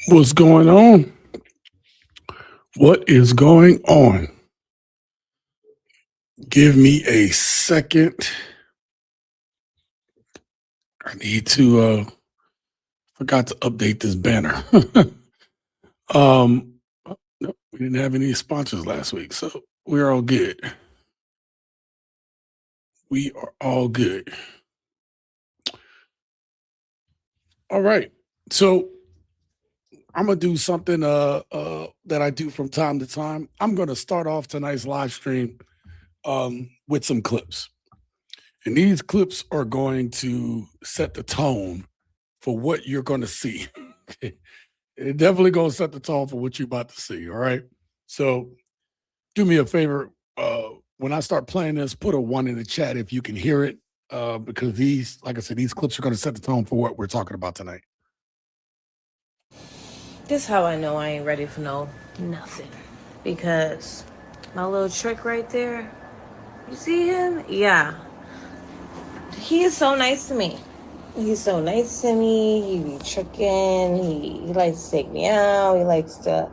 What's going on? What is going on? Give me a second. I need to forgot to update this banner. No, we didn't have any sponsors last week, so we're all good. We are all good. All right. So I'm gonna do something that I do from time to time. I'm gonna start off tonight's live stream with some clips. And these clips are going to set the tone for what you're going to see. It definitely going to set the tone for what you're about to see. All right. So do me a favor. When I start playing this, put a one in the chat if you can hear it. Because these, like I said, these clips are going to set the tone for what we're talking about tonight. This how I know I ain't ready for nothing. Because my little trick right there, you see him? Yeah. He is so nice to me. He's so nice to me. He be tricking. He likes to take me out. He likes to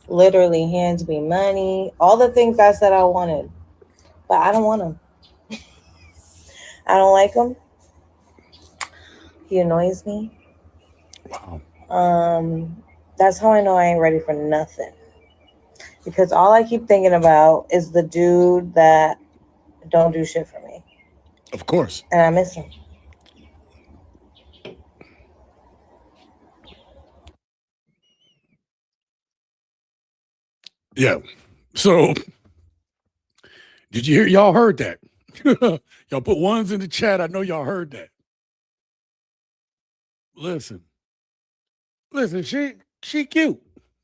literally hand me money. All the things I said I wanted. But I don't want him. I don't like him. He annoys me. Wow. That's how I know I ain't ready for nothing. Because all I keep thinking about is the dude that don't do shit for me. Of course. And I miss him. Yeah. So did you hear? Y'all heard that? Y'all put ones in the chat. I know y'all heard that. Listen, she cute.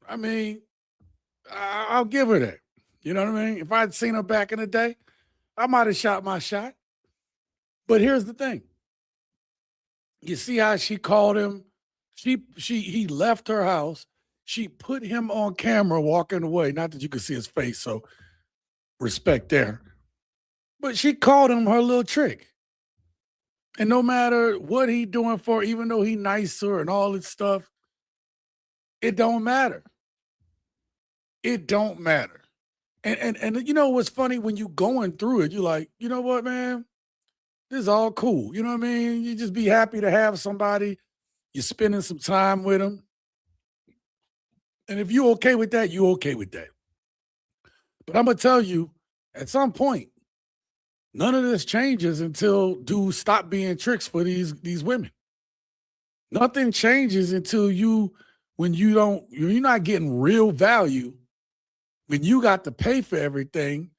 I mean, I'll give her that. You know what I mean? If I'd seen her back in the day, I might have shot my shot. But here's the thing. You see how she called him? He left her house. She put him on camera walking away. Not that you could see his face, so respect there. But she called him her little trick. And no matter what he doing for her, even though he nice to her and all this stuff, it don't matter. It don't matter. And you know what's funny? When you going through it, you're like, you know what, man? This is all cool. You know what I mean? You just be happy to have somebody. You're spending some time with them. And if you're okay with that, you're okay with that. But I'm gonna tell you, at some point, none of this changes until dudes stop being tricks for these women. Nothing changes until when you're not getting real value, when you got to pay for everything,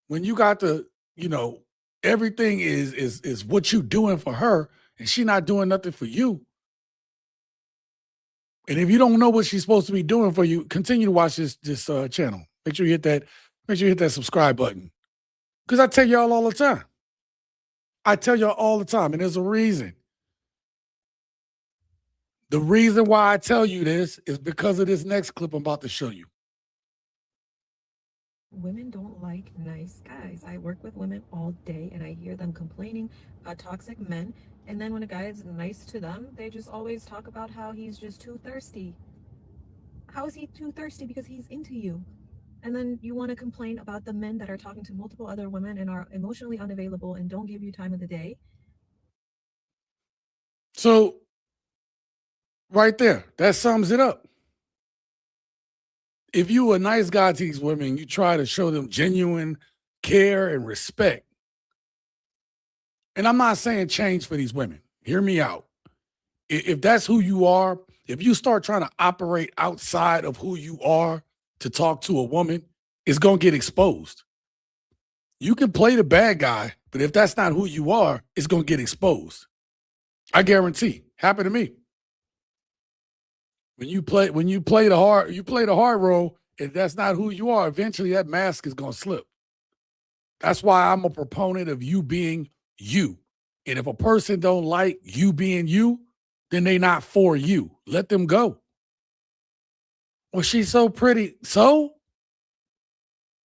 when you got to, everything is what you doing for her, and she not doing nothing for you. And if you don't know what she's supposed to be doing for you, continue to watch this channel. Make sure you hit that subscribe button. Because I tell y'all all the time. I tell y'all all the time, and there's a reason. The reason why I tell you this is because of this next clip I'm about to show you. Women don't like nice guys. I work with women all day and I hear them complaining about toxic men. And then when a guy is nice to them, they just always talk about how he's just too thirsty. How is he too thirsty? Because he's into you. And then you want to complain about the men that are talking to multiple other women and are emotionally unavailable and don't give you time of the day. So, right there, that sums it up. If you a nice guy to these women, you try to show them genuine care and respect. And I'm not saying change for these women. Hear me out. If that's who you are, if you start trying to operate outside of who you are to talk to a woman, it's going to get exposed. You can play the bad guy, but if that's not who you are, it's going to get exposed. I guarantee. Happened to me. When you play the hard role, if that's not who you are, eventually that mask is going to slip. That's why I'm a proponent of you being you. And if a person don't like you being you, then they not for you. Let them go. Well, she's so pretty. So?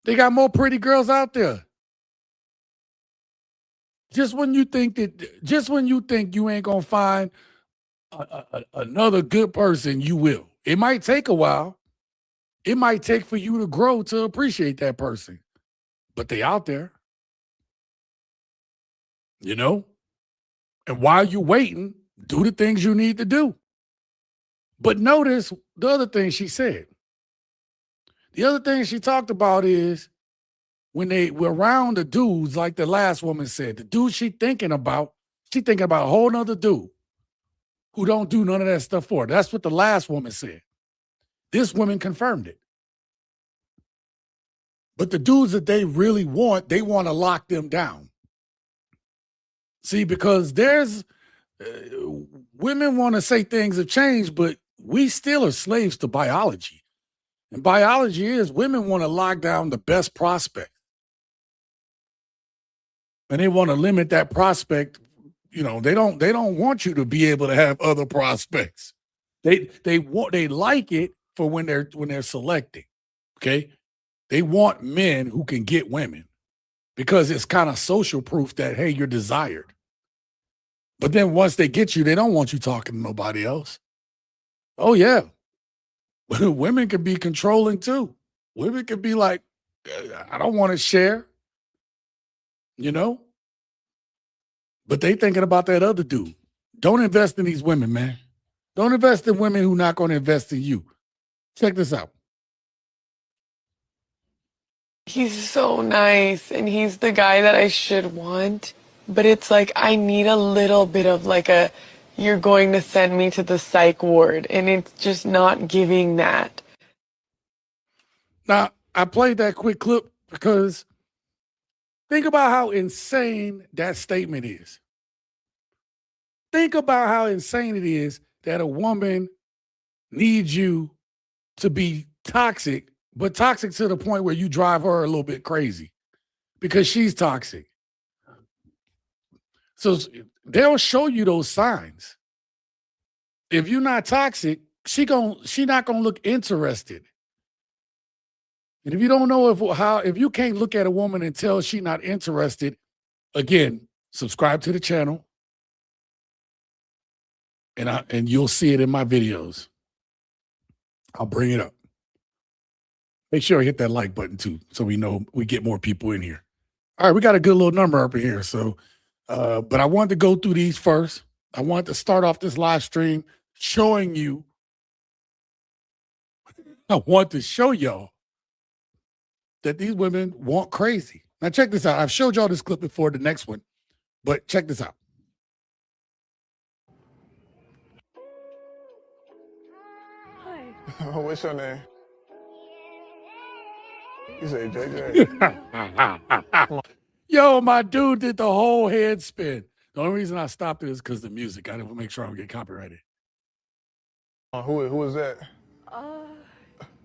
They got more pretty girls out there. Just when you think you ain't gonna find another good person, you will. It might take a while. It might take for you to grow to appreciate that person, but they out there, you know? And while you're waiting, do the things you need to do. But notice the other thing she said. The other thing she talked about is when they were around the dudes, like the last woman said, the dude she thinking about a whole nother dude who don't do none of that stuff for her. That's what the last woman said. This woman confirmed it. But the dudes that they really want, they want to lock them down. See, because there's women want to say things have changed, but we still are slaves to biology. And biology is women want to lock down the best prospect. And they want to limit that prospect. You know, they don't want you to be able to have other prospects. They like it for when they're selecting. Okay. They want men who can get women because it's kind of social proof that, hey, you're desired. But then once they get you, they don't want you talking to nobody else. Oh, yeah. Women can be controlling too. Women can be like, I don't want to share, you know? But they thinking about that other dude. Don't invest in these women, man. Don't invest in women who not going to invest in you. Check this out. He's so nice and he's the guy that I should want, but it's like I need a little bit of like a you're going to send me to the psych ward, and it's just not giving that. Now, I played that quick clip because think about how insane that statement is. Think about how insane it is that a woman needs you to be toxic, but toxic to the point where you drive her a little bit crazy because she's toxic. So they'll show you those signs. If you're not toxic, she not gonna look interested. And if you don't know if you can't look at a woman and tell she's not interested, again, subscribe to the channel, and you'll see it in my videos. I'll bring it up. Make sure you hit that like button too, so we know we get more people in here. All right, we got a good little number up in here. So, but I wanted to go through these first. I wanted to start off this live stream showing you. I want to show y'all that these women want crazy. Now check this out. I've showed y'all this clip before, the next one, but check this out. Hi. What's your name? You say JJ. Yo, my dude did the whole head spin. The only reason I stopped it is because the music. I didn't make sure I don't get copyrighted. Who is that?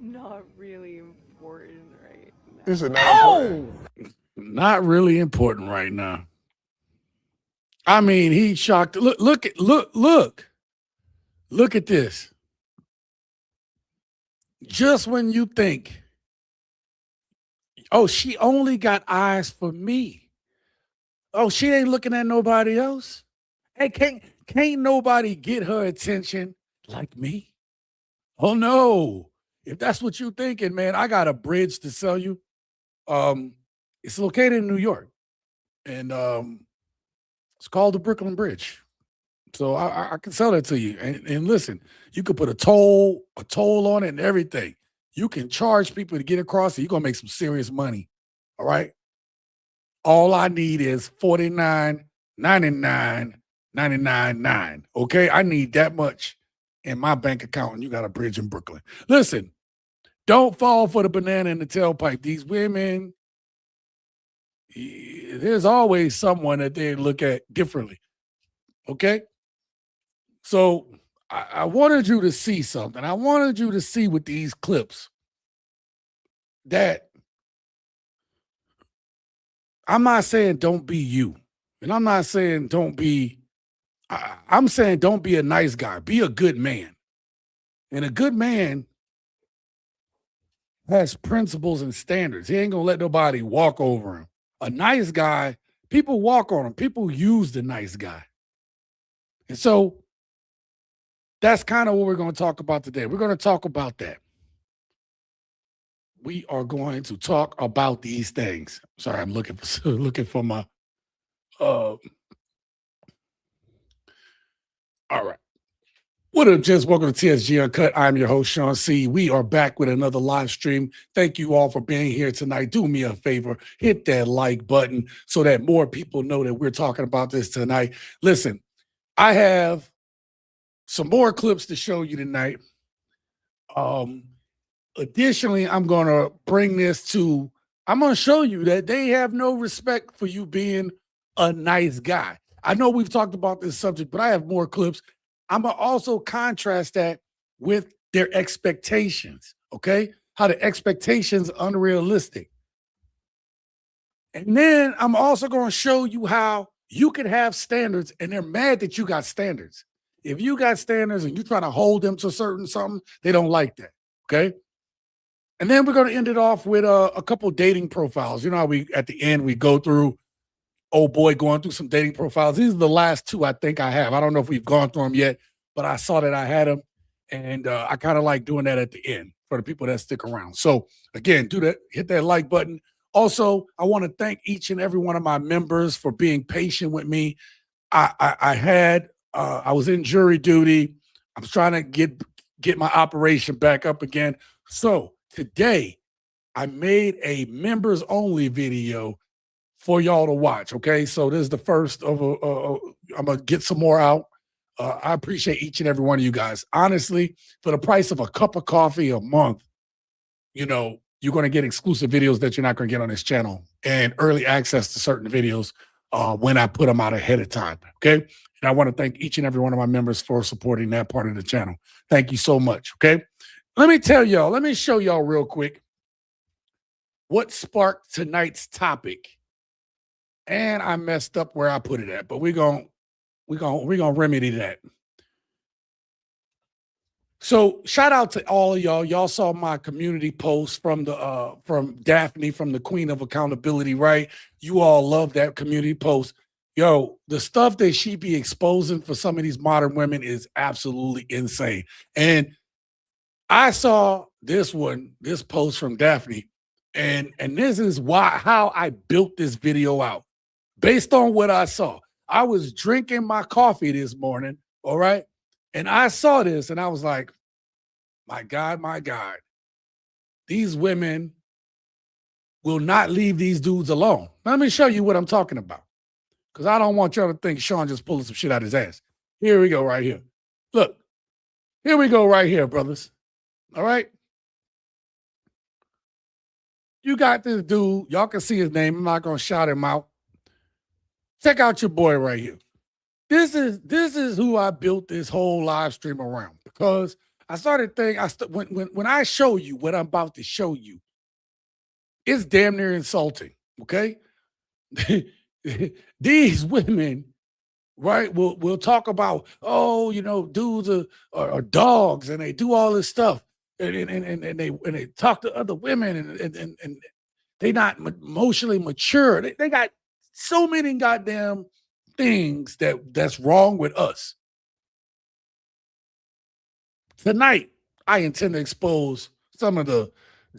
Not really important right now. You said not important. Not really important right now. I mean, he shocked. Look at this. Just when you think, oh, she only got eyes for me. Oh, she ain't looking at nobody else. Hey, can't nobody get her attention like me? Oh no. If that's what you're thinking, man, I got a bridge to sell you. It's located in New York, and it's called the Brooklyn Bridge. So I can sell that to you. And listen, you could put a toll on it and everything. You can charge people to get across it. You're gonna make some serious money. All right. All I need is $49.99.99. Okay, I need that much in my bank account, and you got a bridge in Brooklyn. Listen, don't fall for the banana in the tailpipe. These women, there's always someone that they look at differently. Okay, so I wanted you to see something. I wanted you to see with these clips that I'm not saying don't be you. And I'm not saying don't be, I'm saying don't be a nice guy. Be a good man. And a good man has principles and standards. He ain't going to let nobody walk over him. A nice guy, people walk on him. People use the nice guy. And so that's kind of what we're going to talk about today. We're going to talk about that. We are going to talk about these things. Sorry, I'm looking for looking for my all right. What up, gents? Welcome to TSG Uncut. I'm your host, Sean C. We are back with another live stream. Thank you all for being here tonight. Do me a favor, hit that like button so that more people know that we're talking about this tonight. Listen, I have some more clips to show you tonight. Additionally, I'm going to bring this to, I'm going to show you that they have no respect for you being a nice guy. I know we've talked about this subject, but I have more clips. I'm going to also contrast that with their expectations, okay? How the expectations are unrealistic. And then I'm also going to show you how you can have standards and they're mad that you got standards. If you got standards and you try to hold them to certain something, they don't like that, okay? And then we're going to end it off with a couple dating profiles. You know how we, at the end, we go through, oh boy, going through some dating profiles. These are the last two I think I have. I don't know if we've gone through them yet, but I saw that I had them. And I kind of like doing that at the end for the people that stick around. So again, do that, hit that like button. Also, I want to thank each and every one of my members for being patient with me. I was in jury duty. I was trying to get my operation back up again. So today, I made a members only video for y'all to watch. Okay, so this is the first of I'm gonna get some more out. I appreciate each and every one of you guys. Honestly, for the price of a cup of coffee a month, you know, you're gonna get exclusive videos that you're not gonna get on this channel and early access to certain videos when I put them out ahead of time. Okay, and I want to thank each and every one of my members for supporting that part of the channel. Thank you so much. Okay. Let me tell y'all, let me show y'all real quick what sparked tonight's topic. And I messed up where I put it at, but we're gonna remedy that. So shout out to all of y'all. Y'all saw my community post from the from Daphne, from the Queen of Accountability, right? You all love that community post. Yo, the stuff that she be exposing for some of these modern women is absolutely insane. And I saw this post from Daphne, and this is how I built this video out. Based on what I saw, I was drinking my coffee this morning, all right? And I saw this and I was like, my God, these women will not leave these dudes alone. Let me show you what I'm talking about, because I don't want y'all to think Sean just pulling some shit out his ass. Here we go right here. Look, here we go right here, brothers. All right? You got this dude. Y'all can see his name. I'm not going to shout him out. Check out your boy right here. This is who I built this whole live stream around, because I started thinking, when I show you what I'm about to show you, it's damn near insulting, okay? These women, right, will talk about, oh, you know, dudes are dogs and they do all this stuff, and they talk to other women and they not emotionally mature. They got so many goddamn things that's wrong with us. Tonight, I intend to expose some of the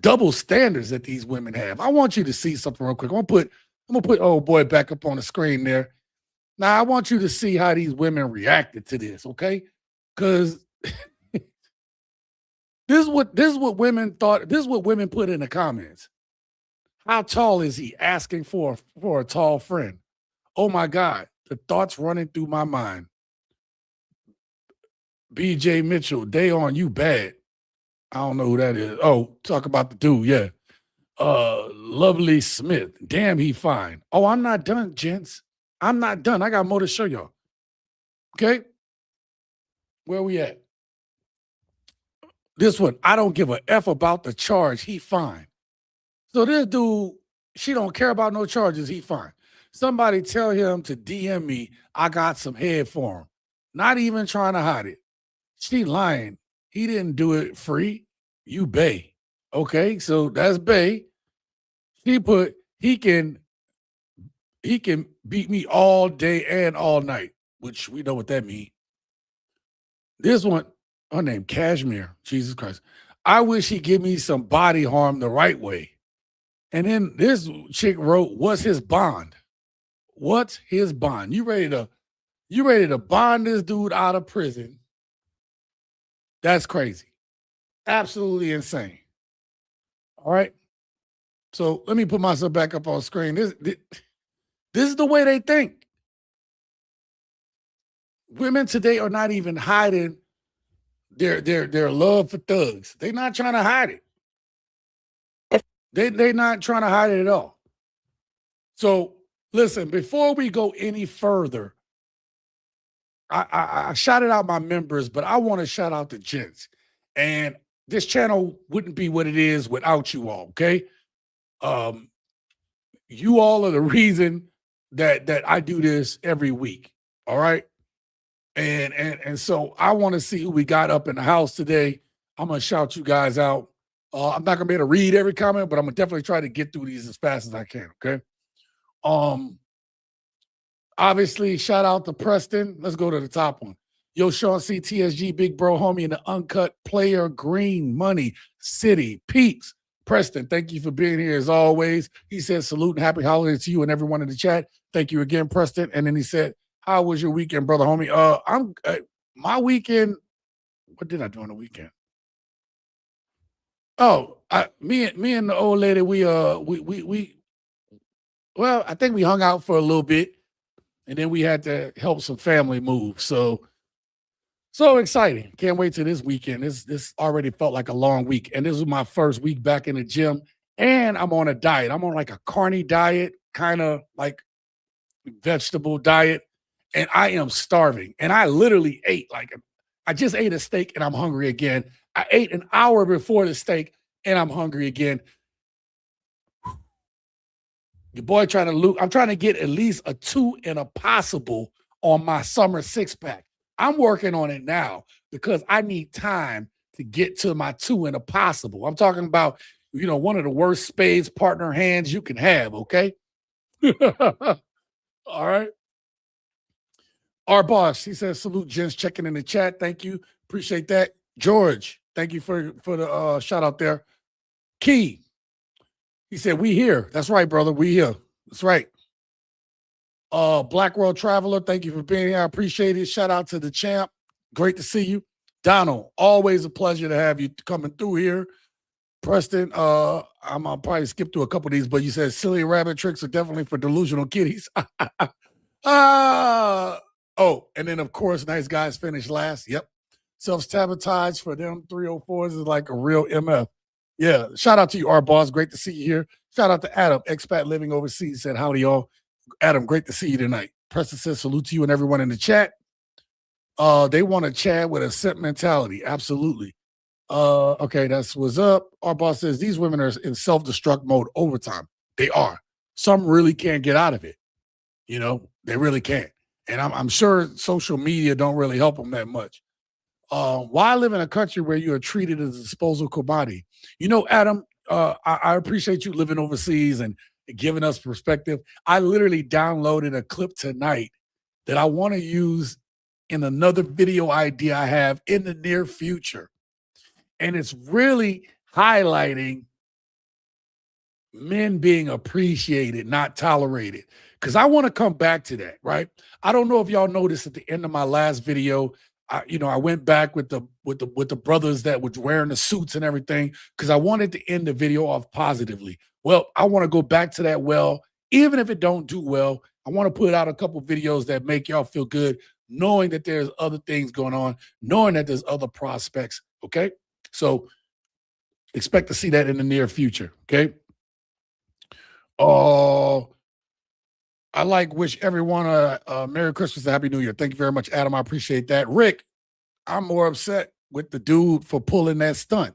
double standards that these women have. I want you to see something real quick. I'm gonna put old boy back up on the screen there. Now I want you to see how these women reacted to this, okay? Because this is what women thought. This is what women put in the comments. How tall is he? Asking for a tall friend. Oh my God, the thoughts running through my mind. BJ Mitchell, day on you bad. I don't know who that is. Oh, talk about the dude, yeah. Lovely Smith. Damn, he fine. Oh, I'm not done, gents. I'm not done. I got more to show y'all. Okay? Where we at? This one, I don't give a F about the charge. He fine. So this dude, she don't care about no charges. He fine. Somebody tell him to DM me. I got some head for him. Not even trying to hide it. She lying. He didn't do it free. You bay. Okay, so that's bay. He put he can beat me all day and all night, which we know what that means. This one, her name Cashmere. Jesus Christ. I wish he'd give me some body harm the right way. And then this chick wrote, "What's his bond? What's his bond? You ready to bond this dude out of prison? That's crazy. Absolutely insane." All right. So let me put myself back up on screen. This is the way they think. Women today are not even hiding their love for thugs. They're not trying to hide it. They're not trying to hide it at all. So listen, before we go any further, I shouted out my members, but I want to shout out the gents. And this channel wouldn't be what it is without you all, okay? You all are the reason that I do this every week, all right? And so I want to see who we got up in the house today. I'm gonna shout you guys out. I'm not gonna be able to read every comment, but I'm gonna definitely try to get through these as fast as I can. Okay. Obviously, shout out to Preston. Let's go to the top one. Yo, Sean C, TSG, Big Bro, homie, and the Uncut Player, Green Money City Peeps. Preston, thank you for being here as always. He said, salute and happy holidays to you and everyone in the chat. Thank you again, Preston. And then he said, how was your weekend, brother, homie? My weekend. What did I do on the weekend? Oh, me and the old lady, well, I think we hung out for a little bit, and then we had to help some family move. So exciting! Can't wait till this weekend. This already felt like a long week, and this was my first week back in the gym. And I'm on a diet. I'm on like a carny diet, kind of like vegetable diet, and I am starving. And I literally ate I just ate a steak, and I'm hungry again. I ate an hour before the steak, and I'm hungry again. Your boy trying to loot. I'm trying to get at least a 2 and a possible on my summer 6-pack. I'm working on it now because I need time to get to my 2 and a possible. I'm talking about, one of the worst spades partner hands you can have, okay? All right. Our boss, he says, salute, gents, checking in the chat. Thank you. Appreciate that. George, thank you for the shout out there. Key, he said, we here. That's right, brother. We here. That's right. Black World Traveler, thank you for being here. I appreciate it. Shout out to the champ. Great to see you. Donald, always a pleasure to have you coming through here. Preston, I'm gonna probably skip through a couple of these, but you said silly rabbit tricks are definitely for delusional kitties. And then of course, nice guys finish last. Yep. Self-sabotage for them 304s is like a real MF. Yeah. Shout out to you, our boss. Great to see you here. Shout out to Adam, expat living overseas. Said, howdy, y'all. Adam, great to see you tonight. Preston says, salute to you and everyone in the chat. They want to chat with a simp mentality. Absolutely. Okay, that's what's up. Our boss says these women are in self-destruct mode overtime. They are. Some really can't get out of it. They really can't. And I'm sure social media don't really help them that much. Why live in a country where you are treated as a disposable commodity? Adam, I appreciate you living overseas and giving us perspective. I literally downloaded a clip tonight that I want to use in another video idea I have in the near future. And it's really highlighting men being appreciated, not tolerated. Because I want to come back to that, right? I don't know if y'all noticed at the end of my last video, I went back with the brothers that were wearing the suits and everything because I wanted to end the video off positively. Well, I want to go back to that. Well, even if it don't do well, I want to put out a couple videos that make y'all feel good, knowing that there's other things going on, knowing that there's other prospects. Okay, so expect to see that in the near future. Okay. I wish everyone a Merry Christmas and Happy New Year. Thank you very much, Adam. I appreciate that. Rick, I'm more upset with the dude for pulling that stunt.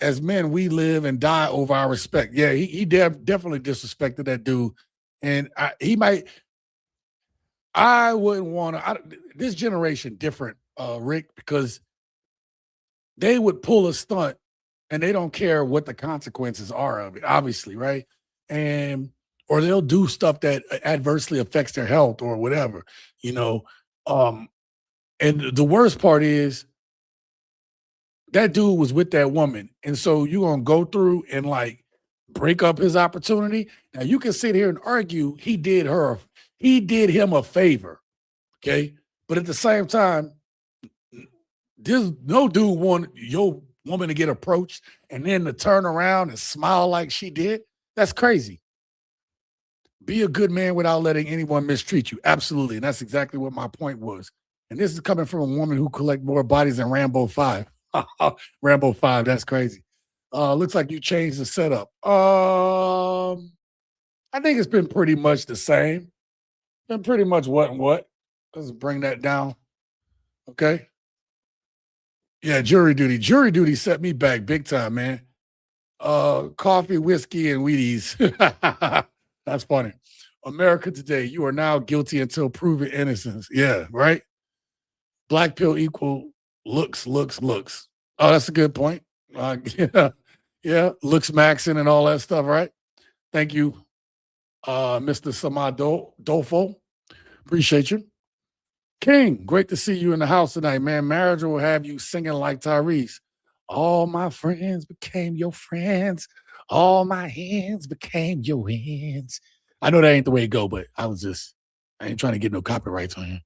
As men, we live and die over our respect. Yeah, he definitely disrespected that dude. And I wouldn't want to, this generation different, Rick, because they would pull a stunt and they don't care what the consequences are of it, obviously, right? Or they'll do stuff that adversely affects their health or whatever, And the worst part is that dude was with that woman. And so you're going to go through and like break up his opportunity. Now you can sit here and argue he did him a favor. Okay. But at the same time, there's no dude want your woman to get approached and then to turn around and smile like she did. That's crazy. Be a good man without letting anyone mistreat you. Absolutely. And that's exactly what my point was. And this is coming from a woman who collect more bodies than Rambo 5. Rambo 5, that's crazy. Looks like you changed the setup. I think it's been pretty much the same. Been pretty much what and what. Let's bring that down. Okay. Yeah, jury duty. Jury duty set me back big time, man. Coffee, whiskey, and Wheaties. That's funny. America today, you are now guilty until proven innocence. Yeah, right? Black pill equal looks. Oh, that's a good point. Yeah, looks maxing and all that stuff, right? Thank you, Mr. Samadolfo. Appreciate you. King, great to see you in the house tonight, man. Marriage will have you singing like Tyrese. All my friends became your friends. All my hands became your hands. I know that ain't the way it go, but I ain't trying to get no copyrights on here.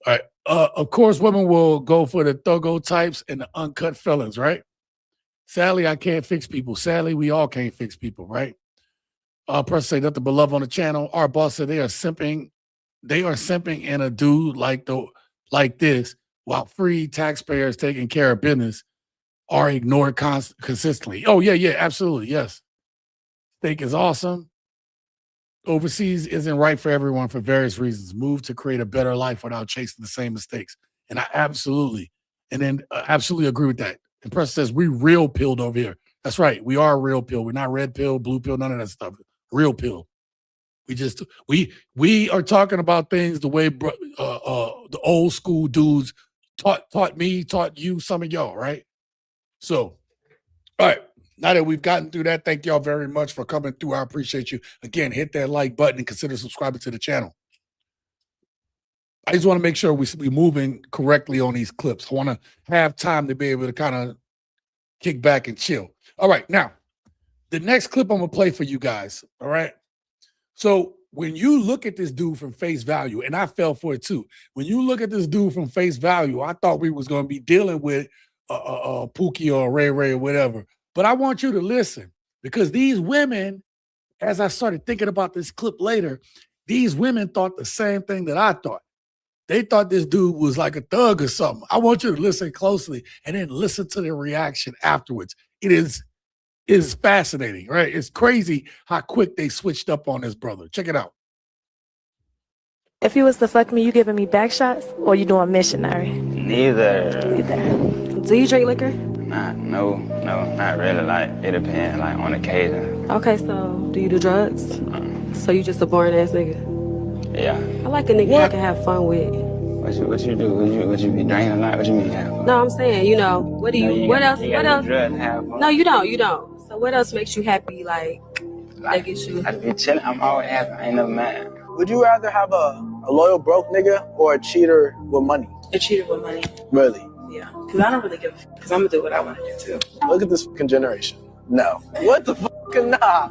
All right. Of course, women will go for the thuggo types and the uncut felons, right? Sadly, I can't fix people. Sadly, we all can't fix people, right? Person say nothing but love on the channel. Our boss said they are simping in a dude like this while free taxpayers taking care of business are ignored consistently. Oh, yeah, absolutely, yes. Steak is awesome. Overseas isn't right for everyone for various reasons. Move to create a better life without chasing the same mistakes. And I absolutely agree with that. And Press says, we real pilled over here. That's right. We are real pill. We're not red pill, blue pill, none of that stuff. Real pill. We are talking about things the way the old school dudes taught me, taught you, some of y'all, right? So, all right. Now that we've gotten through that, thank y'all very much for coming through. I appreciate you. Again, hit that like button and consider subscribing to the channel. I just want to make sure we moving correctly on these clips. I want to have time to be able to kind of kick back and chill. All right. Now, the next clip I'm going to play for you guys. All right. So when you look at this dude from face value, and I fell for it too. When you look at this dude from face value, I thought we was going to be dealing with Pookie or Ray or whatever. But I want you to listen, because these women, as I started thinking about this clip later, these women thought the same thing that I thought. They thought this dude was like a thug or something. I want you to listen closely and then listen to their reaction afterwards. It is fascinating, right? It's crazy how quick they switched up on this brother. Check it out. If you was to fuck me, you giving me back shots or you doing missionary? Neither. Do you drink liquor? No, not really. Like, it depends, like, on occasion. Okay, so do you do drugs? So you just a boring ass nigga? Yeah. I like a nigga I can have fun with. What you do? What you be drinking a lot? What you mean have fun? No, I'm saying, what do you, what else? What else? Have fun? No, you don't. So what else makes you happy, that gets you? I be chilling. I'm always happy. I ain't never mad. Would you rather have a loyal broke nigga or a cheater with money? A cheater with money. Really? Yeah. Because I don't really give a fuck. Because I'm going to do what I want to do too. Look at this fucking generation. No. What the fuck? Nah,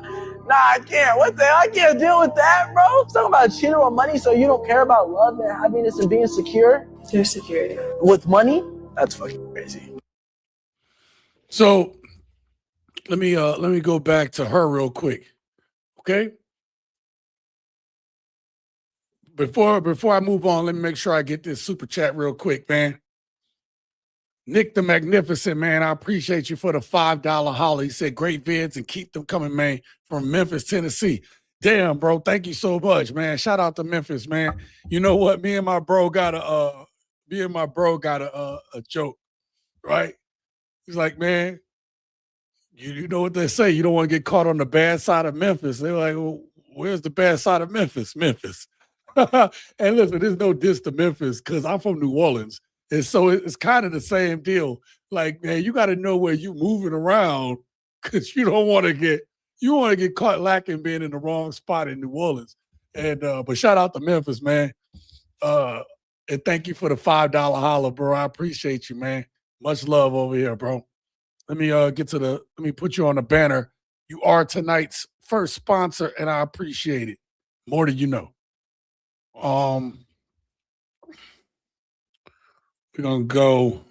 I can't. What the hell? I can't deal with that, bro. It's talking about cheating with money, so you don't care about love and happiness and being secure? There's security. With money? That's fucking crazy. So let me go back to her real quick. Okay? Before I move on, let me make sure I get this super chat real quick, man. Nick the Magnificent, man, I appreciate you for the $5 holler. He said, great vids and keep them coming, man, from Memphis, Tennessee. Damn, bro, thank you so much, man. Shout out to Memphis, man. You know what? Me and my bro got a joke, right? He's like, man, you know what they say? You don't want to get caught on the bad side of Memphis. They're like, well, where's the bad side of Memphis? Memphis. And listen, there's no diss to Memphis because I'm from New Orleans. And so it's kind of the same deal. Like, man, you got to know where you're moving around because you want to get caught lacking being in the wrong spot in New Orleans. And but shout out to Memphis, man. And thank you for the $5 holler, bro. I appreciate you, man. Much love over here, bro. Let me let me put you on the banner. You are tonight's first sponsor, and I appreciate it more than you know. We're gonna go.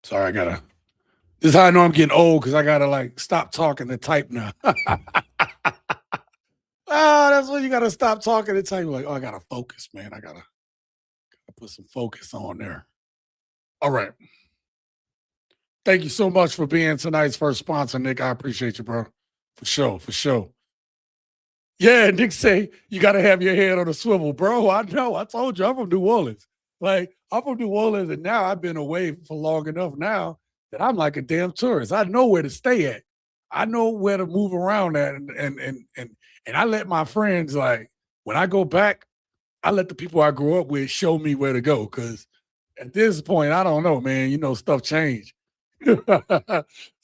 Sorry, this is how I know I'm getting old because I gotta like stop talking to type now. That's when you gotta stop talking and type. Like, oh, I gotta focus, man. I gotta put some focus on there. All right. Thank you so much for being tonight's first sponsor, Nick. I appreciate you, bro. For sure, for sure. Yeah, Nick say you got to have your head on a swivel, bro. I know. I told you I'm from New Orleans. Like, I'm from New Orleans, and now I've been away for long enough now that I'm like a damn tourist. I know where to stay at. I know where to move around at, and I let my friends, like, when I go back, I let the people I grew up with show me where to go. Because at this point, I don't know, man. You know, stuff change.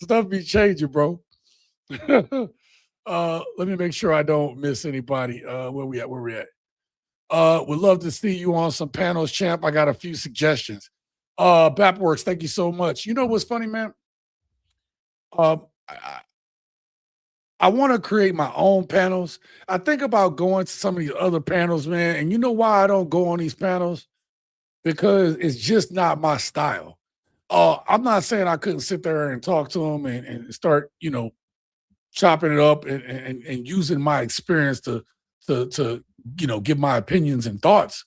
Stuff be changing, bro. Let me make sure I don't miss anybody. Where we at? Where we at? Would love to see you on some panels, champ. I got a few suggestions. Bapworks, thank you so much. You know what's funny, man? I want to create my own panels. I think about going to some of these other panels, man. And you know why I don't go on these panels? Because it's just not my style. I'm not saying I couldn't sit there and talk to them and start, you know, chopping it up and using my experience to you know, give my opinions and thoughts.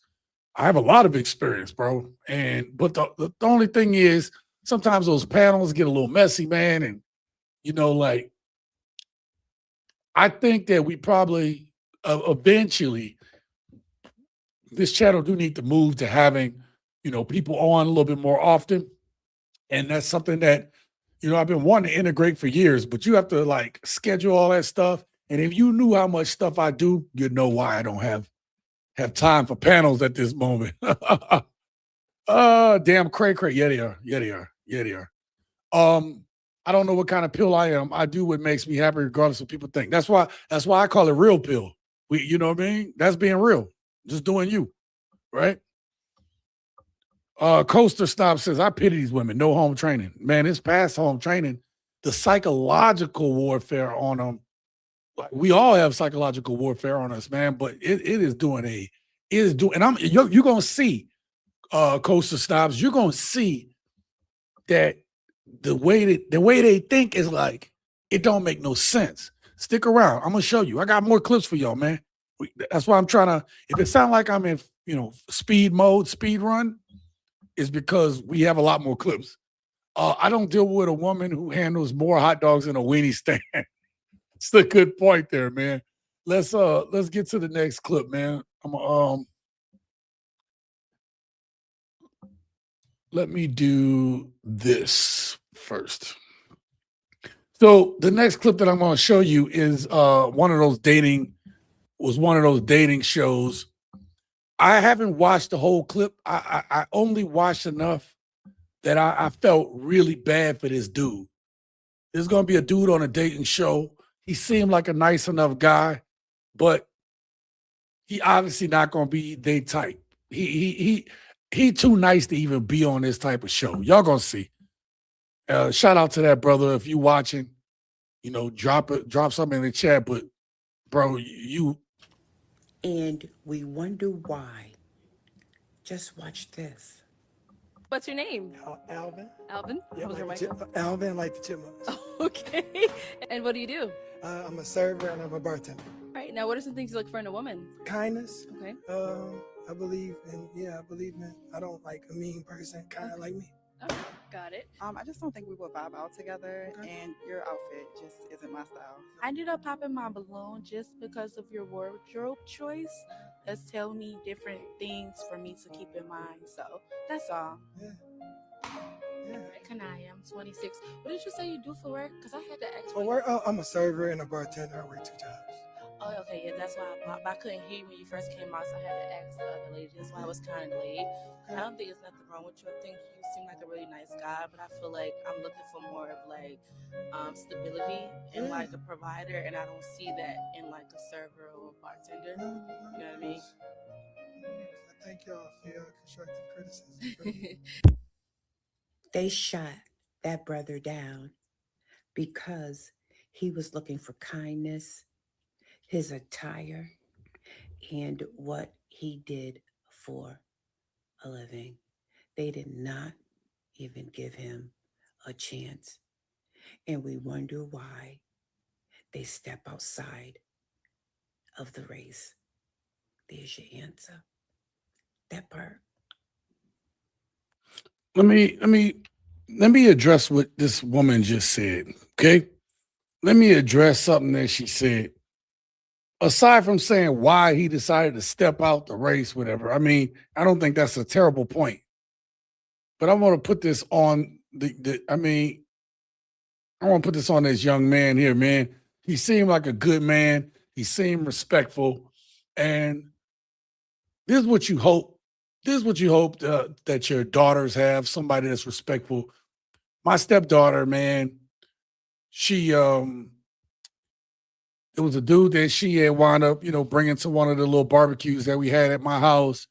I have a lot of experience, bro. But the only thing is sometimes those panels get a little messy, man. And you know, like I think that we probably eventually this channel do need to move to having, you know, people on a little bit more often. And that's something that, you know, I've been wanting to integrate for years, but you have to like schedule all that stuff. And if you knew how much stuff I do, you'd know why I don't have time for panels at this moment. Damn cray cray. Yeah, they are. Yeah, they are. Yeah, they are. I don't know what kind of pill I am. I do what makes me happy, regardless of what people think. That's why I call it real pill. You know what I mean? That's being real. Just doing you, right? Coaster Stop says, I pity these women. No home training. Man, it's past home training. The psychological warfare on them. Like, we all have psychological warfare on us, man, but it is doing and you're gonna see Coaster Stops, you're gonna see that the way they think is like it don't make no sense. Stick around. I'm gonna show you. I got more clips for y'all, man. That's why I'm trying to, if it sounds like I'm in, you know, speed mode, speed run, is because we have a lot more clips. I don't deal with a woman who handles more hot dogs in a weenie stand. It's a good point there, man. Let's get to the next clip, man. Let me do this first. So the next clip that I'm going to show you is one of those dating shows. I haven't watched the whole clip. I only watched enough that I felt really bad for this dude. There's going to be a dude on a dating show. He seemed like a nice enough guy, but he obviously not going to be they type. He too nice to even be on this type of show. Y'all gonna see. Shout out to that brother if you watching. You know, drop something in the chat. But bro, you. And we wonder why. Just watch this. What's your name? Alvin. Alvin? Yeah, What was your like wife? Alvin, like the chipmunks. Okay. And what do you do? I'm a server and I'm a bartender. All right. Now, what are some things you look for in a woman? Kindness. Okay. I believe in. I don't like a mean person. Kind of like me. Okay. Got it. I just don't think we would vibe out together, and your outfit just isn't my style. I ended up popping my balloon just because of your wardrobe choice. That's telling me different things for me to keep in mind. So that's all. Yeah. Kanaya, I'm 26. What did you say you do for work? Because I had to ask For work, I'm a server and a bartender. I work 2 jobs. Oh, okay, yeah, that's why I couldn't hear you when you first came out, so I had to ask the other that lady. That's why I was kind of late. I don't think there's nothing wrong with you. I think you seem like a really nice guy, but I feel like I'm looking for more of like stability and like a provider, and I don't see that in like a server or a bartender. You know what I mean? I thank y'all for your constructive criticism. They shot that brother down because he was looking for kindness, his attire, and what he did for a living. They did not even give him a chance. And we wonder why they step outside of the race. There's your answer. That part. Let me address what this woman just said. Okay. Let me address something that she said. Aside from saying why he decided to step out the race, whatever, I mean, I don't think that's a terrible point. But I want to put this on I want to put this on this young man here, man. He seemed like a good man. He seemed respectful. And this is what you hope. This is what you hope that your daughters have, somebody that's respectful. My stepdaughter, man, she it was a dude that she had wound up, bringing to one of the little barbecues that we had at my house.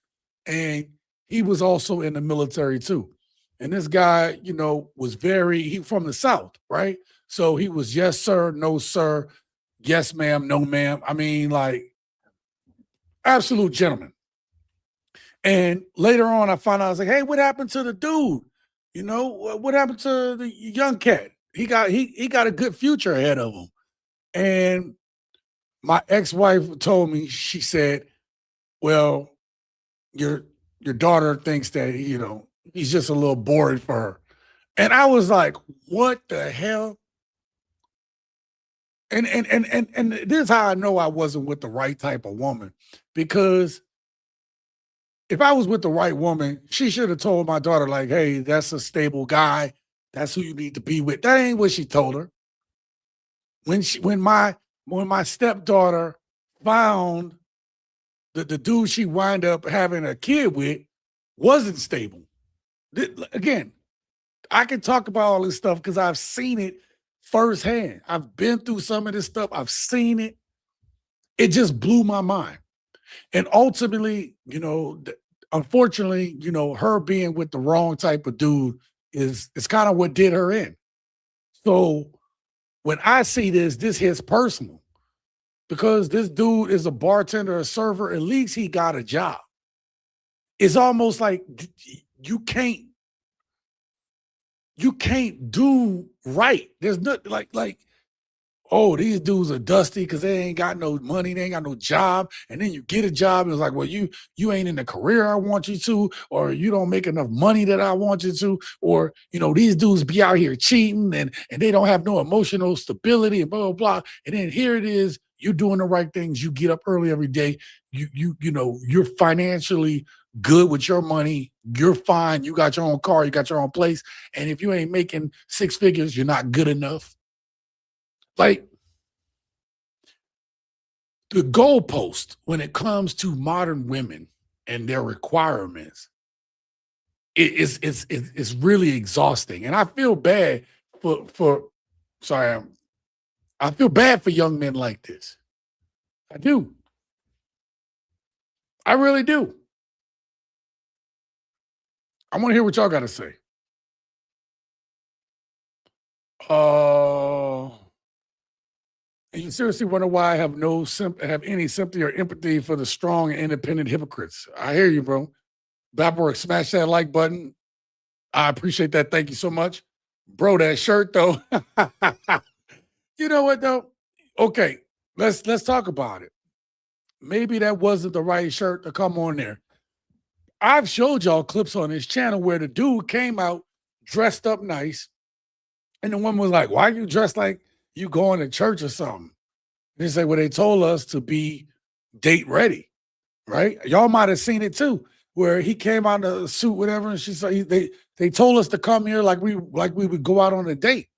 And he was also in the military too. And this guy, was he from the South, right? So he was yes, sir, no, sir, yes, ma'am, no, ma'am. I mean, like, absolute gentleman. And later on, I found out, I was like, hey, what happened to the dude? What happened to the young cat? He got a good future ahead of him. And my ex-wife told me, she said, well, your daughter thinks that, he's just a little bored for her. And I was like, what the hell? And this is how I know I wasn't with the right type of woman. Because if I was with the right woman, she should have told my daughter, like, hey, that's a stable guy. That's who you need to be with. That ain't what she told her. When my stepdaughter found that the dude she wind up having a kid with wasn't stable. Again, I can talk about all this stuff because I've seen it firsthand. I've been through some of this stuff. I've seen it. It just blew my mind. And ultimately, unfortunately, her being with the wrong type of dude is kind of what did her in. So when I see this hits personal because this dude is a bartender, a server. At least he got a job. It's almost like you can't do right. There's nothing like, oh, these dudes are dusty because they ain't got no money, they ain't got no job. And then you get a job, and it's like, well, you ain't in the career I want you to, or you don't make enough money that I want you to, or these dudes be out here cheating and they don't have no emotional stability and blah, blah, blah. And then here it is, you're doing the right things, you get up early every day, you're financially good with your money, you're fine, you got your own car, you got your own place. And if you ain't making six figures, you're not good enough. Like, the goalpost when it comes to modern women and their requirements it's really exhausting. And I feel bad I feel bad for young men like this. I do. I really do. I want to hear what y'all got to say. And you seriously wonder why I have have any sympathy or empathy for the strong and independent hypocrites. I hear you, bro. Bapper, smash that like button. I appreciate that. Thank you so much. Bro, that shirt though. You know what though? Okay, let's talk about it. Maybe that wasn't the right shirt to come on there. I've showed y'all clips on this channel where the dude came out dressed up nice, and the woman was like, why are you dressed like you going to church or something? They say, well, they told us to be date ready, right? Y'all might have seen it too, where he came out in a suit, whatever, and she said they told us to come here like we would go out on a date.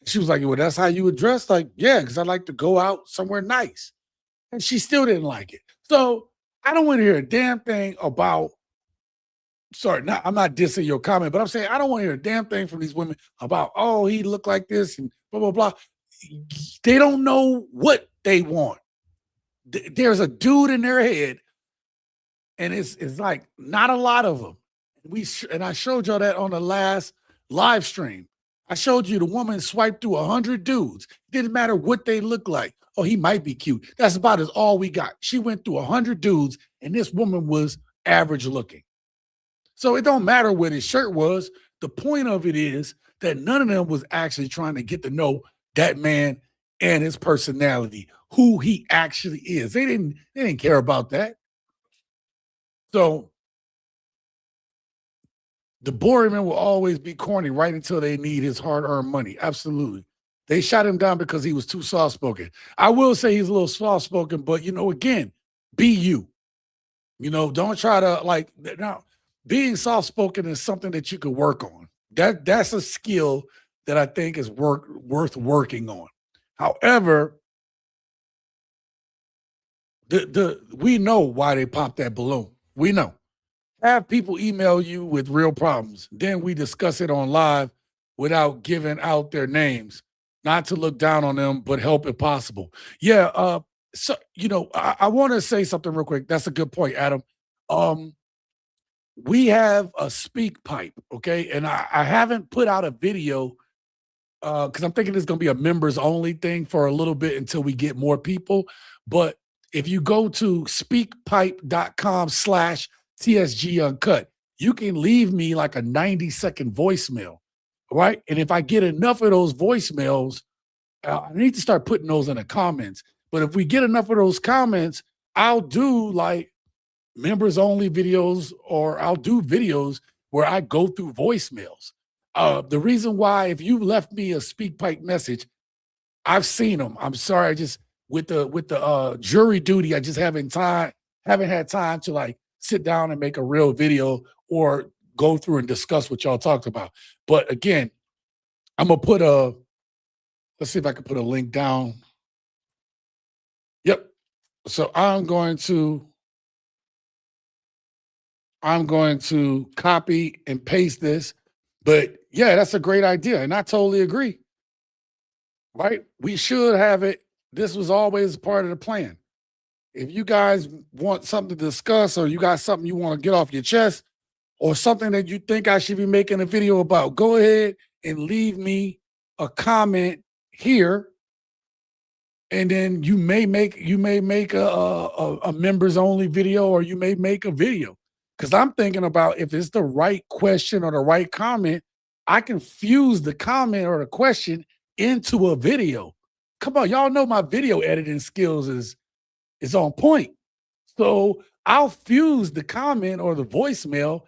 She was like, well, that's how you would dress? Like, yeah, because I like to go out somewhere nice. And she still didn't like it. So I don't want to hear a damn thing about. Sorry, I'm not dissing your comment, but I'm saying I don't want to hear a damn thing from these women about, oh, he looked like this and blah, blah, blah. They don't know what they want. There's a dude in their head, and it's like not a lot of them. And I showed y'all that on the last live stream. I showed you the woman swiped through 100 dudes. Didn't matter what they look like. Oh, he might be cute. That's about as all we got. She went through 100 dudes, and this woman was average looking. So it don't matter what his shirt was. The point of it is that none of them was actually trying to get to know that man and his personality, who he actually is. They didn't care about that. So the boring man will always be corny right until they need his hard-earned money. Absolutely. They shot him down because he was too soft-spoken. I will say he's a little soft-spoken, but, again, be you. Don't try to, now, being soft-spoken is something that you could work on. That's a skill that I think is worth working on. However, we know why they popped that balloon. We know. Have people email you with real problems. Then we discuss it on live without giving out their names. Not to look down on them, but help if possible. Yeah, so I want to say something real quick. That's a good point, Adam. We have a speak pipe, okay? And I haven't put out a video because I'm thinking it's going to be a members only thing for a little bit until we get more people. But if you go to speakpipe.com/TSG Uncut, you can leave me like a 90-second voicemail, right? And if I get enough of those voicemails, I need to start putting those in the comments. But if we get enough of those comments, I'll do like members only videos, or I'll do videos where I go through voicemails. The reason why, if you left me a speak pipe message, I've seen them. I'm sorry, I just with the jury duty, I just haven't had time to like sit down and make a real video or go through and discuss what y'all talked about. But again, I'm gonna put let's see if I can put a link down. Yep. So I'm going to copy and paste this. But yeah, that's a great idea. And I totally agree. Right? We should have it. This was always part of the plan. If you guys want something to discuss, or you got something you want to get off your chest, or something that you think I should be making a video about, go ahead and leave me a comment here. And then you may make a members only video, or you may make a video. Because I'm thinking about, if it's the right question or the right comment, I can fuse the comment or the question into a video. Come on, y'all know my video editing skills is on point. So I'll fuse the comment or the voicemail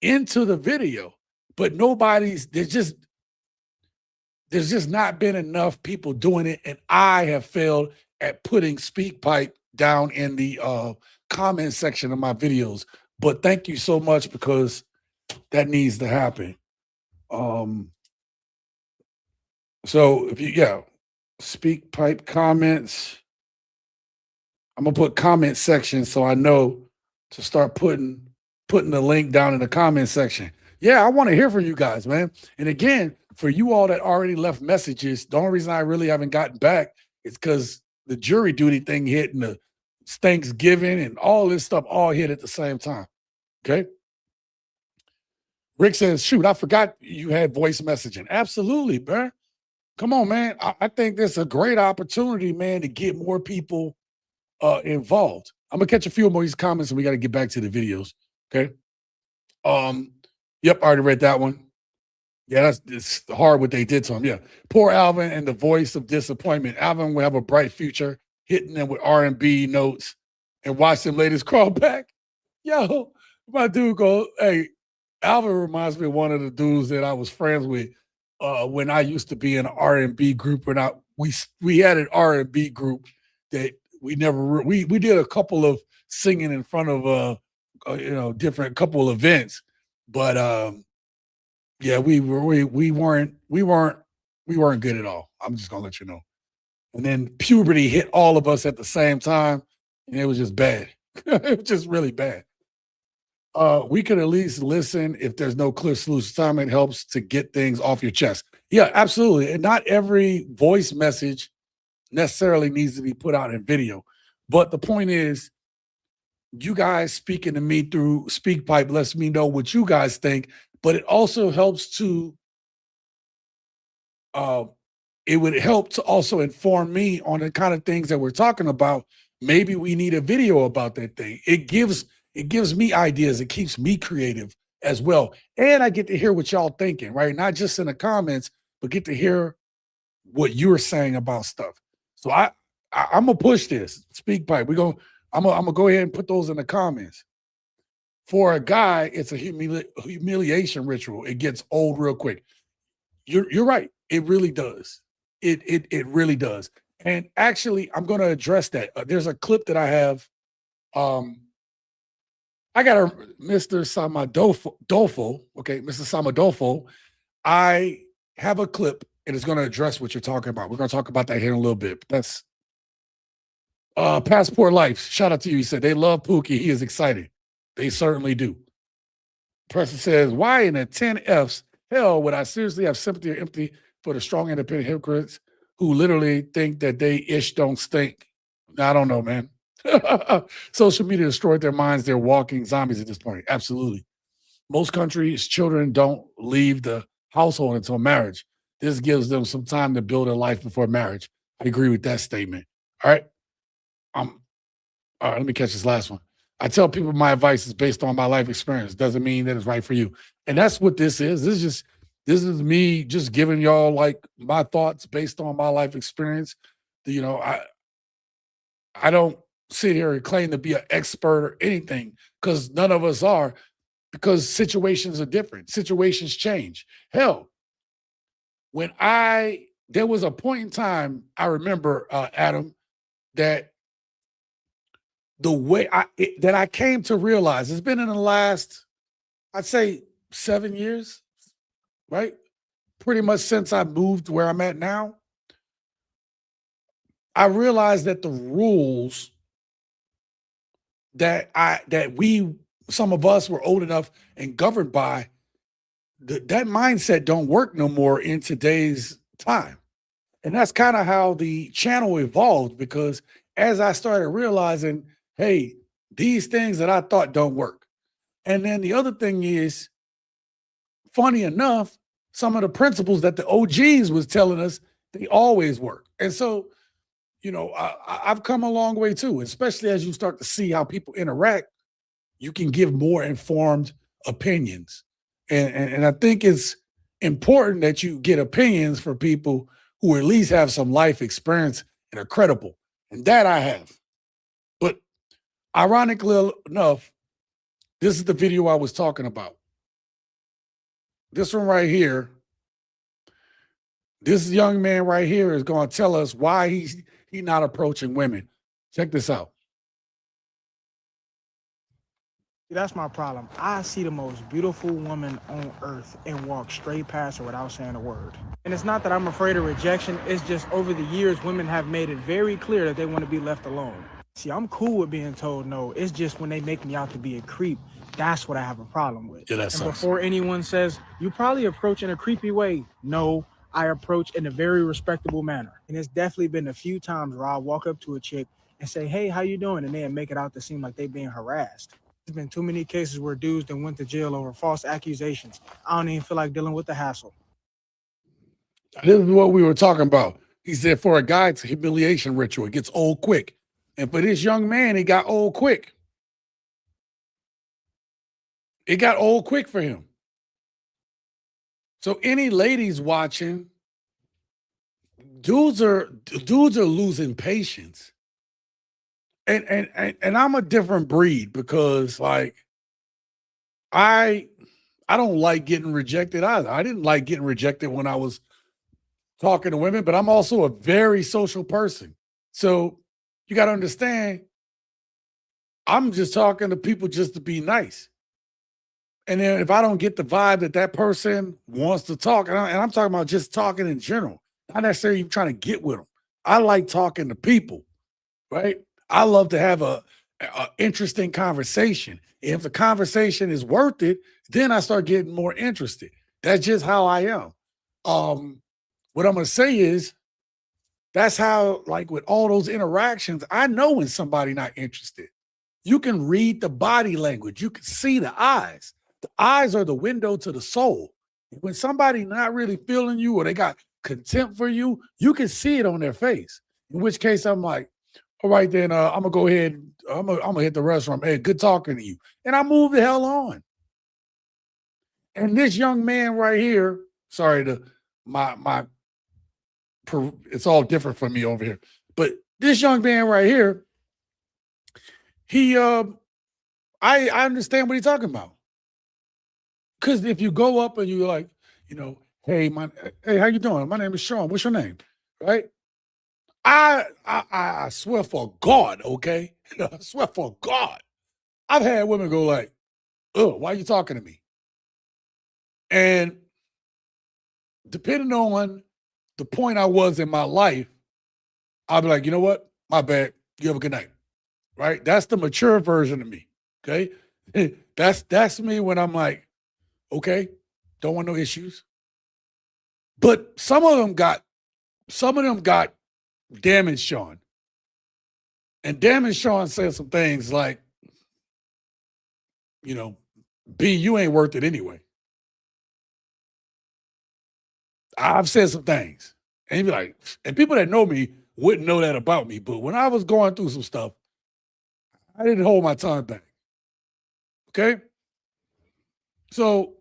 into the video. But there's just not been enough people doing it, and I have failed at putting SpeakPipe down in the comment section of my videos. But thank you so much, because that needs to happen. So if SpeakPipe comments. I'm gonna put comment section so I know to start putting the link down in the comment section. Yeah, I want to hear from you guys, man. And again, for you all that already left messages, the only reason I really haven't gotten back is because the jury duty thing hit, and the Thanksgiving and all this stuff all hit at the same time. Okay. Rick says, shoot, I forgot you had voice messaging. Absolutely, bro. Come on, man. I think there's a great opportunity, man, to get more people involved. I'm gonna catch a few more of these comments, and we got to get back to the videos. Okay. Yep, I already read that one. Yeah, it's hard what they did to him. Yeah. Poor Alvin and the voice of disappointment. Alvin will have a bright future, hitting them with R&B notes, and watch them ladies crawl back. Yo, my dude go, hey, Alvin reminds me of one of the dudes that I was friends with when I used to be in an R&B group. And we had an R&B group that we never we did a couple of singing in front of different couple of events, but yeah, we weren't good at all. I'm just gonna let you know. And then puberty hit all of us at the same time, and it was just bad. It was just really bad. We could at least listen if there's no clear solution. Time it helps to get things off your chest. Yeah, absolutely. And not every voice message necessarily needs to be put out in video. But the point is, you guys speaking to me through SpeakPipe lets me know what you guys think, but it also helps to it would help to also inform me on the kind of things that we're talking about. Maybe we need a video about that thing. It gives me ideas. It keeps me creative as well. And I get to hear what y'all thinking, right? Not just in the comments, but get to hear what you're saying about stuff. So I'm gonna push this SpeakPipe. I'm gonna go ahead and put those in the comments. For a guy, it's a humiliation ritual. It gets old real quick. You're right. It really does. It really does. And actually, I'm going to address that. There's a clip that I have. I got a Mr. Samadolfo. Okay, Mr. Samadolfo. I have a clip, and it's going to address what you're talking about. We're going to talk about that here in a little bit. But that's Passport Life. Shout out to you. He said they love Pookie. He is excited. They certainly do. Person says, why in the 10 F's hell would I seriously have sympathy or empathy for the strong independent hypocrites who literally think that they ish don't stink? I don't know, man. Social media destroyed their minds. They're walking zombies at this point. Absolutely. Most countries, children don't leave the household until marriage. This gives them some time to build a life before marriage. I agree with that statement. All right. All right, let me catch this last one. I tell people my advice is based on my life experience. Doesn't mean that it's right for you. And that's what this is. This is me just giving y'all like my thoughts based on my life experience. You know, I don't sit here and claim to be an expert or anything, because none of us are, because situations are different. Situations change. Hell, there was a point in time, I remember, Adam, that the way that I came to realize, it's been in the last, I'd say 7 years, right? Pretty much since I moved where I'm at now. I realized that the rules that some of us were old enough and governed by, that mindset don't work no more in today's time. And that's kind of how the channel evolved, because as I started realizing, hey, these things that I thought don't work. And then the other thing is, funny enough, some of the principles that the OGs was telling us, they always work. And so, you know, I've come a long way too, especially as you start to see how people interact, you can give more informed opinions. And I think it's important that you get opinions for people who at least have some life experience and are credible. And that I have. But ironically enough, this is the video I was talking about. This one right here, this young man right here is going to tell us why he's not approaching women. Check this out. That's my problem. I see the most beautiful woman on earth and walk straight past her without saying a word. And it's not that I'm afraid of rejection. It's just over the years, women have made it very clear that they want to be left alone. See, I'm cool with being told no. It's just when they make me out to be a creep, that's what I have a problem with. Yeah, that and sucks. Before anyone says, you probably approach in a creepy way. No, I approach in a very respectable manner. And it's definitely been a few times where I'll walk up to a chick and say, hey, how you doing? And then make it out to seem like they being harassed. There's been too many cases where dudes that went to jail over false accusations. I don't even feel like dealing with the hassle. This is what we were talking about. He said for a guy, it's a humiliation ritual. It gets old quick. And for this young man, it got old quick. It got old quick for him. So any ladies watching, dudes are losing patience. And I'm a different breed, because like I don't like getting rejected either. I didn't like getting rejected when I was talking to women, but I'm also a very social person. So you got to understand, I'm just talking to people just to be nice. And then if I don't get the vibe that that person wants to talk, and I'm talking about just talking in general, not necessarily even trying to get with them. I like talking to people, right? I love to have interesting conversation. If the conversation is worth it, then I start getting more interested. That's just how I am. What I'm gonna say is that's how, like with all those interactions, I know when somebody not interested. You can read the body language. You can see the eyes. The eyes are the window to the soul. When somebody not really feeling you or they got contempt for you, you can see it on their face. In which case, I'm like, all right, then I'm gonna go ahead. I'm gonna hit the restaurant. Hey, good talking to you, and I move the hell on. And this young man right here, sorry to my, it's all different from me over here, but this young man right here, he I understand what he's talking about. Because if you go up and you're like, hey, hey, how you doing? My name is Sean. What's your name? Right? I swear for God, okay? I swear for God. I've had women go like, oh, why are you talking to me? And depending on the point I was in my life, I'll be like, you know what? My bad. You have a good night. Right? That's the mature version of me. Okay. That's me when I'm like, okay, don't want no issues. But some of them got damaged Sean. And damaged Sean said some things like, B, you ain't worth it anyway. I've said some things. And he'd be like, and people that know me wouldn't know that about me. But when I was going through some stuff, I didn't hold my tongue back. Okay? So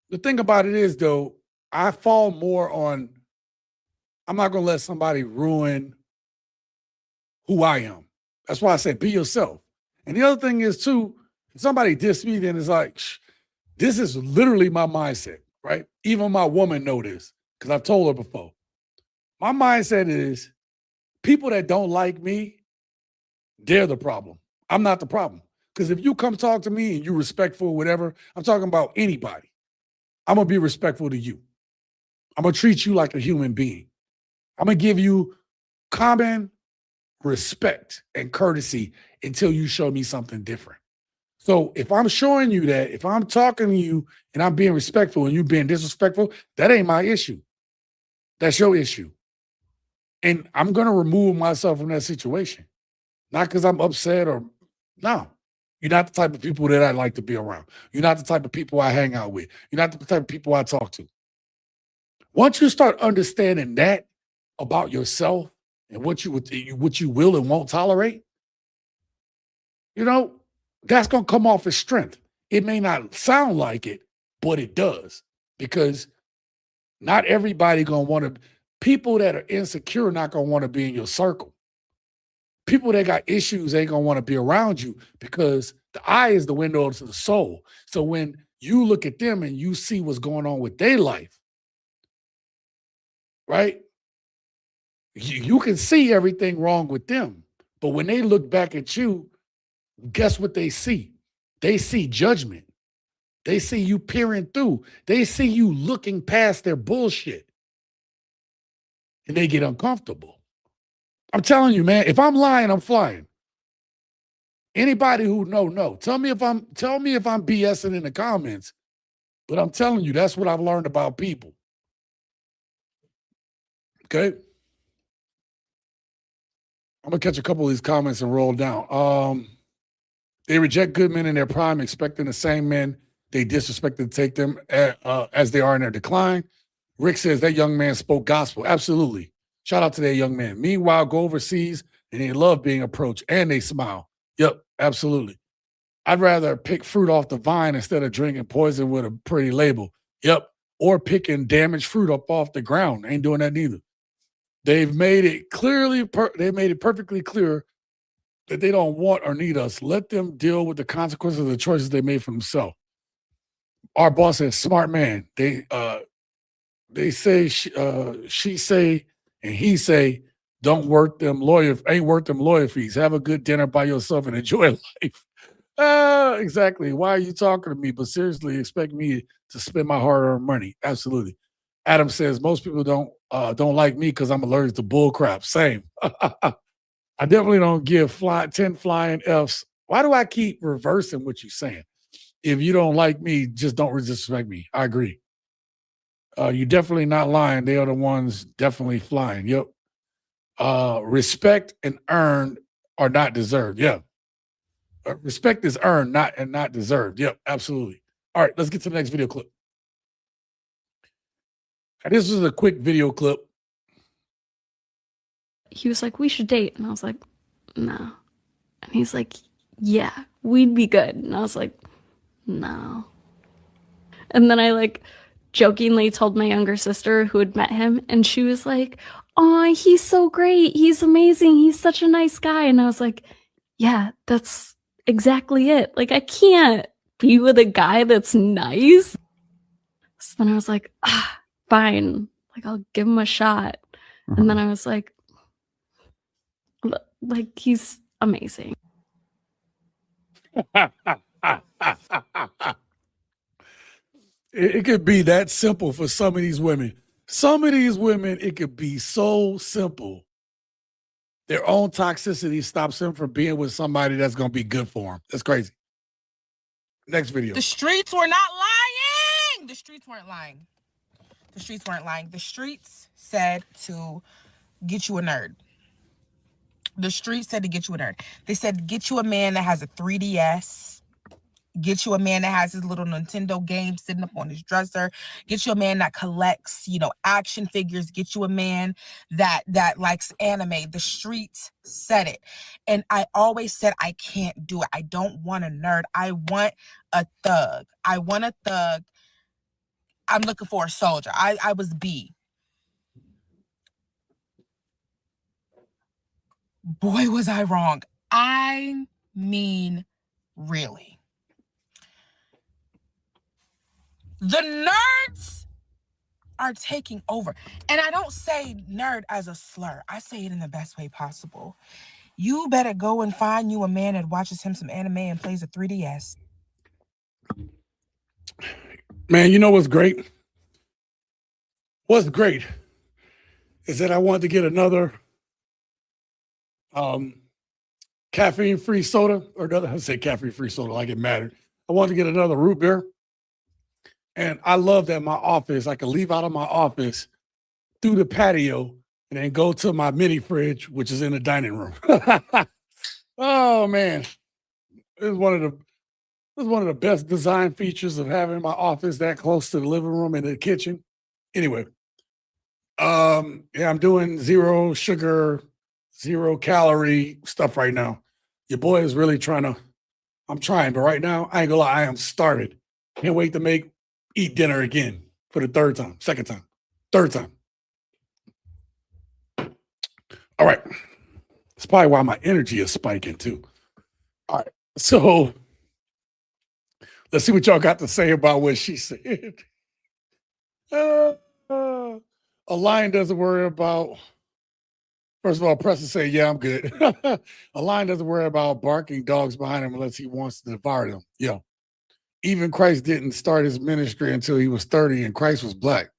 the thing about it is, though, I fall more on, I'm not going to let somebody ruin who I am. That's why I said be yourself. And the other thing is, too, if somebody diss me, then it's like, this is literally my mindset, right? Even my woman know this because I've told her before. My mindset is people that don't like me, they're the problem. I'm not the problem. Because if you come talk to me and you're respectful or whatever, I'm talking about anybody. I'm going to be respectful to you. I'm going to treat you like a human being. I'm going to give you common respect and courtesy until you show me something different. So if I'm showing you that, if I'm talking to you and I'm being respectful and you being disrespectful, that ain't my issue. That's your issue. And I'm going to remove myself from that situation. Not because I'm upset or, no. You're not the type of people that I like to be around. You're not the type of people I hang out with. You're not the type of people I talk to. Once you start understanding that about yourself and what you will and won't tolerate, that's going to come off as strength. It may not sound like it, but it does. Because not everybody going to want to, people that are insecure not going to want to be in your circle. People that got issues ain't going to want to be around you because the eye is the window to the soul. So when you look at them and you see what's going on with their life, right? You can see everything wrong with them. But when they look back at you, guess what they see? They see judgment. They see you peering through. They see you looking past their bullshit. And they get uncomfortable. I'm telling you, man, if I'm lying, I'm flying. Anybody who know. Tell me if I'm BSing in the comments. But I'm telling you, that's what I've learned about people. Okay? I'm gonna catch a couple of these comments and roll down. They reject good men in their prime, expecting the same men they disrespected to take them as they are in their decline. Rick says that young man spoke gospel. Absolutely. Shout out to that young man. Meanwhile, go overseas and they love being approached and they smile. Yep, absolutely. I'd rather pick fruit off the vine instead of drinking poison with a pretty label. Yep. Or picking damaged fruit up off the ground. Ain't doing that neither. They've made it perfectly clear that they don't want or need us. Let them deal with the consequences of the choices they made for themselves. Our boss says, smart man. They say she say and he say ain't worth them lawyer fees. Have a good dinner by yourself and enjoy life. Exactly. Why are you talking to me? But seriously, expect me to spend my hard-earned money. Absolutely. Adam says most people don't like me because I'm allergic to bull crap. Same. I definitely don't give 10 flying Fs. Why do I keep reversing what you're saying? If you don't like me, just don't disrespect me. I agree. You're definitely not lying. They are the ones definitely flying. Yep. Respect and earned are not deserved. Yeah. Respect is earned, not deserved. Yep, absolutely. All right, let's get to the next video clip. And this is a quick video clip. He was like, we should date. And I was like, no. And he's like, yeah, we'd be good. And I was like, no. And then I like jokingly told my younger sister who had met him, and she was like, oh, he's so great. He's amazing. He's such a nice guy. And I was like, yeah, that's exactly it. Like, I can't be with a guy that's nice. So then I was like, fine. Like, I'll give him a shot. And then I was like, he's amazing. It could be that simple for some of these women. Some of these women, it could be so simple. Their own toxicity stops them from being with somebody that's going to be good for them. That's crazy. Next video. The streets were not lying. The streets weren't lying. The streets weren't lying. The streets said to get you a nerd. The streets said to get you a nerd. They said get you a man that has a 3DS. Get you a man that has his little Nintendo game sitting up on his dresser. Get you a man that collects, action figures. Get you a man that likes anime. The streets said it. And I always said I can't do it. I don't want a nerd. I want a thug. I want a thug. I'm looking for a soldier. I was B. Boy, was I wrong. I mean, really. The nerds are taking over. And I don't say nerd as a slur. I say it in the best way possible. You better go and find you a man that watches him some anime and plays a 3DS. Man, you know what's great? What's great is that I wanted to get another caffeine-free soda, I say caffeine-free soda like it mattered. I wanted to get another root beer. And I love that my office, I can leave out of my office through the patio and then go to my mini fridge, which is in the dining room. Oh man. It's one of the best design features of having my office that close to the living room and the kitchen. Anyway, I'm doing 0 sugar, 0 calorie stuff right now. Your boy is really I'm trying, but right now, I ain't gonna lie, I am starving. Can't wait to eat dinner again for the third time. All right. That's probably why my energy is spiking too. All right. So let's see what y'all got to say about what she said. A lion doesn't worry about, first of all, Preston say, yeah, I'm good. A lion doesn't worry about barking dogs behind him unless he wants to devour them. Yeah. Even Christ didn't start his ministry until he was 30 and Christ was black.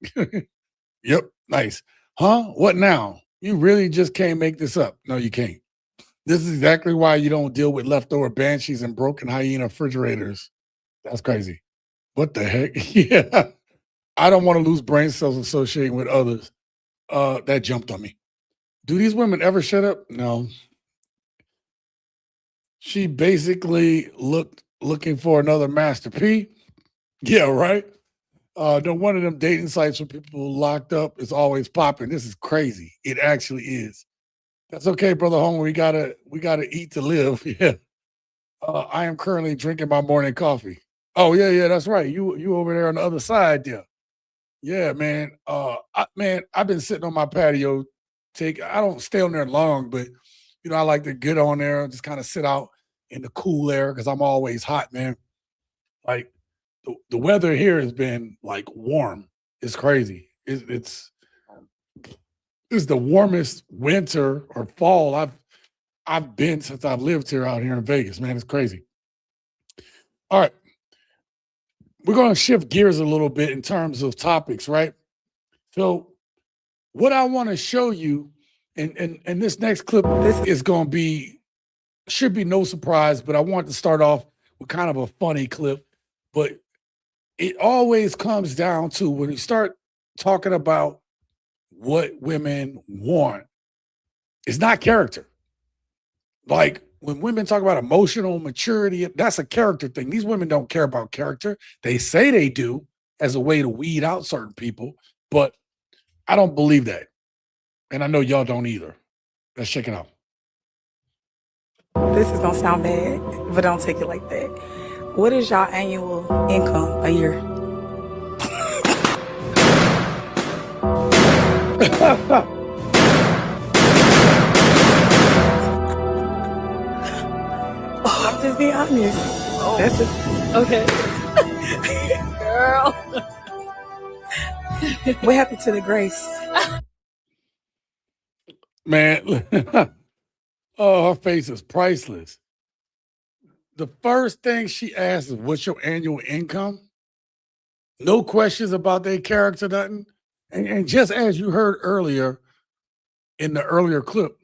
Yep. Nice. Huh? What now? You really just can't make this up. No, you can't. This is exactly why you don't deal with leftover banshees and broken hyena refrigerators. That's crazy. What the heck? Yeah. I don't want to lose brain cells associating with others. That jumped on me. Do these women ever shut up? No. She basically looking for another Master P. Yeah, right. No one of them dating sites where people locked up is always popping. This is crazy. It actually is. That's okay, brother Homer. We gotta eat to live. Yeah. I am currently drinking my morning coffee. Oh yeah, that's right. You over there on the other side there. Yeah, man. I've been sitting on my patio. I don't stay on there long, but I like to get on there and just kind of sit out in the cool air because I'm always hot, man. Like the weather here has been like warm. It's crazy. It's the warmest winter or fall I've been since I've lived here out here in Vegas, man. It's crazy. All right. We're going to shift gears a little bit in terms of topics, right? So what I want to show you And this next clip is going to be, should be no surprise, but I want to start off with kind of a funny clip. But it always comes down to when you start talking about what women want, it's not character. Like when women talk about emotional maturity, that's a character thing. These women don't care about character. They say they do as a way to weed out certain people, but I don't believe that. And I know y'all don't either. Let's check it out. This is gonna sound bad, but don't take it like that. What is y'all annual income a year? I'm just being honest. That's it. Okay. Girl. What happened to the grace? Man, oh, her face is priceless. The first thing she asks is, what's your annual income? No questions about their character, nothing. And just as you heard earlier in the earlier clip,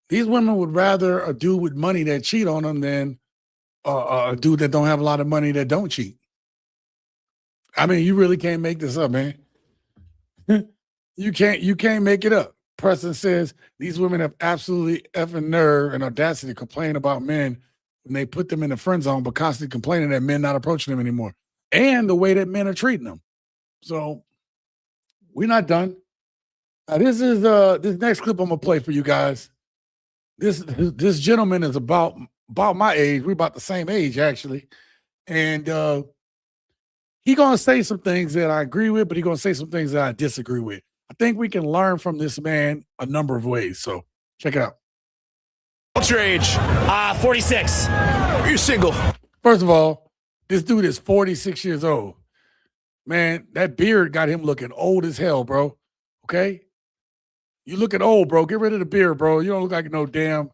these women would rather a dude with money that cheat on them than a dude that don't have a lot of money that don't cheat. I mean, you really can't make this up, man. You can't make it up. Preston says these women have absolutely effing nerve and audacity to complain about men when they put them in the friend zone, but constantly complaining that men not approaching them anymore and the way that men are treating them. So we're not done. Now, this is this next clip I'm gonna play for you guys. This gentleman is about my age. We're about the same age, actually. And he gonna say some things that I agree with, but he gonna say some things that I disagree with. I think we can learn from this man a number of ways. So check it out. What's your age? 46. Are you single? First of all, this dude is 46 years old. Man, that beard got him looking old as hell, bro. Okay? You looking old, bro. Get rid of the beard, bro. You don't look like no damn...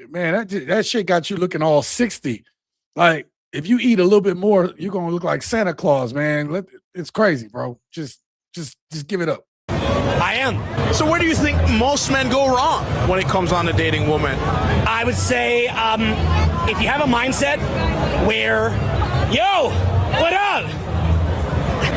Man, that shit got you looking all 60. Like, if you eat a little bit more, you're going to look like Santa Claus, man. It's crazy, bro. Just give it up. I am. So where do you think most men go wrong when it comes on to dating women? I would say if you have a mindset where, yo, what up?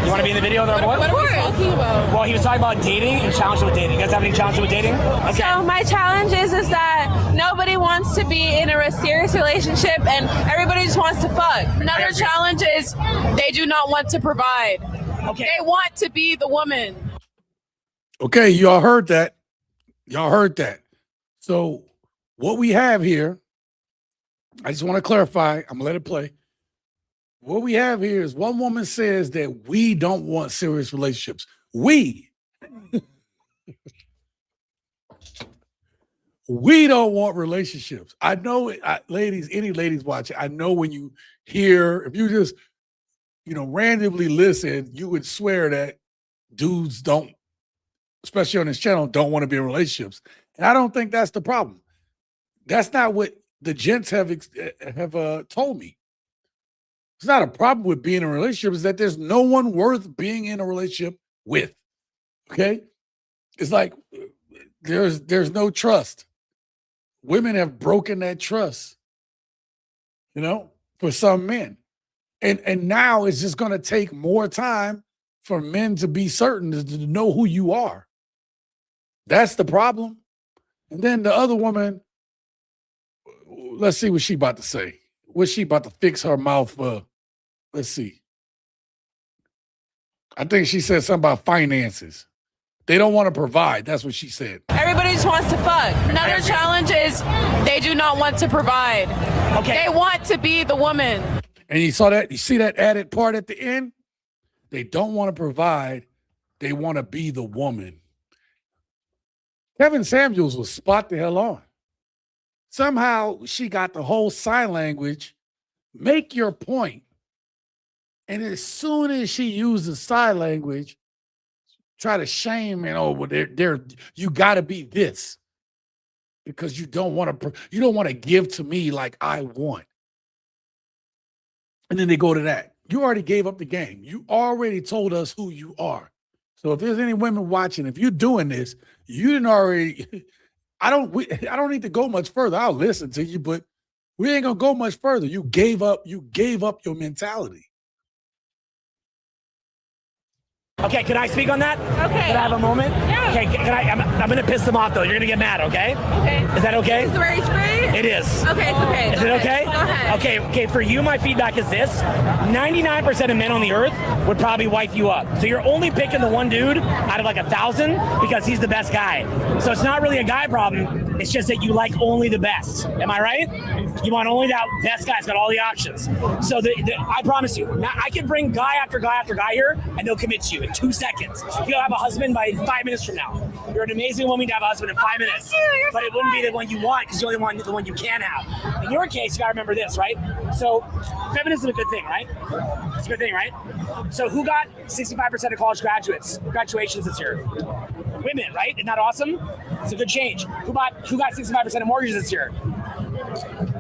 You want to be in the video there, boy? What are we talking about? Well, he was talking about dating and challenges with dating. You guys have any challenges with dating? Okay. So my challenge is that nobody wants to be in a serious relationship and everybody just wants to fuck. Another challenge is they do not want to provide. Okay. They want to be the woman. Okay, y'all heard that. Y'all heard that. So what we have here, I just want to clarify. I'm going to let it play. What we have here is one woman says that we don't want serious relationships. We don't want relationships. I know, ladies, any ladies watching, I know when you hear, if you just, randomly listen, you would swear that dudes don't, especially on this channel, don't want to be in relationships. And I don't think that's the problem. That's not what the gents have told me. It's not a problem with being in a relationship. It's that there's no one worth being in a relationship with. Okay? It's like there's no trust. Women have broken that trust, for some men. And now it's just going to take more time for men to be certain to know who you are. That's the problem. And then the other woman, let's see what she about to say. What's she about to fix her mouth for? Let's see. I think she said something about finances. They don't want to provide. That's what she said. Everybody just wants to fuck. Another challenge is they do not want to provide. Okay. They want to be the woman. And you saw that? You see that added part at the end? They don't want to provide. They want to be the woman. Kevin Samuels was spot the hell on. Somehow she got the whole sign language. Make your point. And as soon as she uses sign language, try to shame and you got to be this because you don't want to give to me like I want. And then they go to that. You already gave up the game. You already told us who you are. So if there's any women watching, if you're doing this, you didn't already. I don't need to go much further. I'll listen to you, but we ain't gonna go much further. You gave up your mentality. Okay, can I speak on that? Okay. Can I have a moment? Yeah. Okay, I'm going to piss them off, though. You're going to get mad, okay? Okay. Is that okay? Is the rage free? It is. Okay, it's okay. Is Go it ahead. okay? Go ahead. Okay, for you, my feedback is this. 99% of men on the earth would probably wipe you up. So you're only picking the one dude out of like 1,000 because he's the best guy. So it's not really a guy problem. It's just that you like only the best. Am I right? You want only that best guy. It's got all the options. So I promise you, now I can bring guy after guy after guy here, and they'll commit to you in 2 seconds. You'll have a husband by 5 minutes from now. You're an amazing woman to have a husband in 5 minutes. But it wouldn't be the one you want because you only want the one you can have. In your case, you got to remember this, right? So feminism is a good thing, right? It's a good thing, right? So who got 65% of college graduations this year? Women, right? Isn't that awesome? It's a good change. Who got 65% of mortgages this year?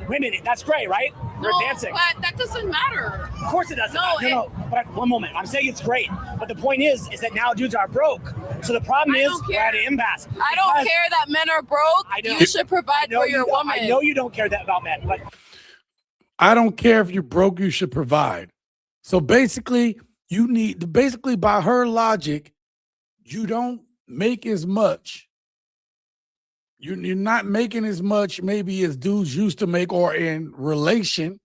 Women. That's great, right? We're advancing. But that doesn't matter. Of course it doesn't. No. But one moment. I'm saying it's great. But the point is that now dudes are broke. So the problem is we're at an impasse. I don't care that men are broke. You should provide for your woman. I know you don't care that about men, but I don't care if you're broke, you should provide. So basically, by her logic, you don't make as much. You're not making as much maybe as dudes used to make, or in relation.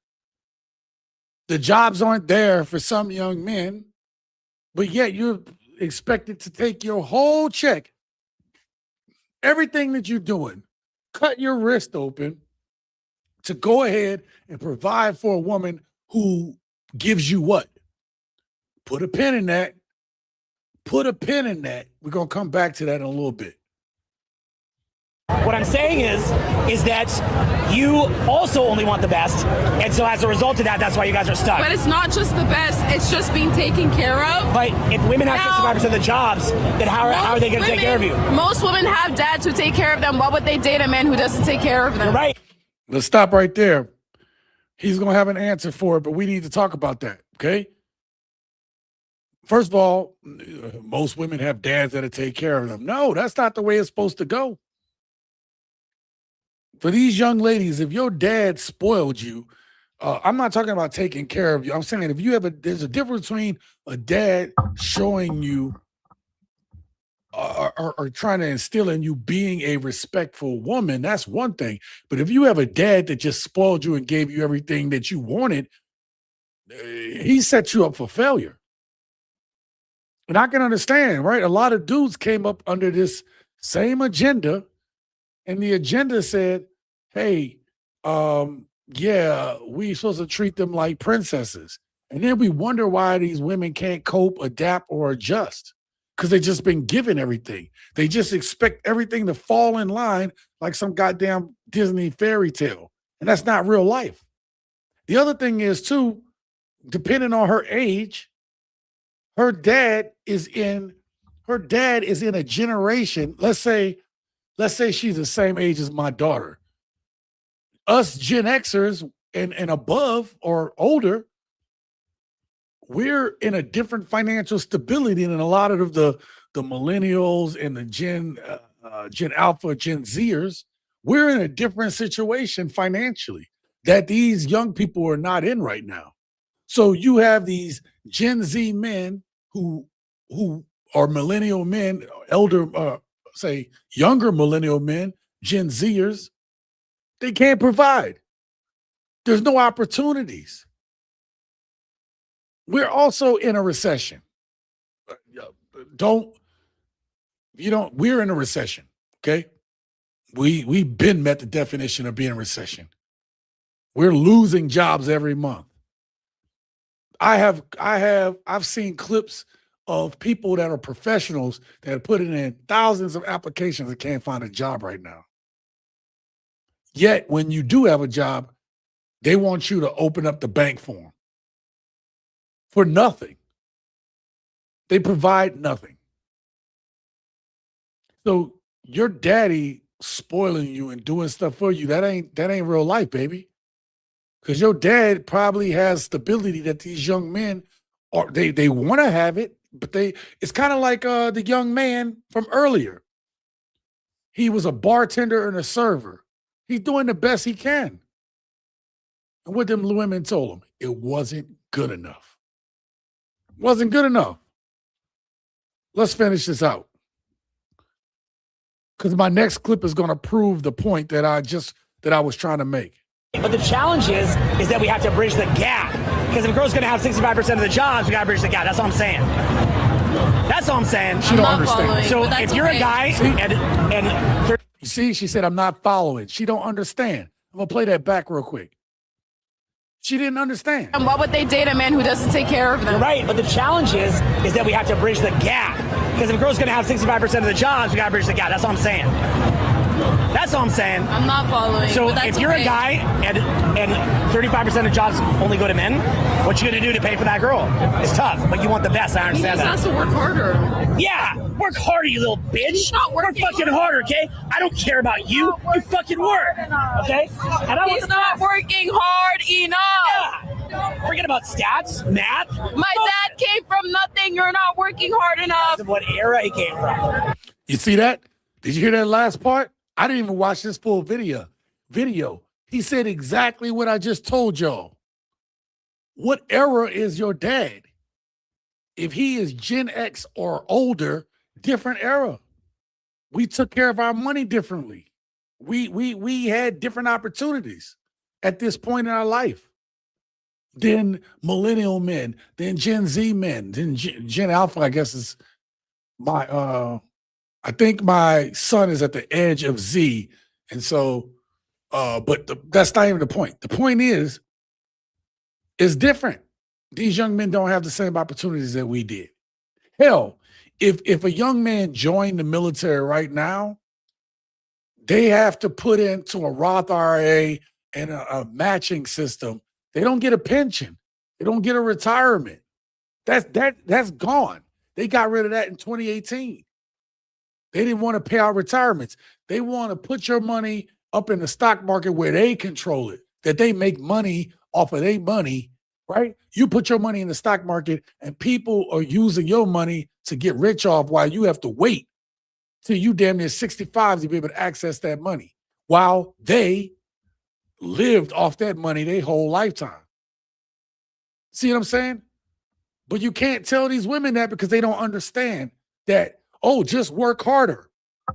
The jobs aren't there for some young men, but yet you're expected to take your whole check, everything that you're doing, cut your wrist open to go ahead and provide for a woman who gives you what? Put a pin in that. Put a pin in that. We're going to come back to that in a little bit. what I'm saying is that you also only want the best. And so as a result of that, that's why you guys are stuck. But it's not just the best, it's just being taken care of. But if women have 65% of the jobs, then how are they going to take care of you? Most women have dads who take care of them. Why would they date a man who doesn't take care of them? You're right. Let's stop right there. He's going to have an answer for it, but we need to talk about that, okay? First of all, most women have dads that'll take care of them. No, that's not the way it's supposed to go. For these young ladies, if your dad spoiled you, I'm not talking about taking care of you. I'm saying if you have there's a difference between a dad showing you or trying to instill in you being a respectful woman, that's one thing. But if you have a dad that just spoiled you and gave you everything that you wanted, he set you up for failure. And I can understand, right? A lot of dudes came up under this same agenda, and the agenda said, hey, yeah, we supposed to treat them like princesses. And then we wonder why these women can't cope, adapt, or adjust. Because they've just been given everything. They just expect everything to fall in line like some goddamn Disney fairy tale. And that's not real life. The other thing is, too, depending on her age, her dad is in a generation. Let's say she's the same age as my daughter. Us Gen Xers and above or older, we're in a different financial stability than a lot of the millennials and the Gen Alpha, Gen Zers. We're in a different situation financially that these young people are not in right now. So you have these Gen Z men who are millennial men, say younger millennial men, Gen Zers. They can't provide. There's no opportunities. We're also in a recession. We're in a recession, okay? We've been met the definition of being in a recession. We're losing jobs every month. I've seen clips of people that are professionals that are putting in thousands of applications and can't find a job right now. Yet when you do have a job, they want you to open up the bank form for nothing. They provide nothing. So your daddy spoiling you and doing stuff for you, that ain't real life, baby. Because your dad probably has stability that these young men they want to have it. but it's kind of like the young man from earlier. He was a bartender and a server. He's doing the best he can. And what them women told him, it wasn't good enough. Wasn't good enough. Let's finish this out. Because my next clip is going to prove the point that I was trying to make. But the challenge is that we have to bridge the gap. Because if a girl's going to have 65% of the jobs, we got to bridge the gap. That's all I'm saying. That's all I'm saying. She don't understand. So if you're a guy and you see, she said, I'm not following. She don't understand. I'm going to play that back real quick. She didn't understand. And why would they date a man who doesn't take care of them? You're right, but the challenge is that we have to bridge the gap. Because if a girl's going to have 65% of the jobs, we got to bridge the gap. That's all I'm saying. That's all I'm saying. I'm not following. So but if you're a guy and 35% of jobs only go to men, what you going to do to pay for that girl? It's tough, but you want the best. I understand He that. has to work harder. Yeah, work harder, you little bitch. Not working work fucking harder, okay? I don't care about you. You fucking work, okay? And I He's not working hard enough. Yeah. Forget about stats, math. My dad came from nothing. You're not working hard enough. What era he came from? You see that? Did you hear that last part? I didn't even watch this full video. He said exactly what I just told y'all. What era is your dad? If he is Gen X or older, different era. We took care of our money differently. We had different opportunities at this point in our life than millennial men, than Gen Z men, than Gen Alpha, I guess is my I think my son is at the edge of Z. And so, but that's not even the point. The point is, it's different. These young men don't have the same opportunities that we did. Hell, if a young man joined the military right now, they have to put into a Roth IRA and a matching system. They don't get a pension. They don't get a retirement. That's gone. They got rid of that in 2018. They didn't want to pay out retirements. They want to put your money up in the stock market where they control it, that they make money off of their money, right? You put your money in the stock market and people are using your money to get rich off while you have to wait till you damn near 65 to be able to access that money while they lived off that money their whole lifetime. See what I'm saying? But you can't tell these women that because they don't understand that, oh, just work harder.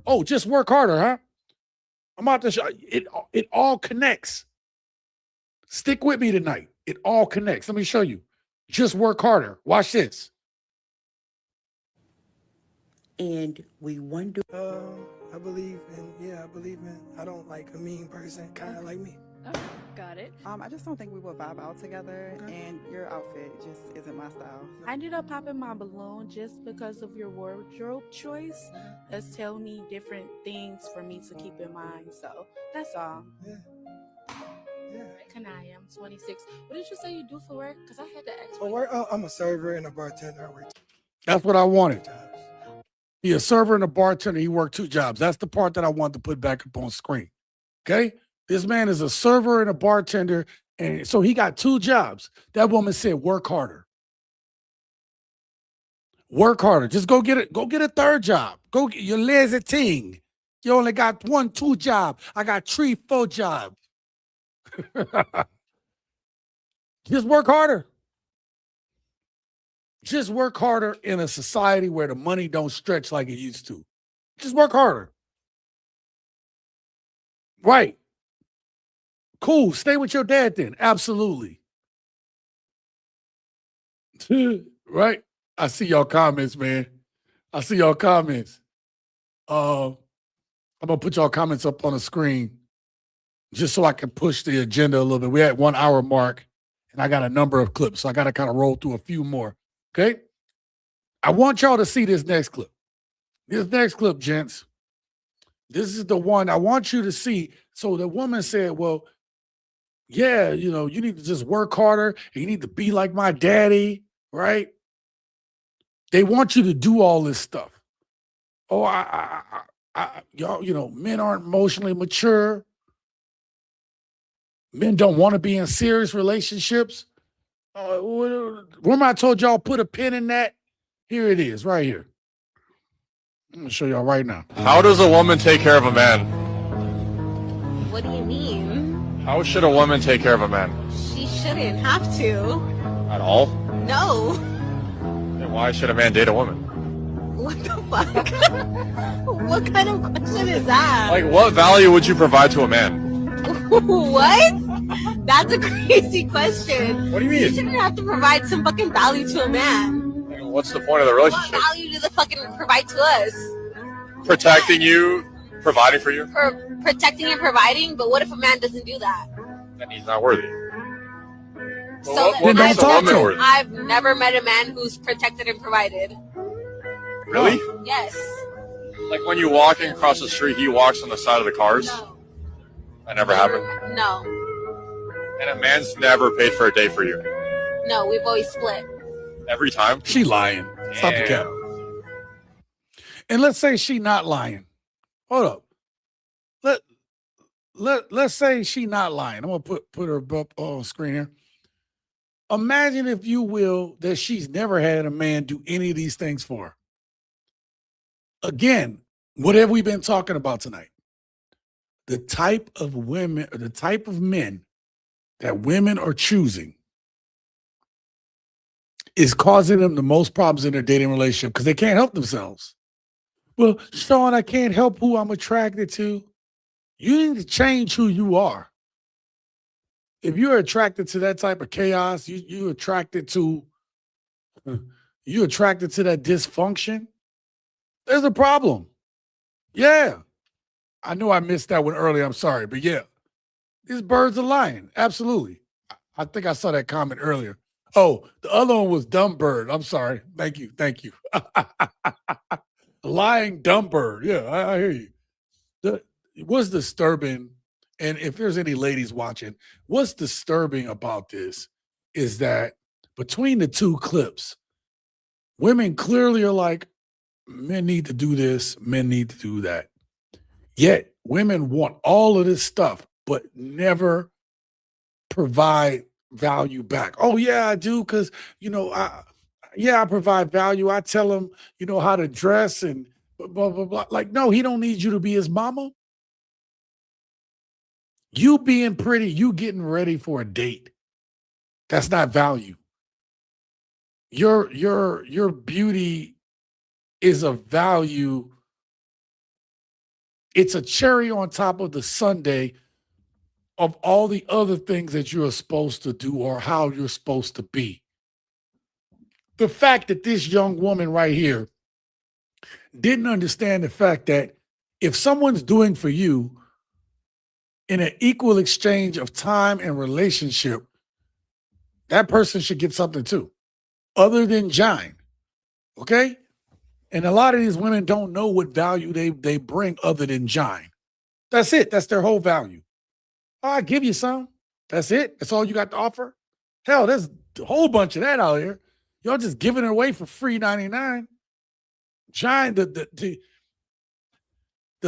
Oh, just work harder, huh? I'm about to show it all connects. Stick with me tonight. It all connects. Let me show you. Just work harder. Watch this. And we wonder. I believe in, I don't like a mean person, kind of like me. Okay, got it. I just don't think we would vibe out together, and your outfit just isn't my style. I ended up popping my balloon just because of your wardrobe choice. That's telling me different things for me to keep in mind. So that's all. Yeah. Kanaya, I'm 26. What did you say you do for work? Because I had to ask. For work, I'm a server and a bartender. I work. That's what I wanted. He a server and a bartender. He worked 2 jobs. That's the part that I want to put back up on screen. Okay? This man is a server and a bartender, and so he got 2 jobs. That woman said, work harder. Work harder. Just go get it. Go get a 3rd job. Go get your lazy thing. You only got 1, 2 job. I got 3, 4 jobs. Just work harder. Just work harder in a society where the money don't stretch like it used to. Just work harder. Right. Cool. Stay with your dad then. Absolutely. Right? I see y'all comments, man. I see y'all comments. I'm going to put y'all comments up on the screen just so I can push the agenda a little bit. We're at 1 hour mark, and I got a number of clips, so I got to kind of roll through a few more. Okay? I want y'all to see this next clip. This next clip, gents, this is the one I want you to see. So the woman said, well, yeah, you know, you need to just work harder. And you need to be like my daddy, right? They want you to do all this stuff. Oh, y'all, you know, men aren't emotionally mature. Men don't want to be in serious relationships. Remember I told y'all put a pin in that? Here it is, right here. I'm gonna show y'all right now. How does a woman take care of a man? What do you mean? How should a woman take care of a man? She shouldn't have to. At all? No. Then why should a man date a woman? What the fuck? What kind of question is that? Like, what value would you provide to a man? What? That's a crazy question. What do you mean? You shouldn't have to provide some fucking value to a man. What's the point of the relationship? What value does it fucking provide to us? Protecting you, providing for you? For protecting and providing, but what if a man doesn't do that? Then he's not worthy. So then don't talk to him. I've never met a man who's protected and provided. Really? Yes. Like when you walking across the street, he walks on the side of the cars? No. That never happened? No. And a man's never paid for a date for you? No, we've always split. Every time? She lying. Stop the cap. And let's say she not lying. Hold up. Let's say she not lying. I'm gonna put her up on screen here. Imagine, if you will, that she's never had a man do any of these things for her. Again, what have we been talking about tonight? The type of women, or the type of men that women are choosing is causing them the most problems in their dating relationship because they can't help themselves. Well, Sean, I can't help who I'm attracted to. You need to change who you are. If you're attracted to that type of chaos, you're attracted to that dysfunction, there's a problem. Yeah. I know I missed that one earlier. I'm sorry, but yeah. These birds are lying. Absolutely. I think I saw that comment earlier. Oh, the other one was dumb bird. I'm sorry. Thank you. Lying dumb bird. Yeah, I hear you. What's disturbing, and if there's any ladies watching, what's disturbing about this is that between the two clips, women clearly are like, men need to do this, men need to do that. Yet women want all of this stuff, but never provide value back. Oh yeah, I do, because I provide value. I tell him, how to dress and blah blah blah. Like, no, he don't need you to be his mama. You being pretty, you getting ready for a date. That's not value. Your beauty is a value. It's a cherry on top of the sundae of all the other things that you're supposed to do or how you're supposed to be. The fact that this young woman right here didn't understand the fact that if someone's doing for you in an equal exchange of time and relationship, that person should get something too, other than Jine. Okay? And a lot of these women don't know what value they bring other than Jine. That's it. That's their whole value. Oh, I give you some. That's it. That's all you got to offer. Hell, there's a whole bunch of that out here. Y'all just giving it away for free 99. Jine, the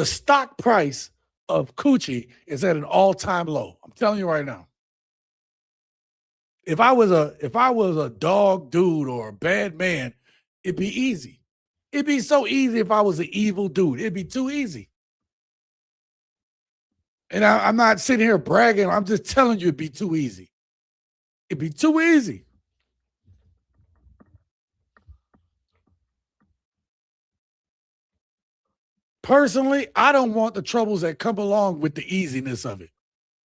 stock price of coochie is at an all-time low. I'm telling you right now. If I was a dog dude or a bad man, it'd be easy. It'd be so easy if I was an evil dude. It'd be too easy. And I'm not sitting here bragging. I'm just telling you it'd be too easy. It'd be too easy. Personally, I don't want the troubles that come along with the easiness of it,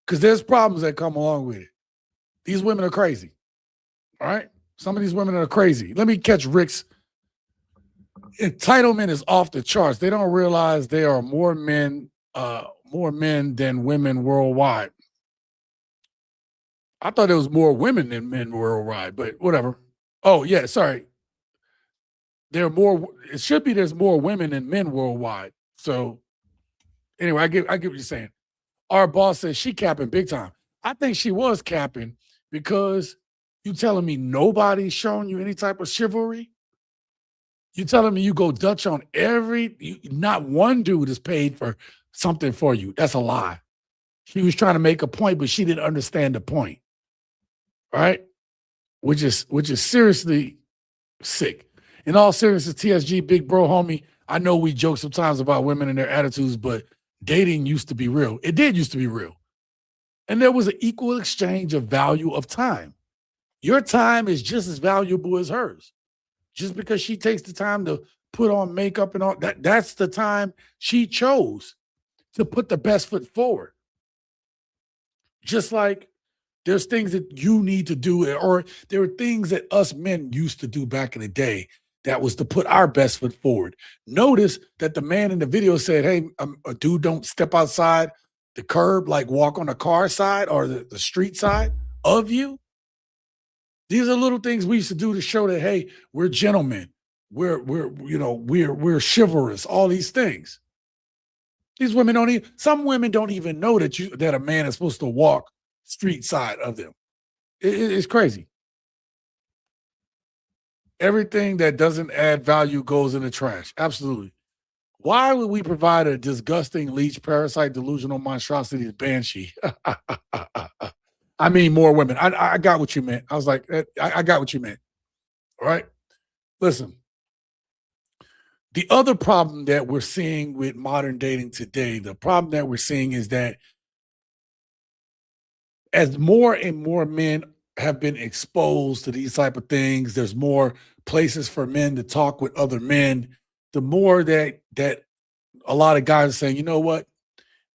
because there's problems that come along with it. These women are crazy. All right? Some of these women are crazy. Let me catch Rick's. Entitlement is off the charts. They don't realize there are more men than women worldwide. I thought there was more women than men worldwide, but whatever. Oh, yeah, sorry. It should be there's more women than men worldwide. So anyway, I get what you're saying. Our boss says she capping big time. I think she was capping because you telling me nobody's showing you any type of chivalry? You telling me you go Dutch on not one dude is paid for something for you. That's a lie. She was trying to make a point, but she didn't understand the point. Right? Which is seriously sick. In all seriousness, TSG, big bro, homie, I know we joke sometimes about women and their attitudes, but dating used to be real. It did used to be real. And there was an equal exchange of value of time. Your time is just as valuable as hers. Just because she takes the time to put on makeup and all that's the time she chose to put the best foot forward. Just like there's things that you need to do, or there are things that us men used to do back in the day that was to put our best foot forward. Notice that the man in the video said, hey, a dude don't step outside the curb, like walk on the car side or the street side of you. These are little things we used to do to show that, hey, we're gentlemen. We're chivalrous, all these things. These women some women don't even know that a man is supposed to walk street side of them. It's crazy. Everything that doesn't add value goes in the trash. Absolutely. Why would we provide a disgusting leech, parasite, delusional monstrosity to banshee? I mean, more women. I got what you meant. I was like, I got what you meant. All right. Listen, the other problem that we're seeing with modern dating today, the problem that we're seeing is that as more and more men have been exposed to these type of things, there's more places for men to talk with other men, the more that a lot of guys are saying, you know what?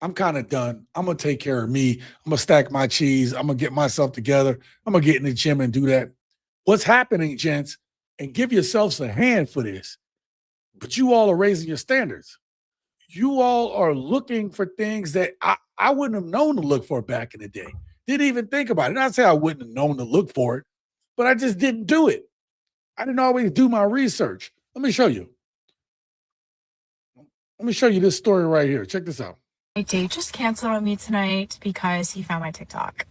I'm kind of done. I'm going to take care of me. I'm going to stack my cheese. I'm going to get myself together. I'm going to get in the gym and do that. What's happening, gents, and give yourselves a hand for this, but you all are raising your standards. You all are looking for things that I wouldn't have known to look for back in the day. Didn't even think about it. Not say I wouldn't have known to look for it, but I just didn't do it. I didn't always do my research. Let me show you. Let me show you this story right here. Check this out. My date just canceled on me tonight because he found my TikTok.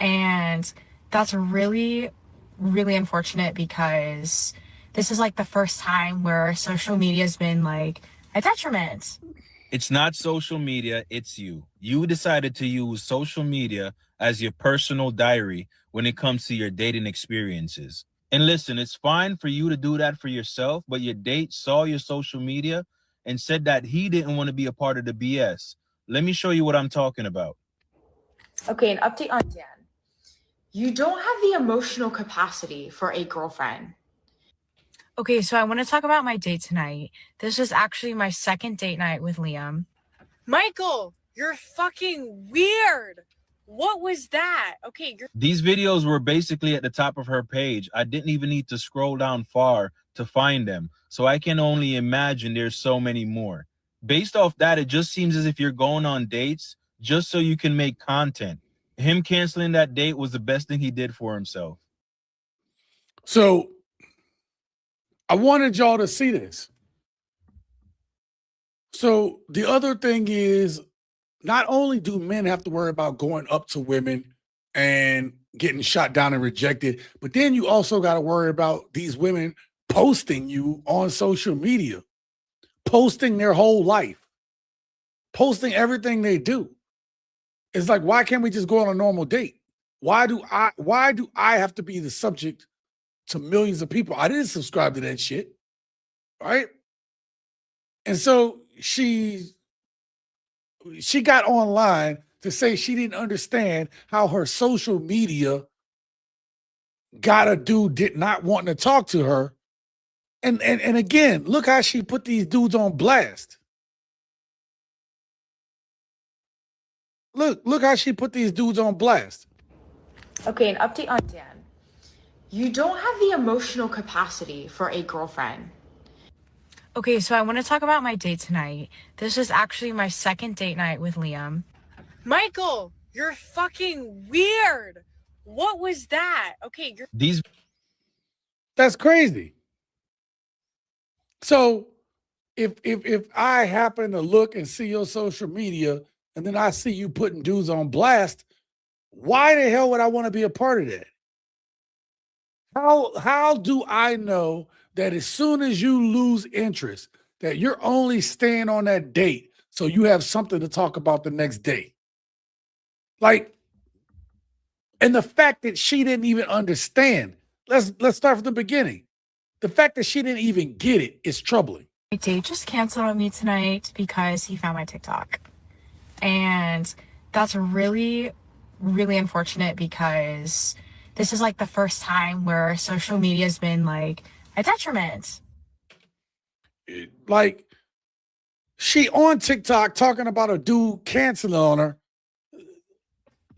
And that's really, really unfortunate because this is like the first time where social media has been like a detriment. It's not social media, it's you. You decided to use social media as your personal diary when it comes to your dating experiences. And listen, it's fine for you to do that for yourself, but your date saw your social media and said that he didn't want to be a part of the BS. Let me show you what I'm talking about. Okay, an update on Dan. You don't have the emotional capacity for a girlfriend. Okay, so I want to talk about my date tonight. This was actually my second date night with Liam. Michael, you're fucking weird. What was that? Okay, These videos were basically at the top of her page. I didn't even need to scroll down far to find them. So I can only imagine there's so many more. Based off that, it just seems as if you're going on dates just so you can make content. Him canceling that date was the best thing he did for himself. So I wanted y'all to see this. So the other thing is, not only do men have to worry about going up to women and getting shot down and rejected, but then you also got to worry about these women posting you on social media, posting their whole life, posting everything they do. It's like, why can't we just go on a normal date? Why do I have to be the subject to millions of people? I didn't subscribe to that shit. Right? And so she got online to say she didn't understand how her social media got a dude not wanting to talk to her. And again, look how she put these dudes on blast. Look how she put these dudes on blast. Okay, an update on Dan. You don't have the emotional capacity for a girlfriend. Okay, so I want to talk about my date tonight. This was actually my second date night with Liam. Michael, you're fucking weird. What was that? Okay, That's crazy. So if I happen to look and see your social media and then I see you putting dudes on blast, why the hell would I want to be a part of that? How do I know that as soon as you lose interest, that you're only staying on that date so you have something to talk about the next day? Like, and the fact that she didn't even understand. Let's start from the beginning. The fact that she didn't even get it is troubling. My date just canceled on me tonight because he found my TikTok. And that's really, really unfortunate because this is like the first time where social media has been like a detriment. Like, she on TikTok talking about a dude canceling on her.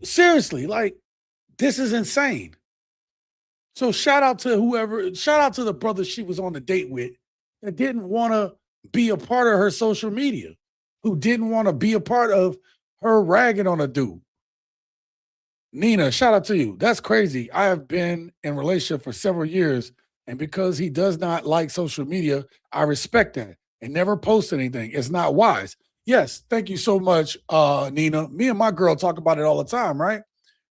Seriously, like, this is insane. So shout out to the brother she was on the date with that didn't want to be a part of her social media, who didn't want to be a part of her ragging on a dude. Nina, shout out to you. That's crazy. I have been in a relationship for several years, and because he does not like social media, I respect that and never post anything. It's not wise. Yes, thank you so much, Nina. Me and my girl talk about it all the time, right?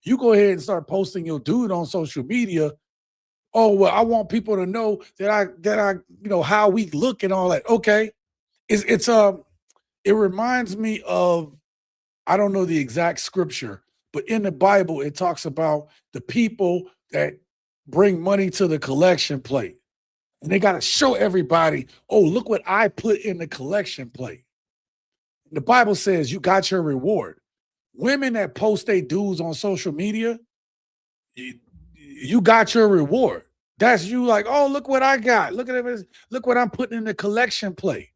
You go ahead and start posting your dude on social media. Oh, well, I want people to know that I how we look and all that. Okay. It reminds me of, I don't know the exact scripture, but in the Bible, it talks about the people that bring money to the collection plate. And they got to show everybody, oh, look what I put in the collection plate. The Bible says you got your reward. Women that post their dudes on social media, you got your reward. That's you like, oh, look what I got. Look at it. Look what I'm putting in the collection plate.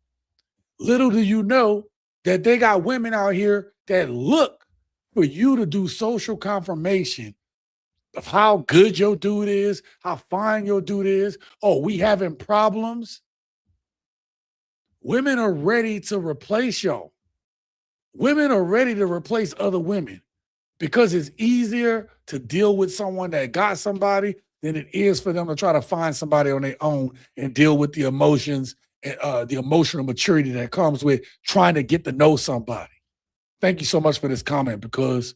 Little do you know that they got women out here that look for you to do social confirmation of how good your dude is, how fine your dude is. Oh, we having problems. Women are ready to replace y'all. Women are ready to replace other women because it's easier to deal with someone that got somebody than it is for them to try to find somebody on their own and deal with the emotions and the emotional maturity that comes with trying to get to know somebody. Thank you so much for this comment because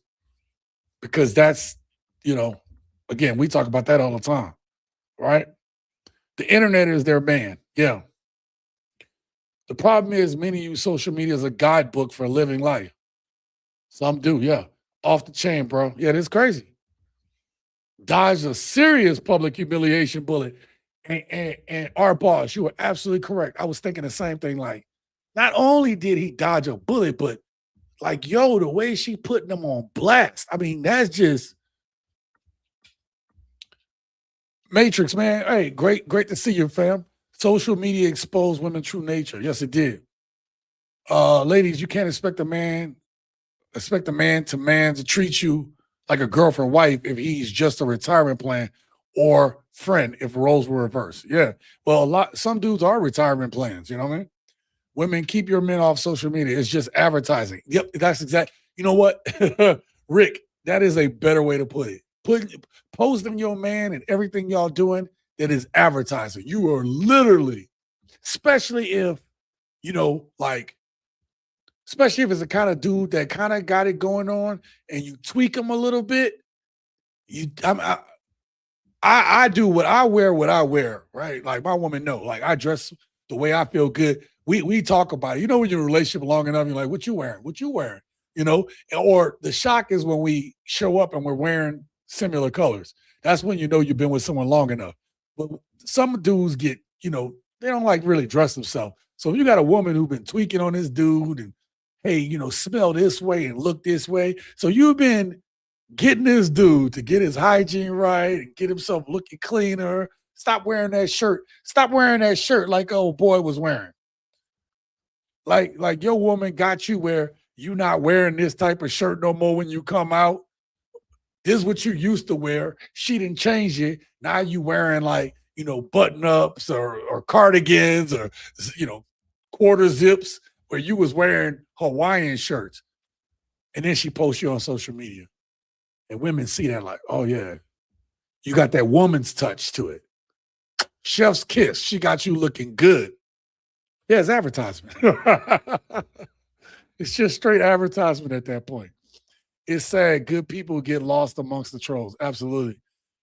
that's, again, we talk about that all the time, right? The internet is their man. Yeah. The problem is many use social media as a guidebook for living life. Some do, yeah. Off the chain, bro. Yeah, this is crazy. Dodged a serious public humiliation bullet. And our boss, you were absolutely correct. I was thinking the same thing. Like, not only did he dodge a bullet, but like, the way she putting them on blast. I mean, that's just Matrix, man. Hey, great to see you, fam. Social media exposed women's true nature. Yes, it did. Ladies, you can't expect a man to treat you like a girlfriend wife if he's just a retirement plan or friend if roles were reversed. Yeah. Well, some dudes are retirement plans, you know what I mean? Women, keep your men off social media. It's just advertising. Yep, that's exact. You know what? Rick, that is a better way to put it. Posting your man and everything y'all doing that is advertising. You are literally, especially if, especially if it's the kind of dude that kind of got it going on and you tweak him a little bit, I do what I wear, right? Like my woman know, like I dress the way I feel good. We talk about it. When you're in a relationship long enough, you're like, what you wearing? What you wearing? Or the shock is when we show up and we're wearing similar colors. That's when you've been with someone long enough. But some dudes get, they don't like really dress themselves. So if you got a woman who's been tweaking on this dude and, hey, smell this way and look this way. So you've been getting this dude to get his hygiene right and get himself looking cleaner. Stop wearing that shirt. Stop wearing that shirt like old boy was wearing. Like your woman got you where you not wearing this type of shirt no more when you come out. This is what you used to wear. She didn't change it. Now you wearing button ups or cardigans or quarter zips where you was wearing Hawaiian shirts. And then she posts you on social media. And women see that like, oh yeah, you got that woman's touch to it. Chef's kiss. She got you looking good. Yeah, it's advertisement. It's just straight advertisement at that point. It's sad. Good people get lost amongst the trolls. Absolutely.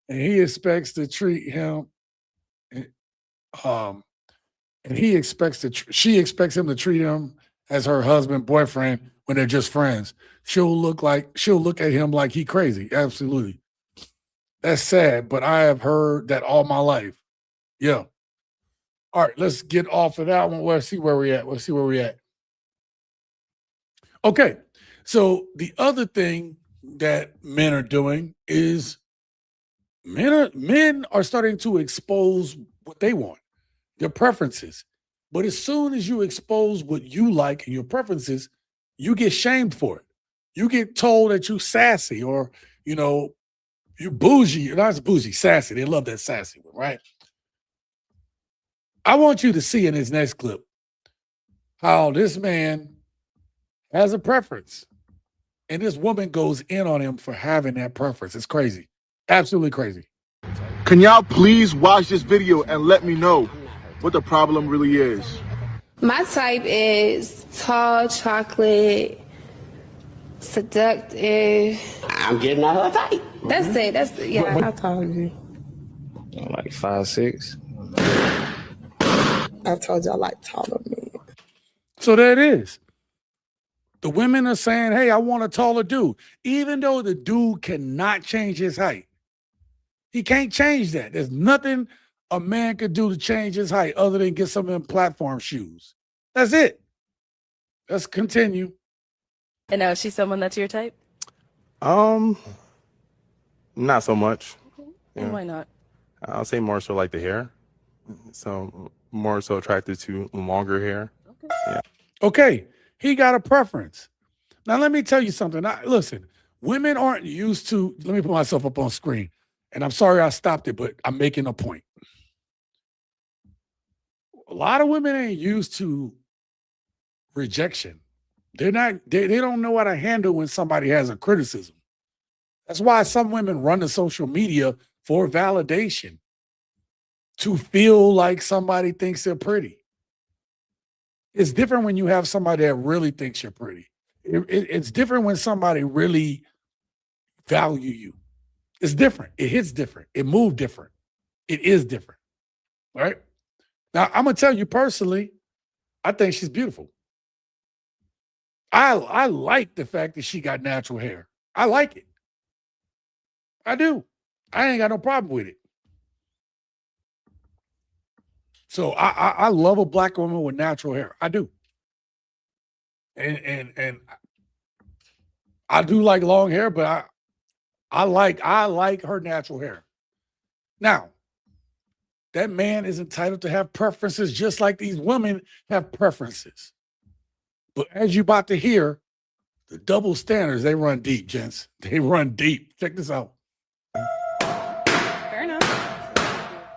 And he expects to treat him, and she expects him to treat him as her husband, boyfriend when they're just friends. She'll look at him like he crazy. Absolutely. That's sad, but I have heard that all my life. Yeah. All right, let's get off of that one. Let's see where we're at. Let's see where we're at. Okay, so the other thing that men are doing is men are starting to expose what they want, their preferences. But as soon as you expose what you like and your preferences, you get shamed for it. You get told that you sassy or, you know, you bougie. You're not bougie, sassy. They love that sassy one, right? I want you to see in this next clip how this man has a preference and this woman goes in on him for having that preference. It's crazy. Absolutely crazy. Can y'all please watch this video and let me know what the problem really is? My type is tall, chocolate, seductive. I'm getting out her type. That's it. That's yeah. How tall are you? Like 5'6". I told you I like taller men. So there it is. The women are saying, hey, I want a taller dude, even though the dude cannot change his height. He can't change that. There's nothing a man could do to change his height other than get some of them platform shoes. That's it. Let's continue. And now, is she someone that's your type? Not so much. And why not? I'll say more so like the hair. So more so attracted to longer hair. Yeah. Okay, he got a preference. Now, let me tell you something. Listen, women aren't used to, let me put myself up on screen. And I'm sorry I stopped it, but I'm making a point. A lot of women ain't used to rejection. They don't know how to handle when somebody has a criticism. That's why some women run to social media for validation, to feel like somebody thinks they're pretty. It's different when you have somebody that really thinks you're pretty. It's different when somebody really value you. It's different. It hits different. It moves different. It is different, right? Now, I'm going to tell you personally, I think she's beautiful. I like the fact that she got natural hair. I like it. I do. I ain't got no problem with it. So I love a black woman with natural hair. I do. And I do like long hair, but I like her natural hair. Now, that man is entitled to have preferences just like these women have preferences. But as you're about to hear, the double standards, they run deep, gents. They run deep. Check this out. Fair enough.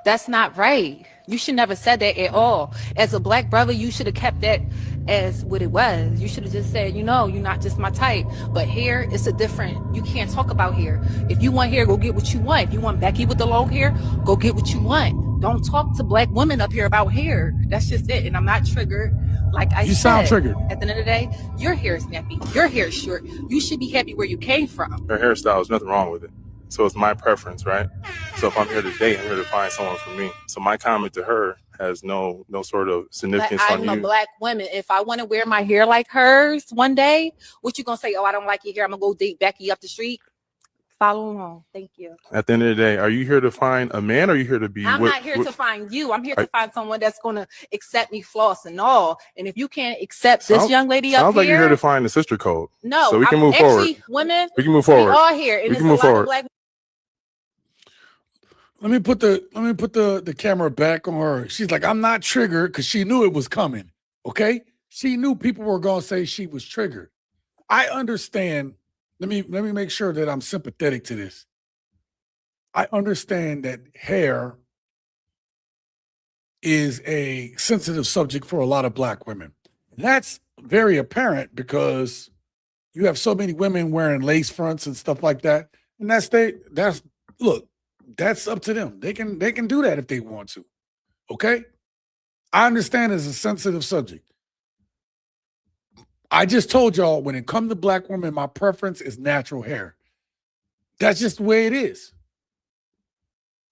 That's not right. You should never said that at all. As a black brother, you should have kept that as what it was. You should have just said, you know, you're not just my type. But here, it's a different, you can't talk about hair. If you want hair, go get what you want. If you want Becky with the long hair, go get what you want. Don't talk to black women up here about hair. That's just it. And I'm not triggered. Like I said, you sound triggered. At the end of the day, your hair is nappy. Your hair is short. You should be happy where you came from. Her hairstyle, there's nothing wrong with it. So it's my preference, right? So if I'm here today, I'm here to find someone for me. So my comment to her has no sort of significance But on you. I'm a black woman. If I want to wear my hair like hers one day, what you gonna say? Oh, I don't like your hair. I'm gonna go date Becky up the street. Follow along. Thank you. At the end of the day, are you here to find a man or are you here to be I'm not here to find you. I'm here to find someone that's gonna accept me, floss and all. And if you can't accept this young lady up here, sounds like you're here to find the sister code. No, so we can I'm move actually, forward. Women, we can move forward. We all here, and we there's can move a lot forward. of black. Let me put the camera back on her. She's like, I'm not triggered because she knew it was coming. Okay, she knew people were gonna say she was triggered. I understand. Let me make sure that I'm sympathetic to this. I understand that hair is a sensitive subject for a lot of black women. That's very apparent because you have so many women wearing lace fronts and stuff like that. And look, that's up to them. They can do that if they want to. Okay? I understand it's a sensitive subject. I just told y'all when it comes to black women, my preference is natural hair. That's just the way it is.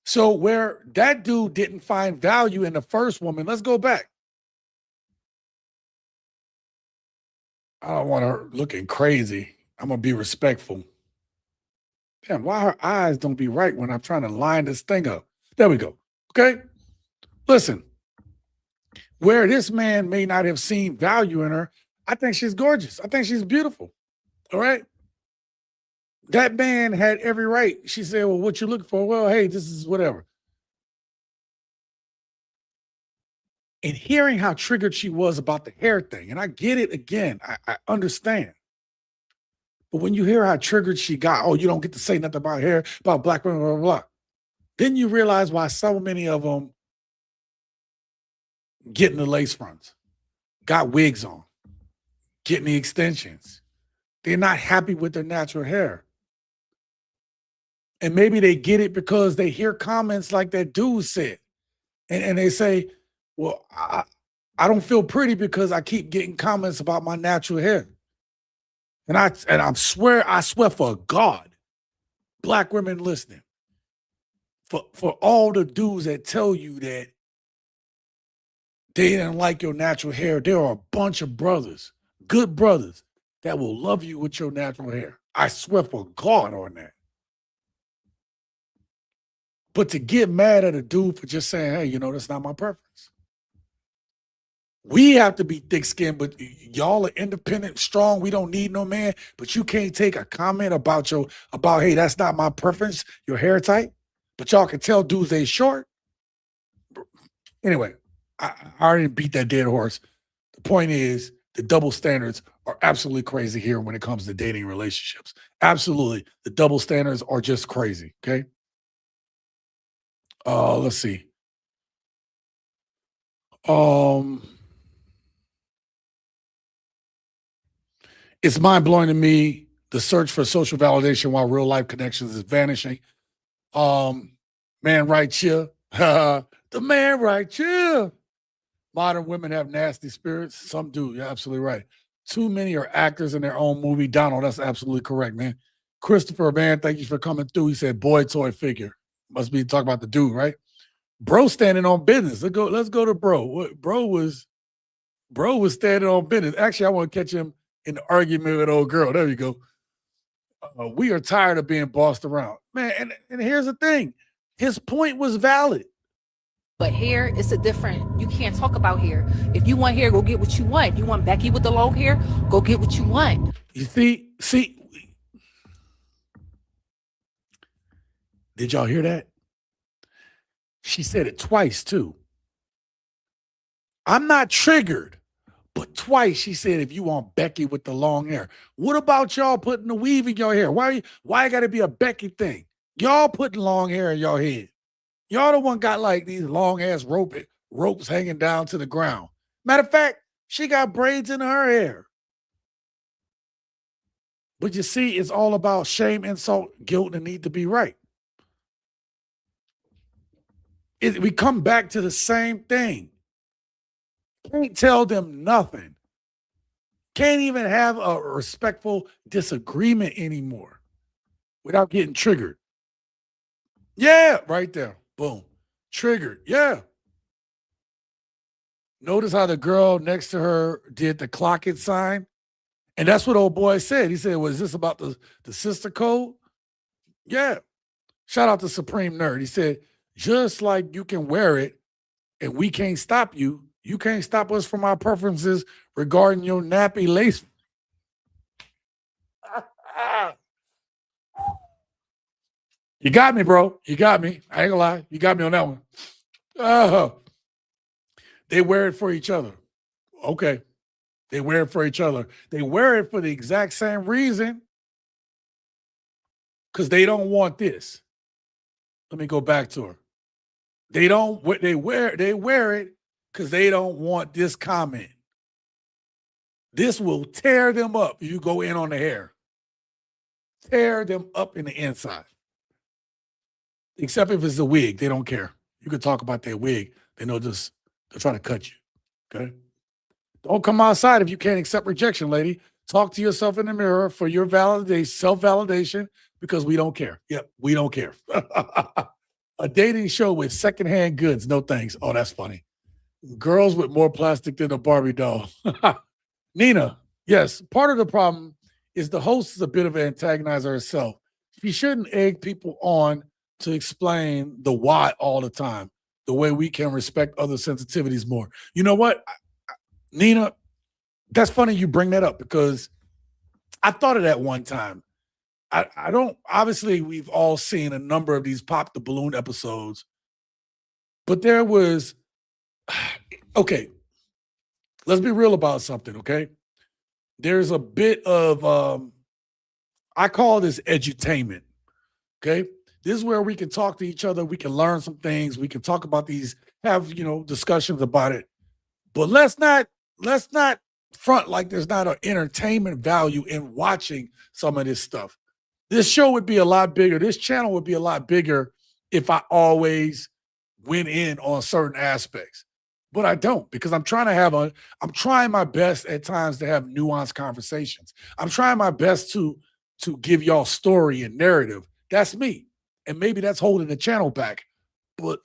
So where that dude didn't find value in the first woman, let's go back. I don't want her looking crazy. I'm going to be respectful. Damn, why her eyes don't be right when I'm trying to line this thing up? There we go. Okay? Listen, Where this man may not have seen value in her, I think she's gorgeous. I think she's beautiful. All right. That man had every right. She said, well, what you looking for? Well, hey, this is whatever. And hearing how triggered she was about the hair thing, and I get it again, I understand. But when you hear how triggered she got, oh, you don't get to say nothing about hair, about black women, blah, blah, blah. Then you realize why so many of them getting the lace fronts, got wigs on, getting the extensions. They're not happy with their natural hair. And maybe they get it because they hear comments like that dude said. And they say, well, I don't feel pretty because I keep getting comments about my natural hair. And I swear for God, black women listening, for all the dudes that tell you that they didn't like your natural hair, there are a bunch of brothers, good brothers, that will love you with your natural hair. I swear for God on that. But to get mad at a dude for just saying, hey, that's not my preference. We have to be thick-skinned, but y'all are independent, strong. We don't need no man. But you can't take a comment about hey, that's not my preference, your hair type. But y'all can tell dudes they short. Anyway, I already beat that dead horse. The point is, the double standards are absolutely crazy here when it comes to dating relationships. Absolutely. The double standards are just crazy, okay? Let's see. It's mind-blowing to me, the search for social validation while real-life connections is vanishing. Man right here. The man right here. Modern women have nasty spirits. Some do. You're absolutely right. Too many are actors in their own movie. Donald, that's absolutely correct, man. Christopher, man, thank you for coming through. He said, boy toy figure. Must be talking about the dude, right? Bro standing on business. Let's go to bro. Bro was standing on business. Actually, I want to catch him in the argument with old girl. There you go. We are tired of being bossed around. Man, and here's the thing. His point was valid. But hair, it's a different, you can't talk about hair. If you want hair, go get what you want. You want Becky with the long hair, go get what you want. You see, did y'all hear that? She said it twice too. I'm not triggered, but twice she said, if you want Becky with the long hair. What about y'all putting the weave in your hair? Why got to be a Becky thing? Y'all putting long hair in your head. Y'all the one got like these long ass ropes hanging down to the ground. Matter of fact, she got braids in her hair. But you see, it's all about shame, insult, guilt, and need to be right. We come back to the same thing. Can't tell them nothing. Can't even have a respectful disagreement anymore without getting triggered. Yeah, right there. Boom. Triggered. Yeah. Notice how the girl next to her did the clock it sign. And that's what old boy said. He said, was this about the sister code? Yeah. Shout out to Supreme Nerd. He said, just like you can wear it and we can't stop you, you can't stop us from our preferences regarding your nappy lace. You got me, bro. You got me. I ain't gonna lie. You got me on that one. They wear it for each other. Okay. They wear it for each other. They wear it for the exact same reason. Because they don't want this. Let me go back to her. They wear it because they don't want this comment. This will tear them up if you go in on the hair. Tear them up in the inside. Except if it's a wig, they don't care. You can talk about their wig. They're trying to cut you. Okay? Don't come outside if you can't accept rejection, lady. Talk to yourself in the mirror for your validation, self-validation, because we don't care. Yep, we don't care. A dating show with secondhand goods. No thanks. Oh, that's funny. Girls with more plastic than a Barbie doll. Nina, yes, part of the problem is the host is a bit of an antagonizer herself. She shouldn't egg people on to explain the why all the time. the way we can respect other sensitivities more. You know what, Nina? That's funny you bring that up because I thought of that one time. I don't, obviously, we've all seen a number of these Pop the Balloon episodes, but there was, okay, let's be real about something, okay? There's a bit of, I call this edutainment, okay? This is where we can talk to each other, we can learn some things, we can talk about these, have, discussions about it. But let's not front like there's not an entertainment value in watching some of this stuff. This show would be a lot bigger. This channel would be a lot bigger if I always went in on certain aspects. But I don't, because I'm trying my best at times to have nuanced conversations. I'm trying my best to give y'all story and narrative. That's me. And maybe that's holding the channel back. But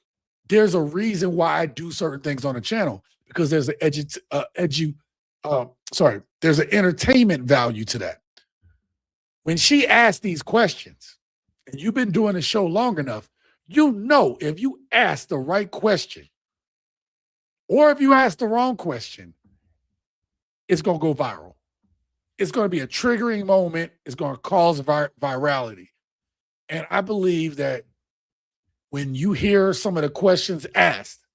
there's a reason why I do certain things on the channel, because there's there's an entertainment value to that. When she asked these questions, and you've been doing the show long enough, if you ask the right question or if you ask the wrong question, it's going to go viral. It's going to be a triggering moment. It's going to cause virality. And I believe that when you hear some of the questions asked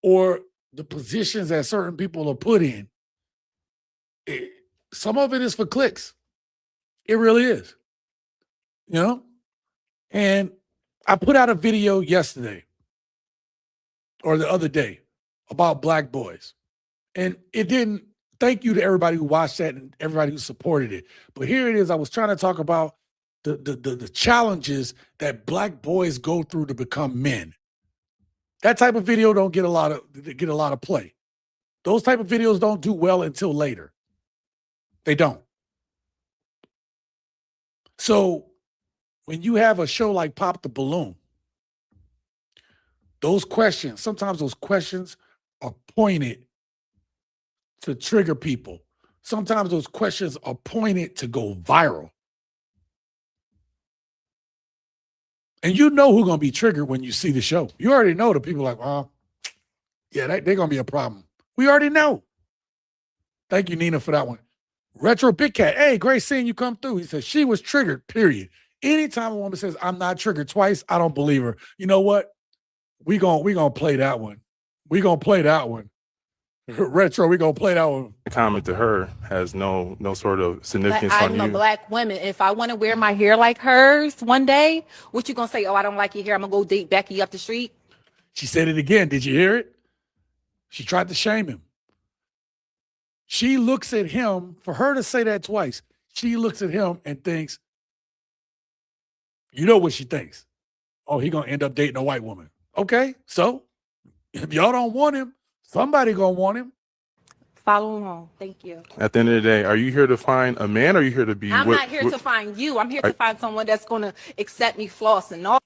or the positions that certain people are put in, some of it is for clicks. It really is. And I put out a video yesterday or the other day about black boys. And it didn't, thank you to everybody who watched that and everybody who supported it. But here it is. I was trying to talk about the challenges that black boys go through to become men. That type of video don't get a lot of play. Those type of videos don't do well until later. They don't. So when you have a show like Pop the Balloon, sometimes those questions are pointed to trigger people. Sometimes those questions are pointed to go viral. And you know who's going to be triggered when you see the show. You already know the people like, yeah, they're going to be a problem. We already know. Thank you, Nina, for that one. Retro Big Cat, hey, great seeing you come through. He says she was triggered, period. Anytime a woman says, I'm not triggered twice, I don't believe her. You know what? We gonna play that one. We gonna play that one. Retro, we gonna play that one. The comment to her has no sort of significance But on I'm a you. black woman. If I want to wear my hair like hers one day, what you gonna say? Oh, I don't like your hair. I'm gonna go date Becky up the street. She said it again. Did you hear it? She tried to shame him. She looks at him, for her to say that twice, she looks at him and thinks, you know what she thinks? Oh, he gonna end up dating a white woman. Okay, so if y'all don't want him, somebody gonna want him. Follow along. Thank you. At the end of the day, are you here to find a man or are you here to be I'm not here to find you. I'm here to find someone that's gonna accept me flossing. All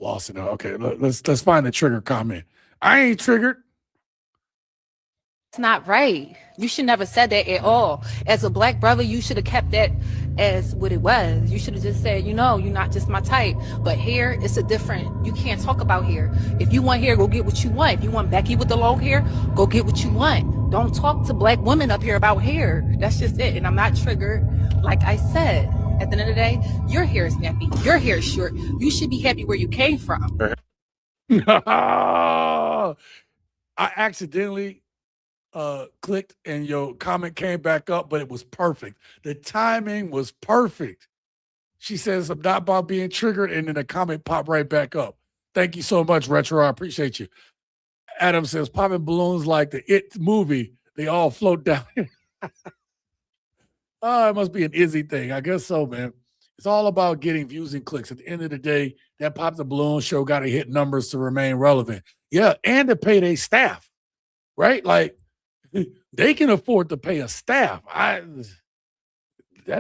Flossing. Okay, let's find the trigger comment. I ain't triggered. It's not right. You should never said that at all. As a black brother, you should have kept that as what it was. You should have just said, you're not just my type. But here, it's a different, you can't talk about hair. If you want hair, go get what you want. If you want Becky with the long hair, go get what you want. Don't talk to black women up here about hair. That's just it. And I'm not triggered. Like I said, at the end of the day, your hair is nappy. Your hair is short. You should be happy where you came from. I accidentally clicked and your comment came back up, but it was perfect. The timing was perfect. She says, I'm not about being triggered, and then the comment popped right back up. Thank you so much, Retro. I appreciate you. Adam says, popping balloons like the It movie. They all float down. Oh, it must be an Izzy thing. I guess so, man. It's all about getting views and clicks. At the end of the day, that Pop the Balloon show got to hit numbers to remain relevant. Yeah, and to pay their staff, right? Like, they can afford to pay a staff. That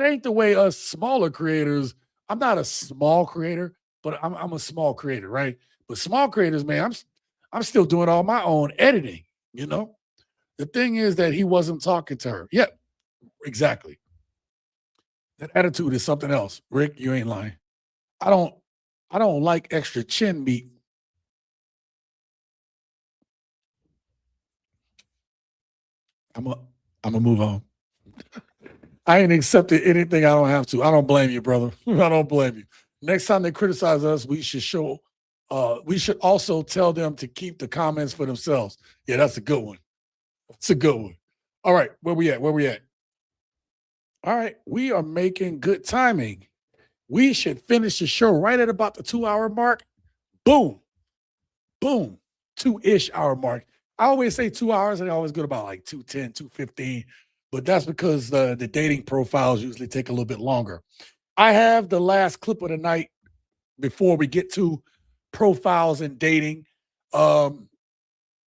ain't the way us smaller creators. I'm not a small creator, but I'm a small creator, right? But small creators, man, I'm still doing all my own editing, The thing is that he wasn't talking to her. Yep, exactly. That attitude is something else. Rick, you ain't lying. I don't like extra chin meat I'm gonna move on. I ain't accepted anything I don't have to. I don't blame you, brother. I don't blame you. Next time they criticize us, we should also tell them to keep the comments for themselves. Yeah, that's a good one. That's a good one. All right, where we at? Where we at? All right, we are making good timing. We should finish the show right at about the 2 hour mark. Boom, boom, 2-ish hour mark. I always say 2 hours, and I always go about like 2:10, 2:15, but that's because the dating profiles usually take a little bit longer. I have the last clip of the night before we get to profiles and dating. The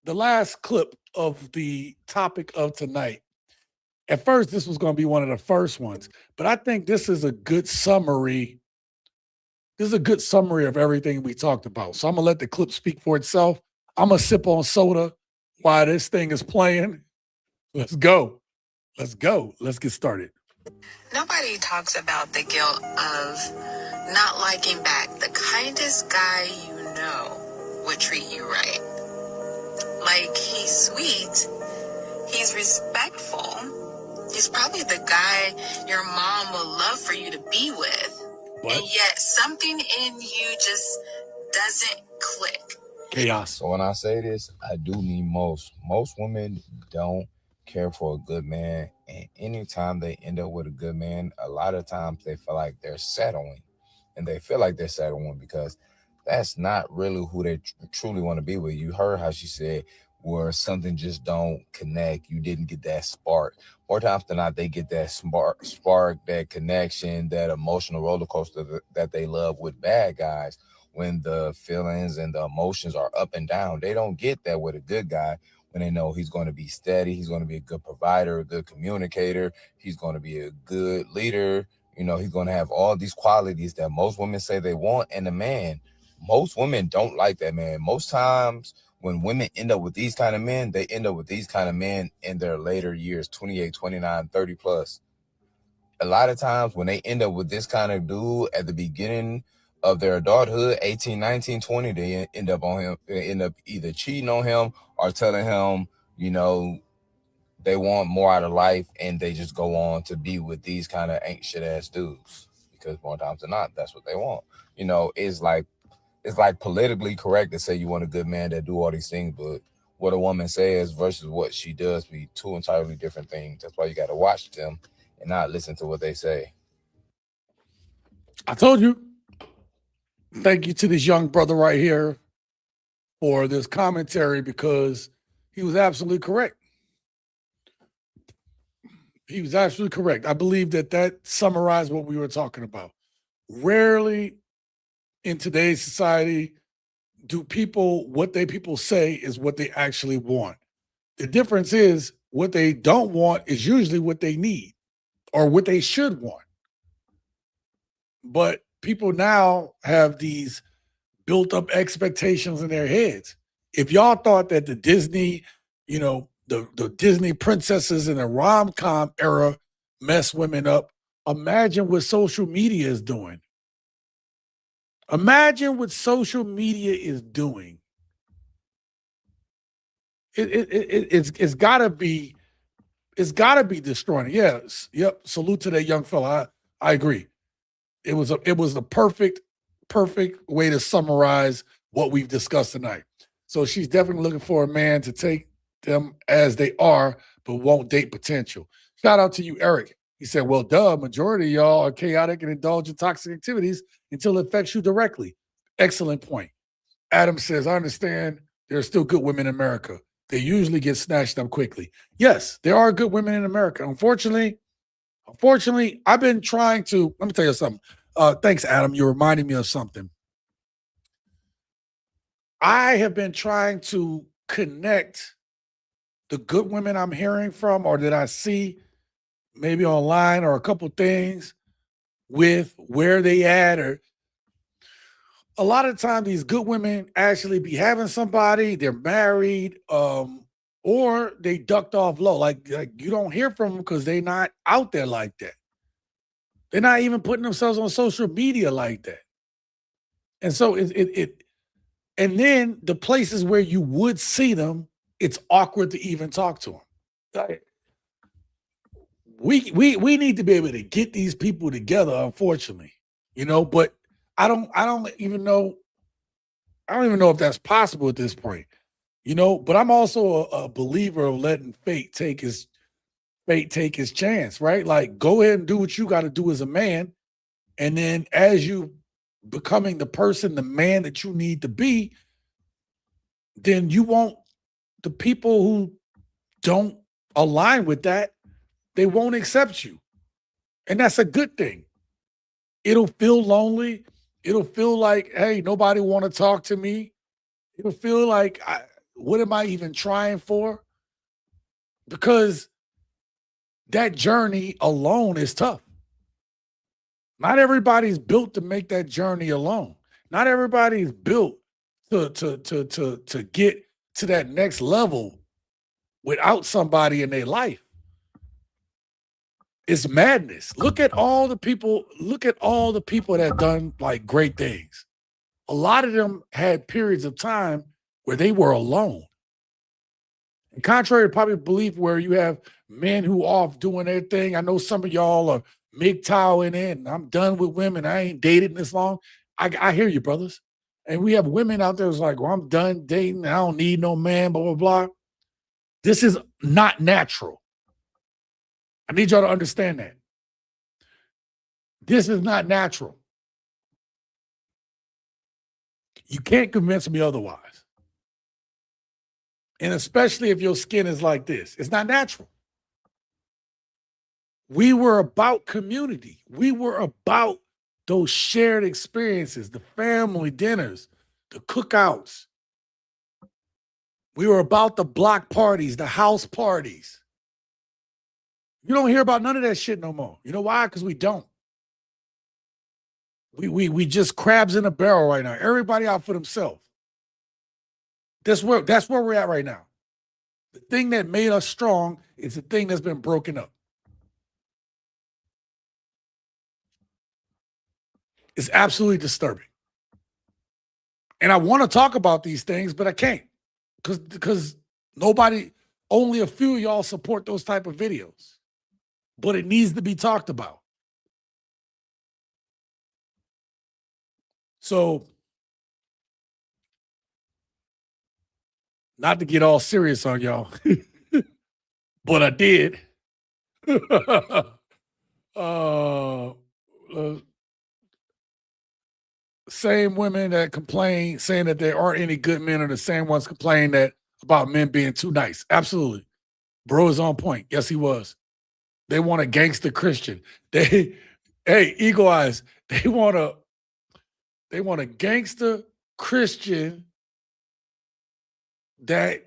last clip of the topic of tonight. At first, this was going to be one of the first ones, but I think this is a good summary. This is a good summary of everything we talked about. So I'm gonna let the clip speak for itself. I'm gonna sip on soda while this thing is playing. Let's go. Let's go. Let's get started. Nobody talks about the guilt of not liking back. The kindest guy you know would treat you right. Like, he's sweet, he's respectful, he's probably the guy your mom would love for you to be with. What? And yet something in you just doesn't click. Chaos. So when I say this, I do mean most. Most women don't care for a good man. And anytime they end up with a good man, a lot of times they feel like they're settling. And they feel like they're settling because that's not really who they truly want to be with. You heard how she said where something just don't connect. You didn't get that spark. More times than not, they get that spark, that connection, that emotional roller coaster that they love with bad guys. When the feelings and the emotions are up and down, they don't get that with a good guy when they know he's going to be steady, he's going to be a good provider, a good communicator, he's going to be a good leader. You know, he's going to have all these qualities that most women say they want in a man. Most women don't like that man. Most times when women end up with these kind of men, they end up with these kind of men in their later years, 28, 29, 30 plus. A lot of times when they end up with this kind of dude at the beginning of their adulthood, 18, 19, 20, they end up on him, they end up either cheating on him or telling him, you know, they want more out of life, and they just go on to be with these kind of ain't shit ass dudes because more times than not, that's what they want. You know, it's like politically correct to say you want a good man that do all these things, but what a woman says versus what she does be two entirely different things. That's why you got to watch them and not listen to what they say. I told you. Thank you to this young brother right here for this commentary because he was absolutely correct. He was absolutely correct. I believe that summarized what we were talking about. Rarely in today's society do what people say is what they actually want. The difference is what they don't want is usually what they need or what they should want. But people now have these built up expectations in their heads. If y'all thought that the Disney, the Disney princesses in the rom-com era mess women up, imagine what social media is doing. Imagine what social media is doing. It's gotta be destroying. Yes. Yep. Salute to that young fella. I agree. It was the perfect way to summarize what we've discussed tonight. So she's definitely looking for a man to take them as they are, but won't date potential. Shout out to you, Eric. He said, well, duh, majority of y'all are chaotic and indulge in toxic activities until it affects you directly. Excellent point. Adam says, I understand there are still good women in America. They usually get snatched up quickly. Yes, there are good women in America. Unfortunately, I've been trying to, let me tell you something. Thanks, Adam. You reminded me of something. I have been trying to connect the good women I'm hearing from or that I see maybe online or a couple things with where they at, or a lot of times these good women actually be having somebody, they're married, or they ducked off low. Like you don't hear from them because they're not out there like that. They're not even putting themselves on social media like that. And so and then the places where you would see them, it's awkward to even talk to them. we need to be able to get these people together, unfortunately. But I don't even know if that's possible at this point. But I'm also a believer of letting fate take his chance, right? Like, go ahead and do what you got to do as a man. And then as you becoming the person, the man that you need to be, then you won't, the people who don't align with that, they won't accept you. And that's a good thing. It'll feel lonely. It'll feel like, hey, nobody want to talk to me. It'll feel like, what am I even trying for? Because that journey alone is tough. Not everybody's built to make that journey alone. Not everybody's built to get to that next level without somebody in their life. It's madness. Look at all the people that done like great things. A lot of them had periods of time where they were alone. And contrary to popular belief, where you have men who off doing their thing, I know some of y'all are MGTOW in it, and I'm done with women. I ain't dated this long. I hear you, brothers. And we have women out there who's like, well, I'm done dating. I don't need no man, blah, blah, blah. This is not natural. I need y'all to understand that. This is not natural. You can't convince me otherwise. And especially if your skin is like this. It's not natural. We were about community. We were about those shared experiences, the family dinners, the cookouts. We were about the block parties, the house parties. You don't hear about none of that shit no more. You know why? Because we don't. We just crabs in a barrel right now. Everybody out for themselves. That's where we're at right now. The thing that made us strong is the thing that's been broken up. It's absolutely disturbing. And I want to talk about these things, but I can't. Because only a few of y'all support those type of videos. But it needs to be talked about. So, not to get all serious on y'all, but I did. Same women that complain, saying that there aren't any good men, are the same ones complaining that about men being too nice. Absolutely. Bro is on point. Yes, he was. They want a gangster Christian. Hey, Eagle Eyes, they want a gangster Christian that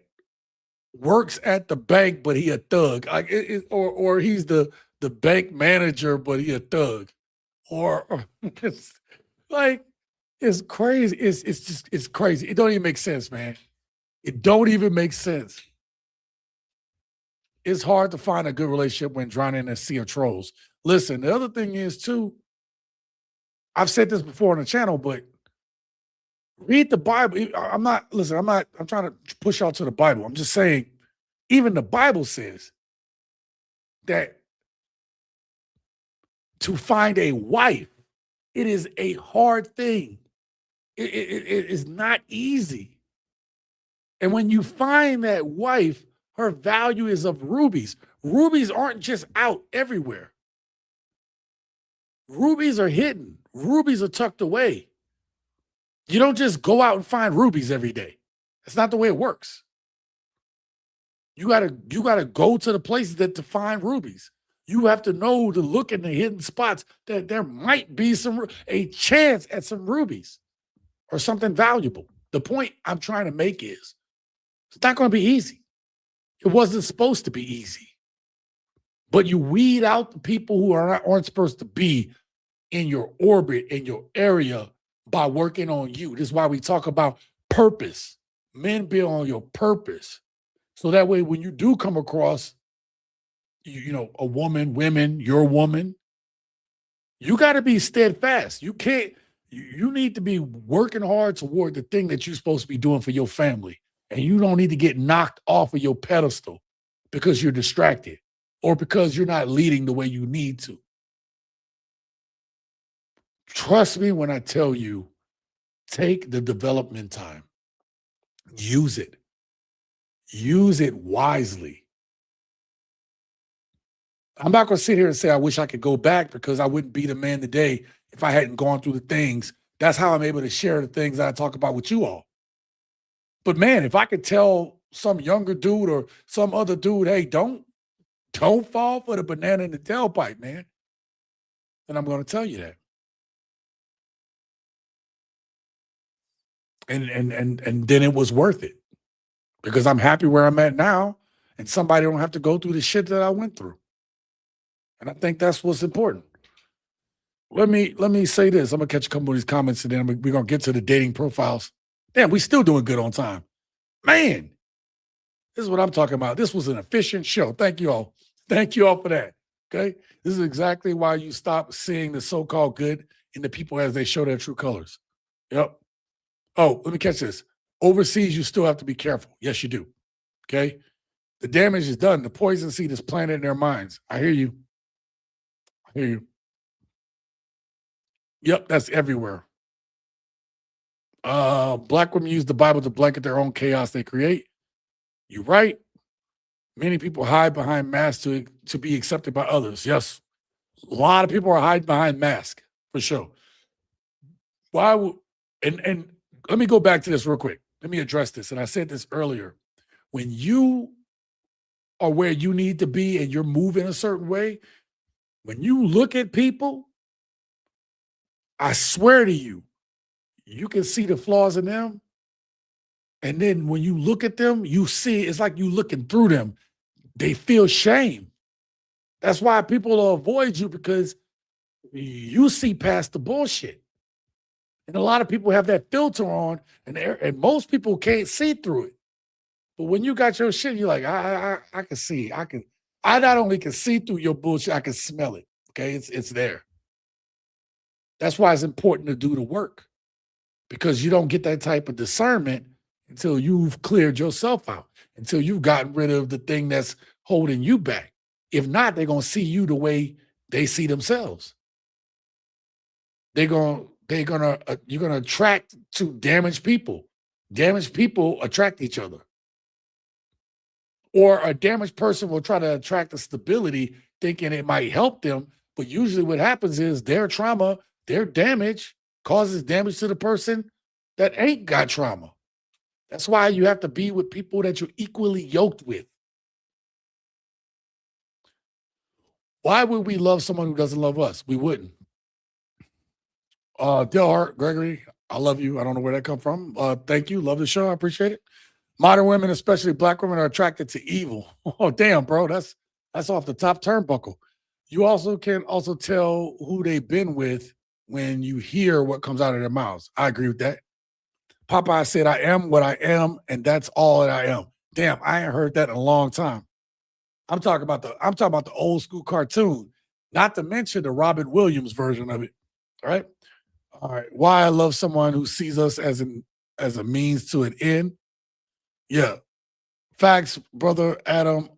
works at the bank, but he a thug. Or he's the bank manager, but he a thug. Or it's like, it's crazy. It's crazy. It don't even make sense, man. It don't even make sense. It's hard to find a good relationship when drowning in a sea of trolls. Listen, the other thing is too, I've said this before on the channel, but read the Bible. I'm trying to push y'all to the Bible. I'm just saying, even the Bible says that to find a wife, it is a hard thing. It is not easy. And when you find that wife, her value is of rubies. Rubies aren't just out everywhere. Rubies are hidden. Rubies are tucked away. You don't just go out and find rubies every day. That's not the way it works. You gotta go to the places to find rubies. You have to know to look in the hidden spots that there might be a chance at some rubies or something valuable. The point I'm trying to make is it's not going to be easy. It wasn't supposed to be easy. But you weed out the people who aren't supposed to be in your orbit, in your area, by working on you. This is why we talk about purpose. Men be on your purpose. So that way, when you do come across, a women, your woman, you got to be steadfast. You need to be working hard toward the thing that you're supposed to be doing for your family. And you don't need to get knocked off of your pedestal because you're distracted or because you're not leading the way you need to. Trust me when I tell you, take the development time. Use it. Use it wisely. I'm not going to sit here and say I wish I could go back because I wouldn't be the man today if I hadn't gone through the things. That's how I'm able to share the things that I talk about with you all. But man, if I could tell some younger dude or some other dude, hey, don't fall for the banana in the tailpipe, man, then I'm going to tell you that. And then it was worth it because I'm happy where I'm at now, and somebody don't have to go through the shit that I went through. And I think that's what's important. Let me say this. I'm gonna catch a couple of these comments, and then we're gonna get to the dating profiles. Damn, we still doing good on time. Man, this is what I'm talking about. This was an efficient show. Thank you all. Thank you all for that. Okay. This is exactly why you stop seeing the so-called good in the people as they show their true colors. Yep. Oh, let me catch this. Overseas, you still have to be careful. Yes, you do. Okay. The damage is done. The poison seed is planted in their minds. I hear you. I hear you. Yep, that's everywhere. Black women use the Bible to blanket their own chaos they create. You're right. Many people hide behind masks to be accepted by others. Yes. A lot of people are hiding behind masks, for sure. Why would and let me go back to this real quick. Let me address this. And I said this earlier. When you are where you need to be and you're moving a certain way, when you look at people, I swear to you, you can see the flaws in them. And then when you look at them, you see it's like you looking through them. They feel shame. That's why people will avoid you because you see past the bullshit. And a lot of people have that filter on, and most people can't see through it. But when you got your shit, you're like, I can see. I not only can see through your bullshit, I can smell it. Okay, it's there. That's why it's important to do the work, because you don't get that type of discernment until you've cleared yourself out, until you've gotten rid of the thing that's holding you back. If not, they're gonna see you the way they see themselves. You're gonna attract to damaged people. Damaged people attract each other. Or a damaged person will try to attract the stability, thinking it might help them. But usually what happens is their trauma, their damage causes damage to the person that ain't got trauma. That's why you have to be with people that you're equally yoked with. Why would we love someone who doesn't love us? We wouldn't. Delhart, Gregory, I love you. I don't know where that come from. Thank you. Love the show. I appreciate it. Modern women, especially black women, are attracted to evil. Oh, damn, bro. That's off the top turnbuckle. You also can tell who they've been with when you hear what comes out of their mouths. I agree with that. Popeye said, I am what I am, and that's all that I am. Damn, I ain't heard that in a long time. I'm talking about the old school cartoon, not to mention the Robin Williams version of it. All right. All right. Why I love someone who sees us as a means to an end. Yeah. Facts, brother Adam,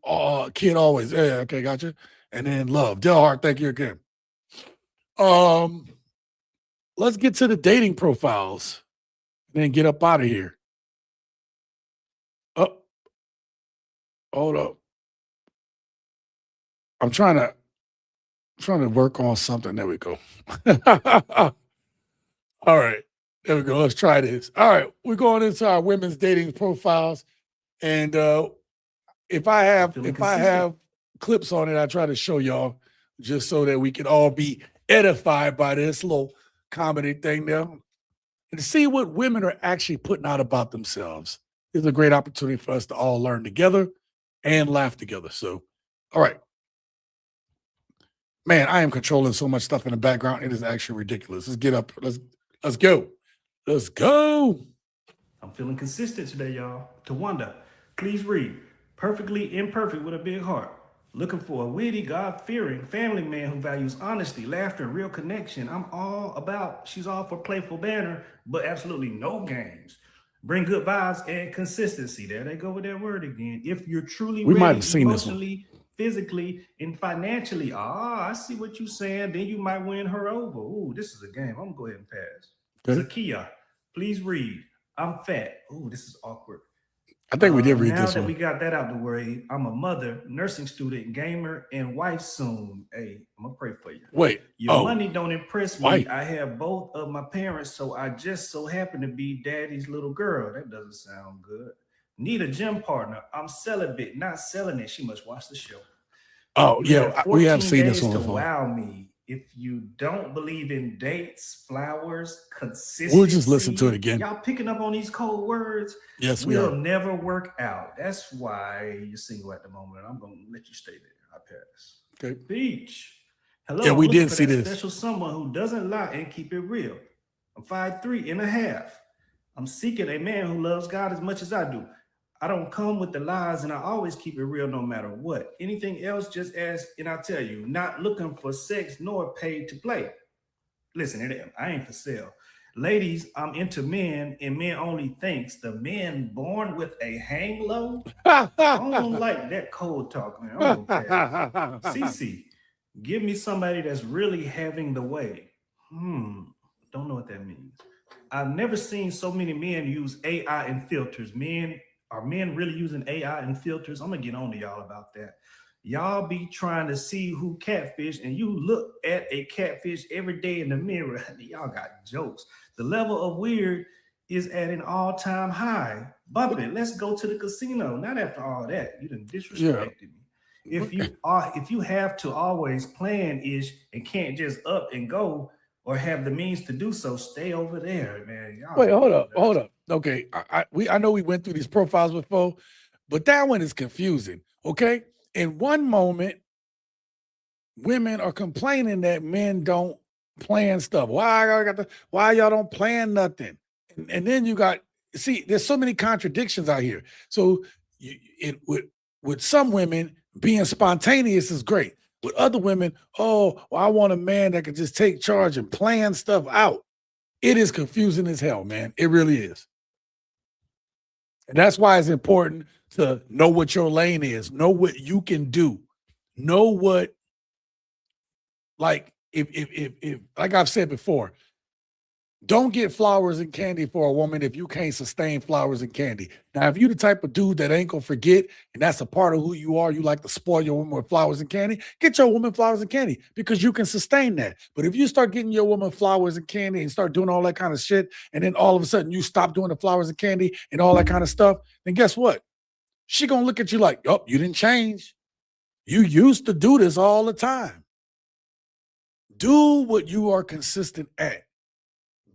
kid always. Yeah, okay, gotcha. And then love. Delhart, thank you again. Let's get to the dating profiles and then get up out of here. Oh, hold up. I'm trying to work on something. There we go. All right. There we go. Let's try this. All right. We're going into our women's dating profiles. And if I have clips on it, I try to show y'all just so that we can all be edified by this little comedy thing there. And to see what women are actually putting out about themselves is a great opportunity for us to all learn together and laugh together. So, all right. Man, I am controlling so much stuff in the background. It is actually ridiculous. Let's get up. Let's go. Let's go. I'm feeling consistent today, y'all. Tawanda, please read. Perfectly imperfect with a big heart. Looking for a witty, God-fearing family man who values honesty, laughter, and real connection. She's all for playful banner, but absolutely no games. Bring good vibes and consistency. There they go with that word again. If you're truly We might ready have seen this one. emotionally, physically and financially. I see what you're saying. Then you might win her over. Ooh, this is a game. I'm gonna go ahead and pass. Okay. Zakia, please read. I'm fat. Ooh, this is awkward. I think we did read Now this that one. we got that out the way, I'm a mother, nursing student, gamer, and wife soon. Hey, I'm gonna pray for you. Wait. Your money don't impress me. Wife. I have both of my parents, so I just so happen to be daddy's little girl. That doesn't sound good. Need a gym partner. I'm celibate, not selling it. She must watch the show. Oh, You yeah, have we have 14 seen this days one to before. wow me. If you don't believe in dates, flowers, consistency, We'll just listen to it again. Y'all picking up on these cold words? Yes, we will are. never work out. That's why you're single at the moment. I'm gonna let you stay there. I pass. Okay. Beach. Hello. Yeah, we I'm looking did for see that this. special someone who doesn't lie and keep it real. I'm 5'3.5". I'm seeking a man who loves God as much as I do. I don't come with the lies, and I always keep it real no matter what. Anything else, just ask, and I'll tell you. Not looking for sex nor paid to play. Listen, I ain't for sale. Ladies, I'm into men, and men only thinks the men born with a hang low. I don't like that cold talk, man. I'm gonna pass. Cece, give me somebody that's really having the way. Don't know what that means. I've never seen so many men use AI and filters. Are men really using AI and filters? I'm gonna get on to y'all about that. Y'all be trying to see who catfish, and you look at a catfish every day in the mirror. Y'all got jokes. The level of weird is at an all-time high. Bump it. Let's go to the casino. Not after all that. You done disrespected me. If you have to always plan ish and can't just up and go or have the means to do so, stay over there, man. Y'all Wait, hold up. Okay, I know we went through these profiles before, but that one is confusing. Okay, in one moment, women are complaining that men don't plan stuff. Why y'all don't plan nothing? And then you got there's so many contradictions out here. So with some women, being spontaneous is great. With other women, well, I want a man that can just take charge and plan stuff out. It is confusing as hell, man. It really is. And that's why it's important to know what your lane is, know what you can do, know what, like, if like I've said before, don't get flowers and candy for a woman if you can't sustain flowers and candy. Now, if you the type of dude that ain't gonna forget, and that's a part of who you are, you like to spoil your woman with flowers and candy, get your woman flowers and candy because you can sustain that. But if you start getting your woman flowers and candy and start doing all that kind of shit, and then all of a sudden you stop doing the flowers and candy and all that kind of stuff, then guess what? She gonna look at you like, oh, you didn't change. You used to do this all the time. Do what you are consistent at.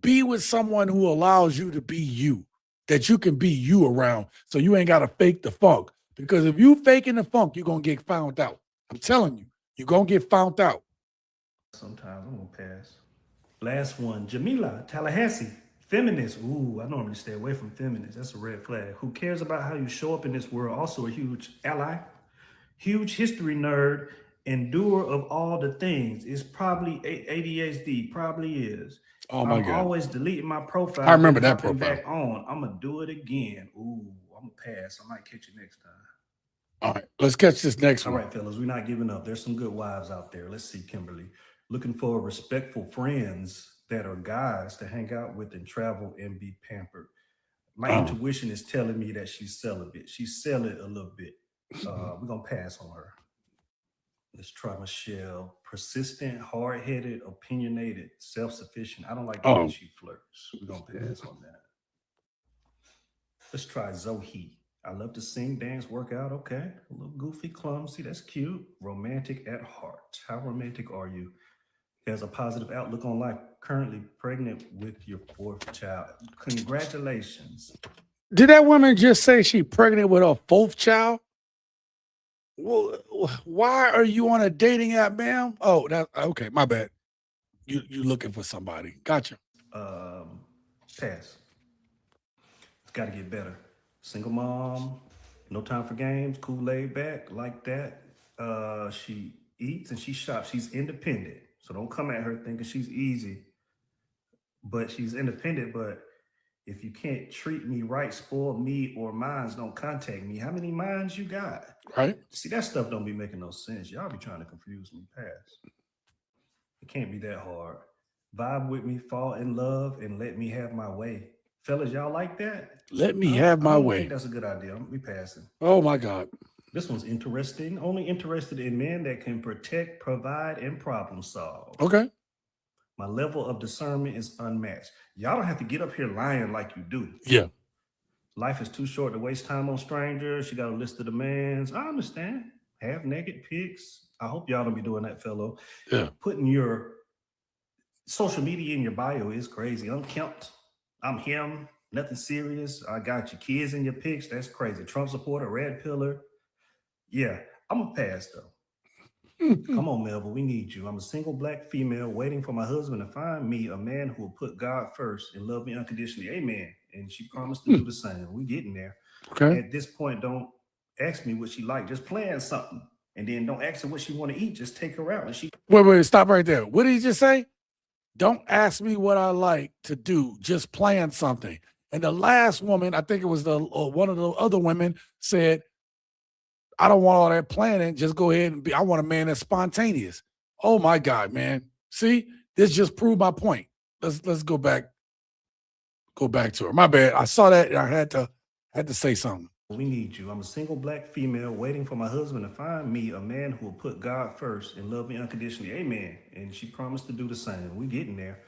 Be with someone who allows you to be you, that you can be you around, so you ain't got to fake the funk. Because if you faking the funk, you're going to get found out. I'm telling you, you're going to get found out. Sometimes I'm going to pass. Last one, Jamila, Tallahassee, feminist. Ooh, I normally stay away from feminists. That's a red flag. Who cares about how you show up in this world? Also a huge ally, huge history nerd, and doer of all the things. It's probably ADHD, probably is. Oh my I'm God. always deleting my profile. I remember then that hopping profile. back on. I'm going to do it again. Ooh, I'm going to pass. I might catch you next time. All right, let's catch this next one. All right, fellas, we're not giving up. There's some good wives out there. Let's see, Kimberly. Looking for respectful friends that are guys to hang out with and travel and be pampered. My intuition is telling me that she's celibate. She's selling a little bit. We're going to pass on her. Let's try Michelle. Persistent, hard-headed, opinionated, self-sufficient. I don't like the way she flirts. We're going to pass on that. Let's try Zoe. I love to sing, dance, work out. Okay. A little goofy, clumsy. That's cute. Romantic at heart. How romantic are you? Has a positive outlook on life. Currently pregnant with your 4th child. Congratulations. Did that woman just say she pregnant with her 4th child? Well, why are you on a dating app, ma'am? Oh, that okay. My bad. You looking for somebody? Gotcha. Pass. It's got to get better. Single mom, no time for games, cool, laid back, like that. She eats and she shops. She's independent, so don't come at her thinking she's easy. But she's independent. But If you can't treat me right, spoil me, or mines, don't contact me. How many mines you got? Right. See, that stuff don't be making no sense. Y'all be trying to confuse me past. It can't be that hard. Vibe with me, fall in love, and let me have my way. Fellas, y'all like that? Let me have my I don't way. think that's a good idea. We passing. Oh my God. This one's interesting. Only interested in men that can protect, provide, and problem solve. Okay. My level of discernment is unmatched. Y'all don't have to get up here lying like you do. Yeah. Life is too short to waste time on strangers. She got a list of demands. I understand. Half naked pics. I hope y'all don't be doing that, fellow. Yeah. Putting your social media in your bio is crazy. Unkempt. I'm him. Nothing serious. I got your kids in your pics. That's crazy. Trump supporter, red pillar. Yeah, I'm a pass though. Come on, Melville, we need you. I'm a single black female waiting for my husband to find me a man who will put God first and love me unconditionally. Amen. And she promised to do the same. We getting there. Okay. At this point, don't ask me what she like. Just plan something. And then don't ask her what she want to eat. Just take her out. And she Wait, stop right there. What did he just say? Don't ask me what I like to do. Just plan something. And the last woman, I think it was one of the other women, said, I don't want all that planning. Just go ahead and I want a man that's spontaneous. Oh my God, man. See, this just proved my point. Let's go back to her. My bad. I saw that and I had to say something. We need you. I'm a single black female waiting for my husband to find me a man who will put God first and love me unconditionally. Amen. And she promised to do the same. We getting there.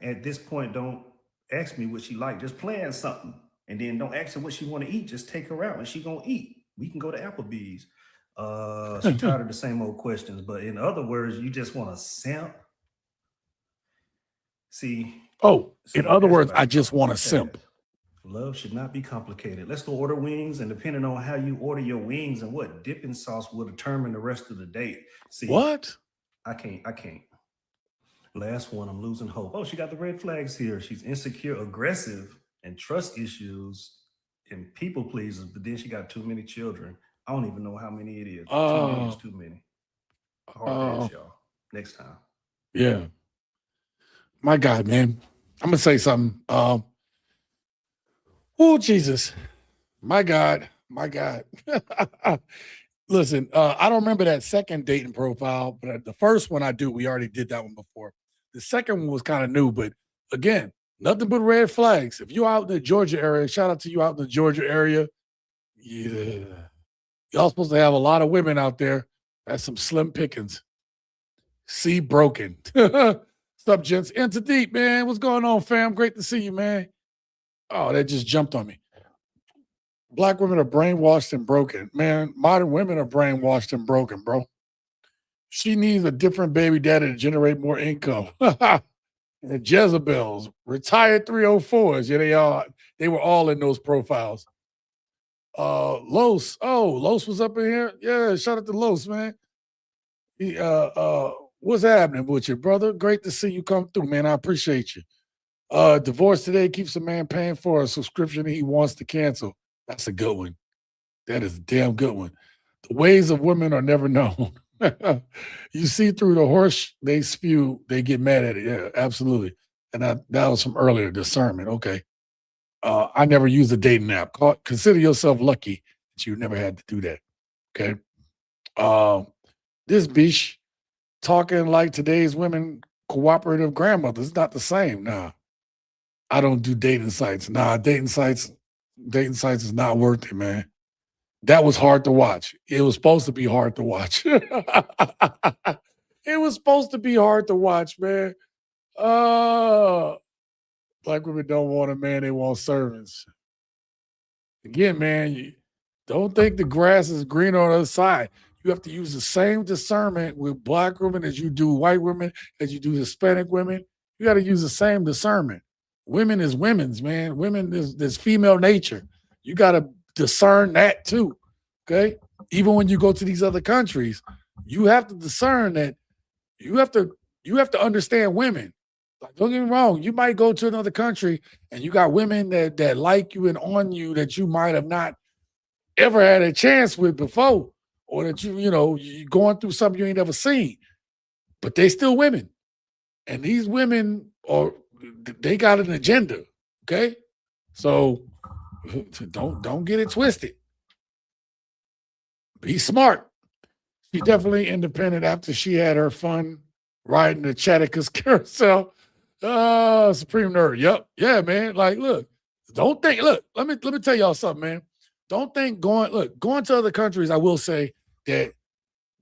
At this point, don't ask me what she like. Just plan something. And then don't ask her what she want to eat. Just take her out and she gonna eat. We can go to Applebee's. She tired of the same old questions. But in other words, you just want to simp. See. Oh, in other words, I just want to simp. Love should not be complicated. Let's go order wings, and depending on how you order your wings and what dipping sauce will determine the rest of the date. See, what? I can't. Last one, I'm losing hope. Oh, she got the red flags here. She's insecure, aggressive, and trust issues, and people pleasers. But then she got too many children. I don't even know how many it is. Too many is too many. Hard pass, y'all. Next time. Yeah. My God, man. I'm gonna say something. Oh, Jesus. My God. Listen, I don't remember that second dating profile, but the first one I do. We already did that one before. The second one was kind of new, but again, nothing but red flags. If you're out in the Georgia area, shout out to you out in the Georgia area. Yeah. Y'all supposed to have a lot of women out there. That's some slim pickings. See broken. What's up, gents? Into deep, man. What's going on, fam? Great to see you, man. Oh, that just jumped on me. Black women are brainwashed and broken. Man, modern women are brainwashed and broken, bro. She needs a different baby daddy to generate more income. And Jezebels, retired 304s. Yeah, they were all in those profiles. Los. Oh, Los was up in here. Yeah, shout out to Los, man. He, what's happening with you, brother? Great to see you come through, man. I appreciate you. Divorce today keeps a man paying for a subscription he wants to cancel. That's a good one. That is a damn good one. The ways of women are never known. You see through the horse they spew, they get mad at it. Yeah, absolutely. And that was from earlier, discernment. Okay. I never used a dating app. Consider yourself lucky that you never had to do that. Okay. This bitch talking like today's women cooperative grandmothers. It's not the same. Nah. I don't do dating sites. Nah, dating sites is not worth it, man. That was hard to watch. It was supposed to be hard to watch. It was supposed to be hard to watch, man. Black women don't want a man, they want servants. Again, man, you don't think the grass is green on the other side. You have to use the same discernment with black women as you do white women, as you do Hispanic women. You got to use the same discernment. Women is women's, man. Women is female nature. You got to discern that too, okay? Even when you go to these other countries, you have to discern that. You have to understand women. Like, don't get me wrong. You might go to another country and you got women that like you and on you that you might have not ever had a chance with before, or that you're going through something you ain't ever seen, but they still women, and these women they got an agenda, okay? So don't get it twisted. Be smart. She's definitely independent after she had her fun riding the Chatticus carousel. Supreme nerd. Yep. Yeah, man. Like, look, don't think, look, let me tell y'all something, man. Don't think going to other countries, I will say that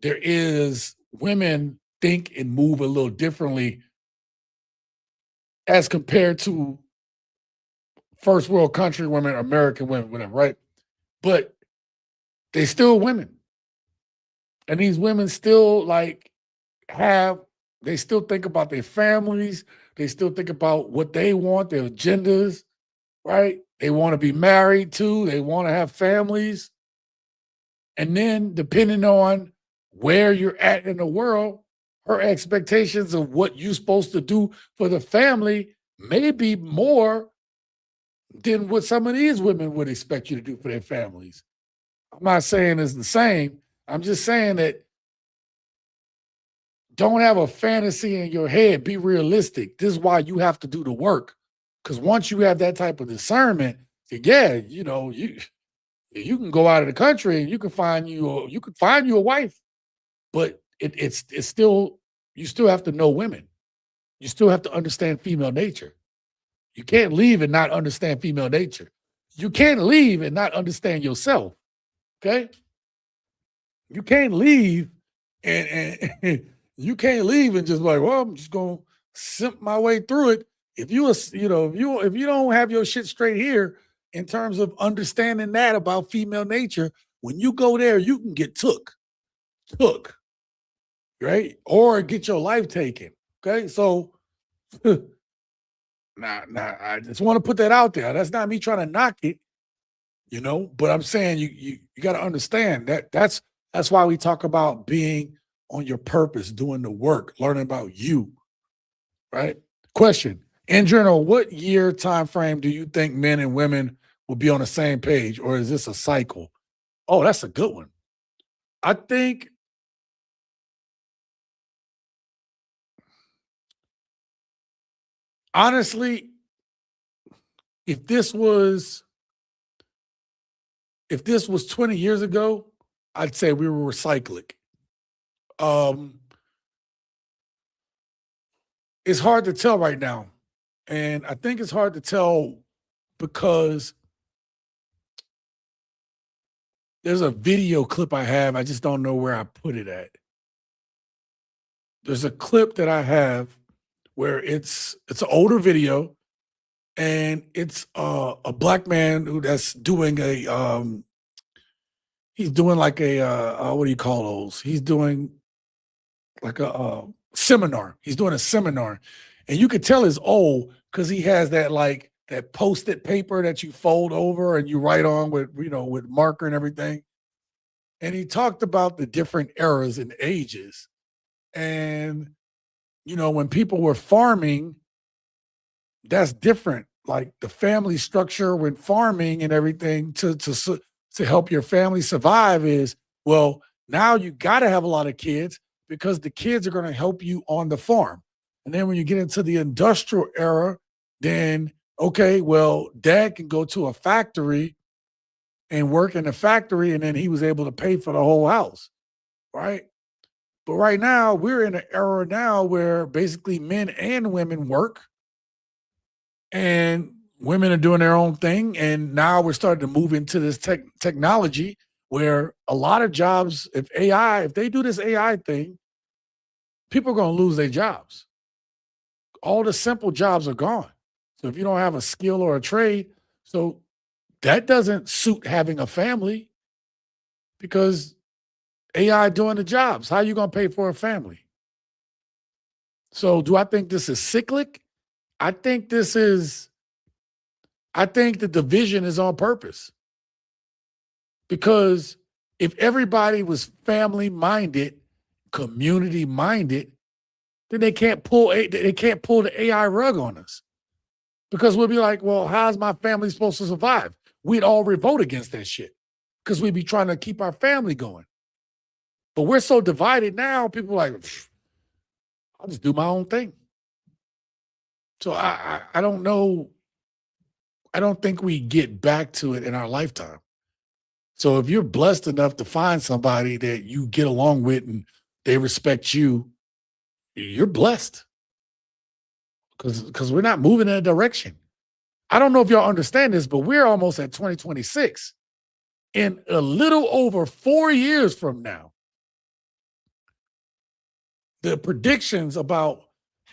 there is women think and move a little differently as compared to first world country women, American women, whatever, right? But they still women. And these women still they still think about their families. They still think about what they want, their agendas, right? They want to be married too. They want to have families. And then depending on where you're at in the world, her expectations of what you're supposed to do for the family may be more than what some of these women would expect you to do for their families. I'm not saying it's the same. I'm just saying that don't have a fantasy in your head. Be realistic. This is why you have to do the work. Because once you have that type of discernment, yeah, you can go out of the country and you can find you a wife, but it's still you still have to know women. You still have to understand female nature. You can't leave and not understand female nature. You can't leave and not understand yourself. Okay, you can't leave and you can't leave and just like, well, I'm just gonna simp my way through it. If if you don't have your shit straight here in terms of understanding that about female nature, when you go there, you can get took, right? Or get your life taken. Okay. So I just want to put that out there. That's not me trying to knock it, but I'm saying you got to understand that's why we talk about being on your purpose, doing the work, learning about you, right? Question. In general, what year time frame do you think men and women will be on the same page, or is this a cycle? Oh, that's a good one. I think honestly, if this was 20 years ago, I'd say we were cyclic. Um, it's hard to tell right now. And I think it's hard to tell because there's a video clip I have. I just don't know where I put it at. There's a clip that I have where it's an older video, and it's a black man that's doing he's doing like a what do you call those? He's doing like a seminar. He's doing a seminar, and you could tell it's old because he has that post-it paper that you fold over and you write on with with marker and everything. And he talked about the different eras and ages, and when people were farming, that's different. Like the family structure when farming and everything to help your family survive is, well, now you got to have a lot of kids because the kids are going to help you on the farm. And then when you get into the industrial era, then okay, well, dad can go to a factory and work in the factory, and then he was able to pay for the whole house, right? But right now, we're in an era now where basically men and women work, and women are doing their own thing. And now we're starting to move into this technology where a lot of jobs, if they do this AI thing, people are going to lose their jobs. All the simple jobs are gone. So if you don't have a skill or a trade, so that doesn't suit having a family because AI doing the jobs. How are you going to pay for a family? So do I think this is cyclic? I think the division is on purpose. Because if everybody was family minded, community minded, then they can't pull the AI rug on us. Because we'll be like, well, how's my family supposed to survive? We'd all revolt against that shit because we'd be trying to keep our family going. But we're so divided now, people are like, I'll just do my own thing. So I don't know. I don't think we get back to it in our lifetime. So if you're blessed enough to find somebody that you get along with and they respect you, you're blessed because we're not moving in a direction. I don't know if y'all understand this, but we're almost at 2026. In a little over 4 years from now, the predictions about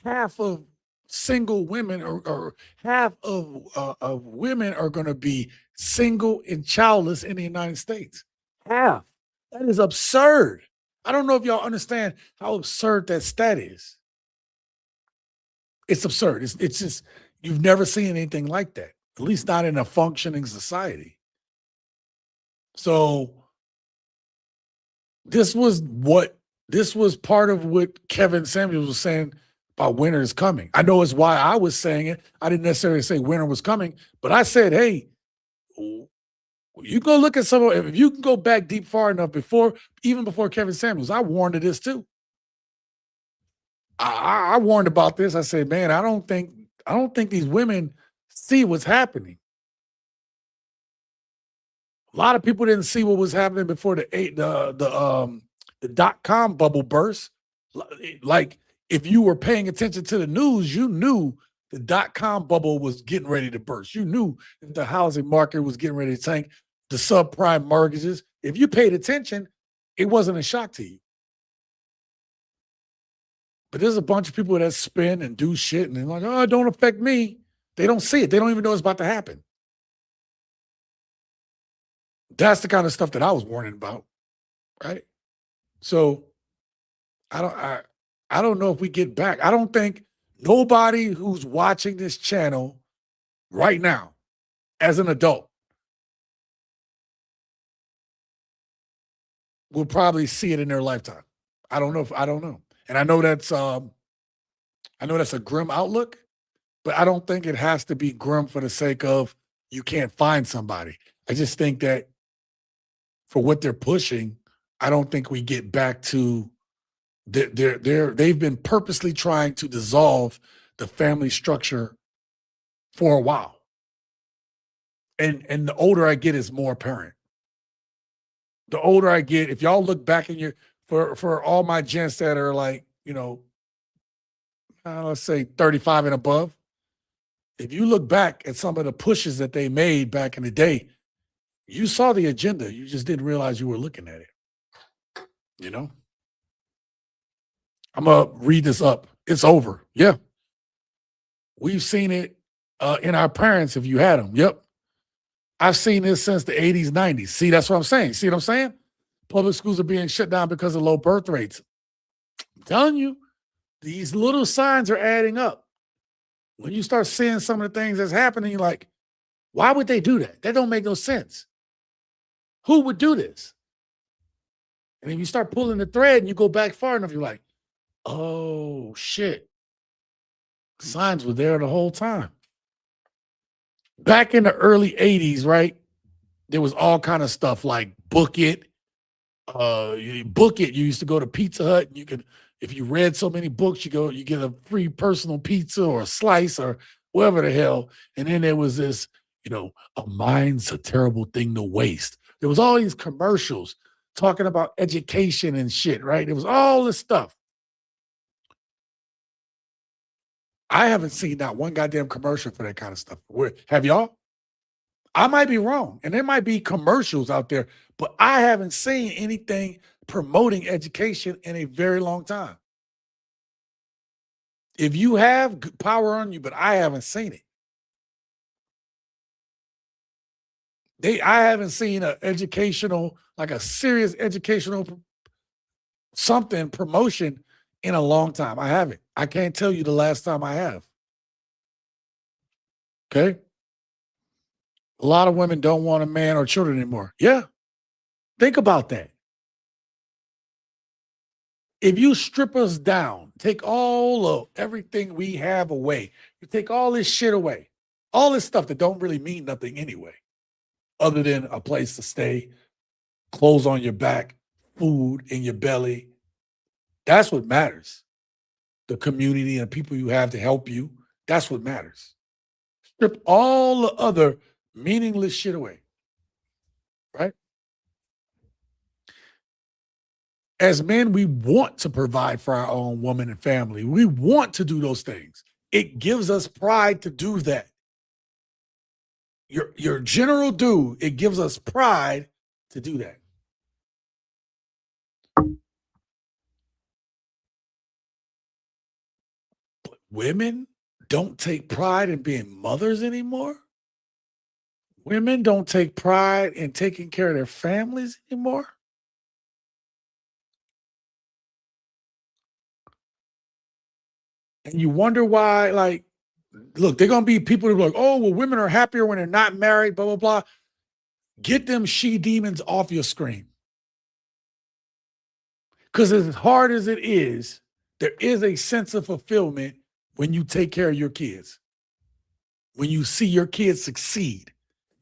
half of single women or half of women are going to be single and childless in the United States. Half. That is absurd. I don't know if y'all understand how absurd that stat is. It's absurd. It's just, you've never seen anything like that, at least not in a functioning society. So this was part of what Kevin Samuels was saying about winter is coming. I know it's why I was saying it. I didn't necessarily say winter was coming, but I said, hey, you go look at if you can go back deep far enough even before Kevin Samuels, I warned of this too. I warned about this. I said, man, I don't think these women see what's happening. A lot of people didn't see what was happening before the dot-com bubble burst. Like, if you were paying attention to the news, you knew the dot-com bubble was getting ready to burst. You knew that the housing market was getting ready to tank, the subprime mortgages. If you paid attention, it wasn't a shock to you. But there's a bunch of people that spin and do shit and they're like, oh, it don't affect me. They don't see it. They don't even know it's about to happen. That's the kind of stuff that I was warning about, right? So I don't know if we get back. I don't think nobody who's watching this channel right now as an adult will probably see it in their lifetime. I don't know. And I know that's a grim outlook, but I don't think it has to be grim for the sake of you can't find somebody. I just think that for what they're pushing, I don't think we get back to they've been purposely trying to dissolve the family structure for a while. And the older I get, is more apparent. The older I get, if y'all look back in for all my gents that are like, let's say 35 and above, if you look back at some of the pushes that they made back in the day, you saw the agenda. You just didn't realize you were looking at it. I'm going to read this up. It's over. Yeah. We've seen it in our parents if you had them. Yep. I've seen this since the 80s, 90s. See, that's what I'm saying. See what I'm saying? Public schools are being shut down because of low birth rates. I'm telling you, these little signs are adding up. When you start seeing some of the things that's happening, you're like, why would they do that? That don't make no sense. Who would do this? And if you start pulling the thread and you go back far enough, you're like, oh, shit. Signs were there the whole time. Back in the early 80s, right, there was all kind of stuff like Book It. You used to go to Pizza Hut and you could, if you read so many books, you get a free personal pizza or a slice or whatever the hell. And then there was this, a mind's a terrible thing to waste. There was all these commercials talking about education and shit, right? There was all this stuff. I haven't seen not one goddamn commercial for that kind of stuff. Have y'all? I might be wrong, and there might be commercials out there, but I haven't seen anything promoting education in a very long time. If you have, power on you, but I haven't seen it. I haven't seen a serious educational promotion in a long time. I haven't. I can't tell you the last time I have. Okay? A lot of women don't want a man or children anymore. Yeah. Think about that. If you strip us down, take all of everything we have away, you take all this shit away, all this stuff that don't really mean nothing anyway, other than a place to stay, clothes on your back, food in your belly. That's what matters. The community and people you have to help you. That's what matters. Strip all the other meaningless shit away, right? As men, we want to provide for our own woman and family. We want to do those things. It gives us pride to do that. Your general dude, it gives us pride to do that. But women don't take pride in being mothers anymore. Women don't take pride in taking care of their families anymore. And you wonder why, like, look, they're gonna be people who are like, oh, well, women are happier when they're not married, blah, blah, blah. Get them she demons off your screen. Because as hard as it is, there is a sense of fulfillment when you take care of your kids, when you see your kids succeed.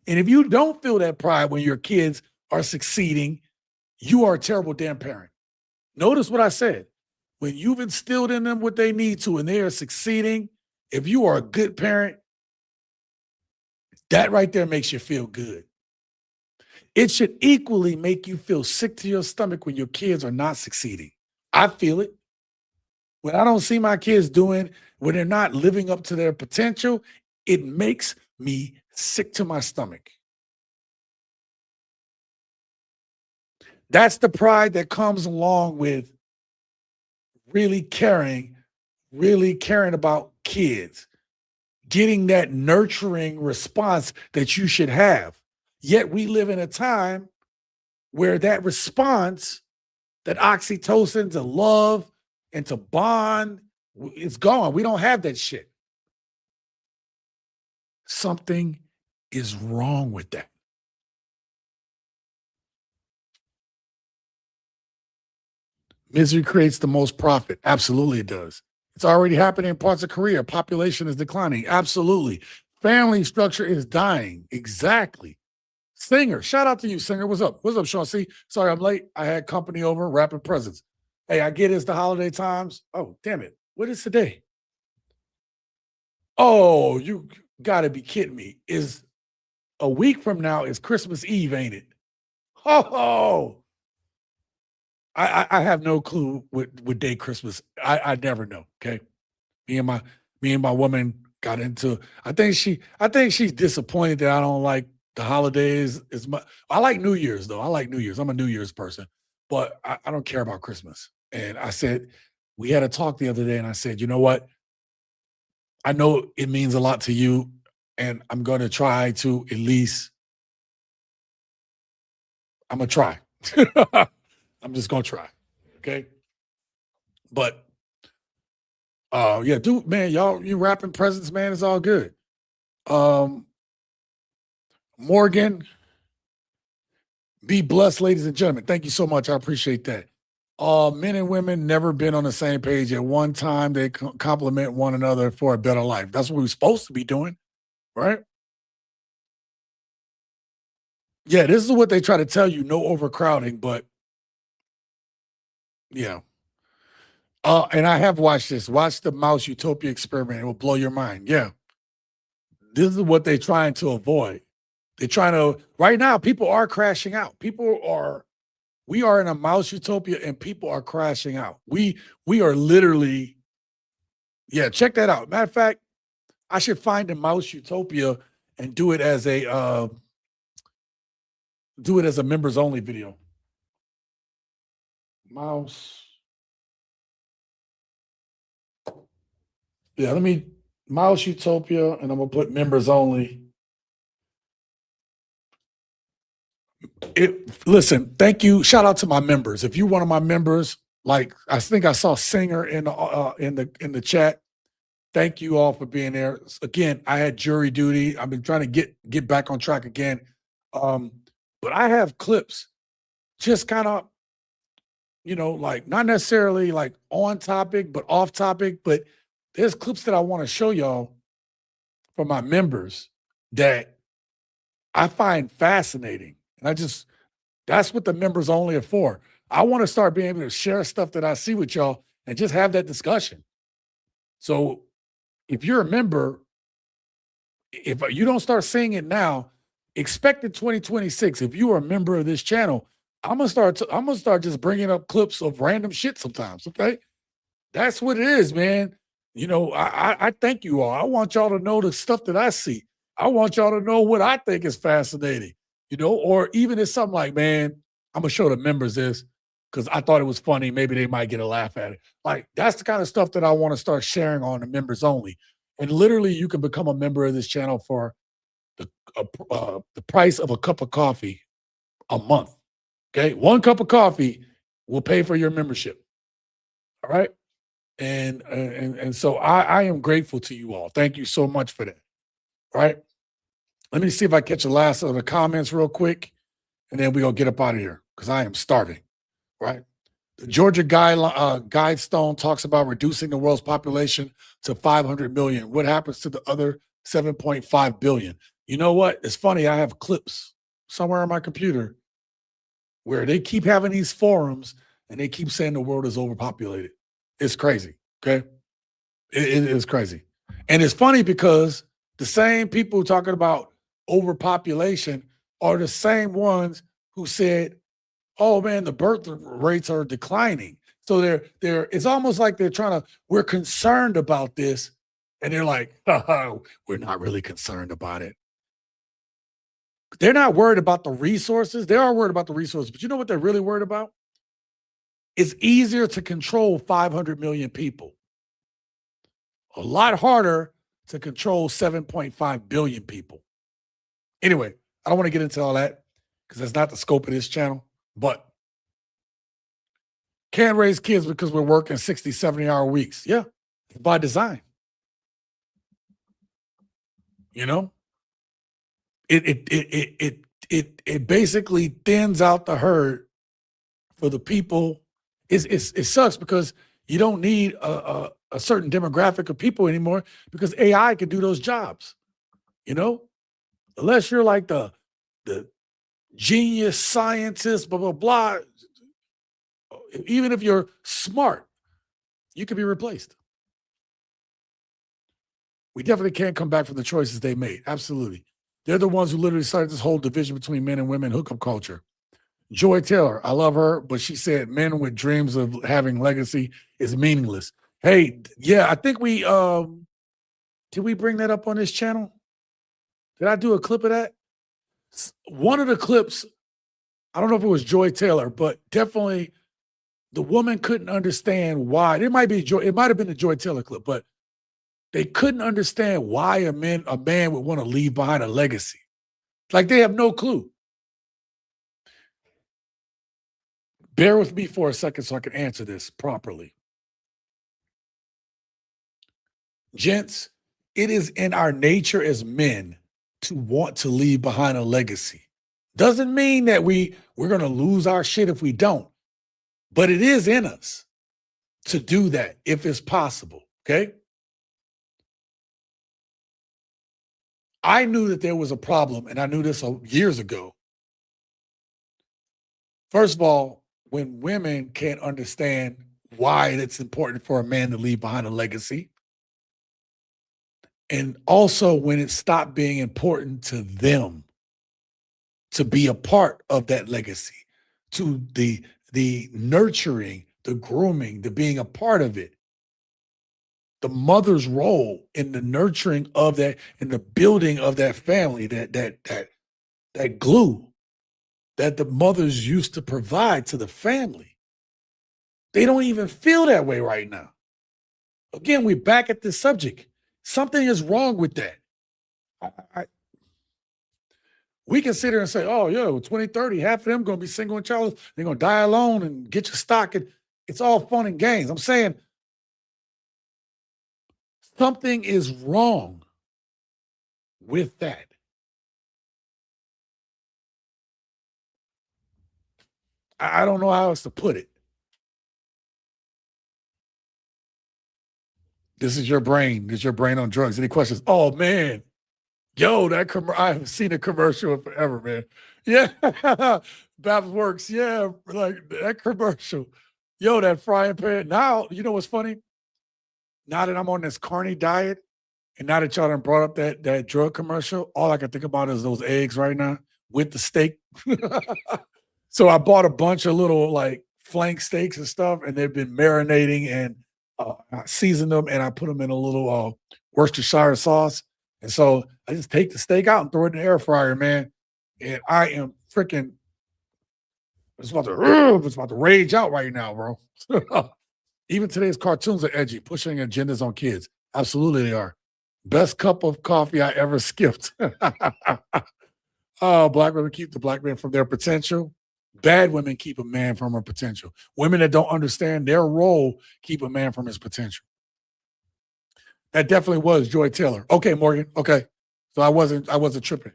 And if you don't feel that pride when your kids are succeeding, you are a terrible damn parent. Notice what I said. When you've instilled in them what they need to and they are succeeding, if you are a good parent, that right there makes you feel good. It should equally make you feel sick to your stomach when your kids are not succeeding. I feel it. When I don't see my kids doing, when they're not living up to their potential, it makes me sick to my stomach. That's the pride that comes along with really caring about kids, getting that nurturing response that you should have. Yet we live in a time where that response, that oxytocin to love and to bond, it's gone. We don't have that shit. Something is wrong with that. Misery creates the most profit. Absolutely, it does. It's already happening in parts of Korea. Population is declining. Absolutely. Family structure is dying. Exactly. Singer, shout out to you, Singer. What's up? What's up, Sean C? Sorry, I'm late. I had company over, wrapping presents. Hey, I get it's the holiday times. Oh, damn it. What is today? Oh, you gotta be kidding me. Is a week from now is Christmas Eve, ain't it? Oh, I have no clue what day Christmas. I never know. Okay. Me and my woman got into, I think she's disappointed that I don't like the holidays as much. I like New Year's though. I like New Year's. I'm a New Year's person, but I don't care about Christmas. And I said, we had a talk the other day, and I said, you know what? I know it means a lot to you, and I'm gonna try to at least, I'm gonna try. I'm just gonna try. Okay. But yeah, dude, man, y'all, you wrapping presents, man, it's all good. Um, Morgan, be blessed, ladies and gentlemen. Thank you so much. I appreciate that. Men and women never been on the same page at one time. They complement one another for a better life. That's what we're supposed to be doing, right? Yeah, this is what they try to tell you, no overcrowding, but yeah. And I have watched this. Watch the Mouse Utopia experiment. It will blow your mind. Yeah. This is what they're trying to avoid. They're trying to, right now, people are crashing out. We are in a mouse utopia and people are crashing out. We are literally, yeah, check that out. Matter of fact, I should find a mouse utopia and do it as a members only video. Mouse. Yeah, let me mouse utopia and I'm gonna put members only. Listen, thank you. Shout out to my members. If you're one of my members, like I think I saw Singer in the chat. Thank you all for being there. Again, I had jury duty. I've been trying to get back on track again. But I have clips just kind of, like not necessarily like on topic, but off topic. But there's clips that I want to show y'all for my members that I find fascinating. And that's what the members only are for. I want to start being able to share stuff that I see with y'all and just have that discussion. So if you're a member, if you don't start seeing it now, expect in 2026, if you are a member of this channel, I'm gonna start just bringing up clips of random shit sometimes. Okay, that's what it is, man. You know, I thank you all. I want y'all to know the stuff that I see. I want y'all to know what I think is fascinating. You know, or even if something like, man, I'm gonna show the members this because I thought it was funny. Maybe they might get a laugh at it. Like that's the kind of stuff that I want to start sharing on the members only. And literally, you can become a member of this channel for the price of a cup of coffee a month. Okay, one cup of coffee will pay for your membership. All right, and so I am grateful to you all. Thank you so much for that. All right, let me see if I catch the last of the comments real quick, and then we gonna get up out of here because I am starving. Right. The Georgia Guidestone talks about reducing the world's population to 500 million. What happens to the other 7.5 billion? You know what? It's funny. I have clips somewhere on my computer where they keep having these forums and they keep saying the world is overpopulated. It's crazy. Okay. It is crazy. And it's funny because the same people talking about overpopulation are the same ones who said, oh man, the birth rates are declining. So they're it's almost like they're trying to, we're concerned about this. And they're like, we're not really concerned about it. They're not worried about the resources. They are worried about the resources, but you know what they're really worried about? It's easier to control 500 million people. A lot harder to control 7.5 billion people. Anyway, I don't want to get into all that because that's not the scope of this channel, but can't raise kids because we're working 60, 70-hour weeks. Yeah, it's by design. You know, it basically thins out the herd for the people. It sucks because you don't need a certain demographic of people anymore because AI can do those jobs. You know, unless you're like the genius scientist, blah blah blah. Even if you're smart, you can be replaced. We definitely can't come back from the choices they made. Absolutely. They're the ones who literally started this whole division between men and women hookup culture. Joy Taylor, I love her, but she said men with dreams of having legacy is meaningless. Hey, yeah, I think we did we bring that up on this channel? Did I do a clip of that? One of the clips, I don't know if it was Joy Taylor, but definitely the woman couldn't understand why. It might have been the Joy Taylor clip, but they couldn't understand why a man would want to leave behind a legacy. Like they have no clue. Bear with me for a second so I can answer this properly. Gents, it is in our nature as men to want to leave behind a legacy. Doesn't mean that we're going to lose our shit if we don't, but it is in us to do that if it's possible, okay? I knew that there was a problem, and I knew this years ago. First of all, when women can't understand why it's important for a man to leave behind a legacy, and also when it stopped being important to them to be a part of that legacy, to the nurturing, the grooming, the being a part of it. The mother's role in the nurturing of that, in the building of that family, that glue that the mothers used to provide to the family. They don't even feel that way right now. Again, we're back at this subject. Something is wrong with that. We can sit here and say, oh, yo, 2030, half of them going to be single and childless. They're going to die alone and get your stock. And it's all fun and games. I'm saying something is wrong with that. I don't know how else to put it. This is your brain. This is your brain on drugs. Any questions? Oh, man. Yo, I haven't seen a commercial in forever, man. Yeah. Babs Works. Yeah. Like that commercial. Yo, that frying pan. Now, you know what's funny? Now that I'm on this carny diet, And now that y'all done brought up that drug commercial, all I can think about is those eggs right now with the steak. So I bought a bunch of little like flank steaks and stuff, and they've been marinating, and I seasoned them, and I put them in a little Worcestershire sauce. And so I just take the steak out and throw it in the air fryer, man. And I am freaking it's about to rage out right now, bro. Even today's cartoons are edgy, pushing agendas on kids. Absolutely, they are. Best cup of coffee I ever skipped. Oh, black women keep the black man from their potential. Bad women keep a man from her potential. Women that don't understand their role keep a man from his potential. That definitely was Joy Taylor. Okay, Morgan. Okay. So I wasn't tripping.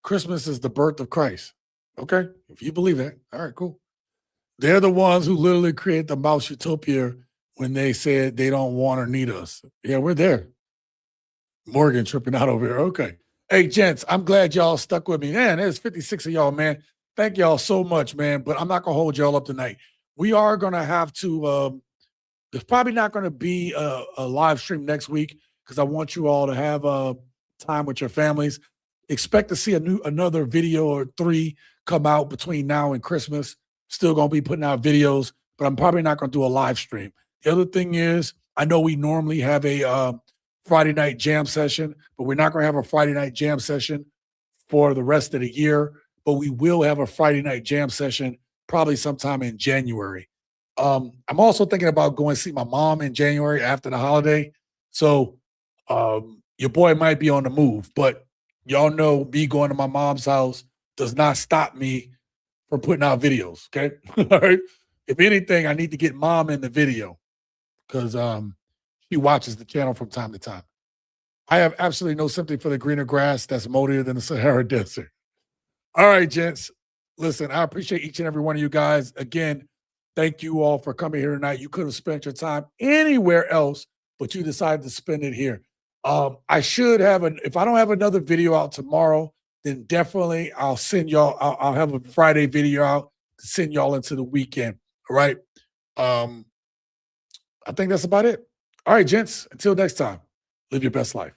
Christmas is the birth of Christ. Okay. If you believe that. All right, cool. They're the ones who literally create the mouse utopia when they said they don't want or need us. Yeah, we're there. Morgan tripping out over here. Okay. Hey, gents, I'm glad y'all stuck with me. Man, there's 56 of y'all, man. Thank y'all so much, man. But I'm not going to hold y'all up tonight. We are going to have to, there's probably not going to be a live stream next week because I want you all to have time with your families. Expect to see another video or 3 come out between now and Christmas. Still going to be putting out videos, but I'm probably not going to do a live stream. The other thing is, I know we normally have a Friday night jam session, but we're not going to have a Friday night jam session for the rest of the year, but we will have a Friday night jam session probably sometime in January. I'm also thinking about going to see my mom in January after the holiday. So your boy might be on the move, but y'all know me going to my mom's house does not stop me from putting out videos, okay? All right. If anything, I need to get mom in the video because she watches the channel from time to time. I have absolutely no sympathy for the greener grass that's moldier than the Sahara Desert. All right, gents. Listen, I appreciate each and every one of you guys. Again, thank you all for coming here tonight. You could have spent your time anywhere else, but you decided to spend it here. I should have if I don't have another video out tomorrow, then definitely I'll send y'all, I'll have a Friday video out to send y'all into the weekend. All right. I think that's about it. All right, gents, until next time, live your best life.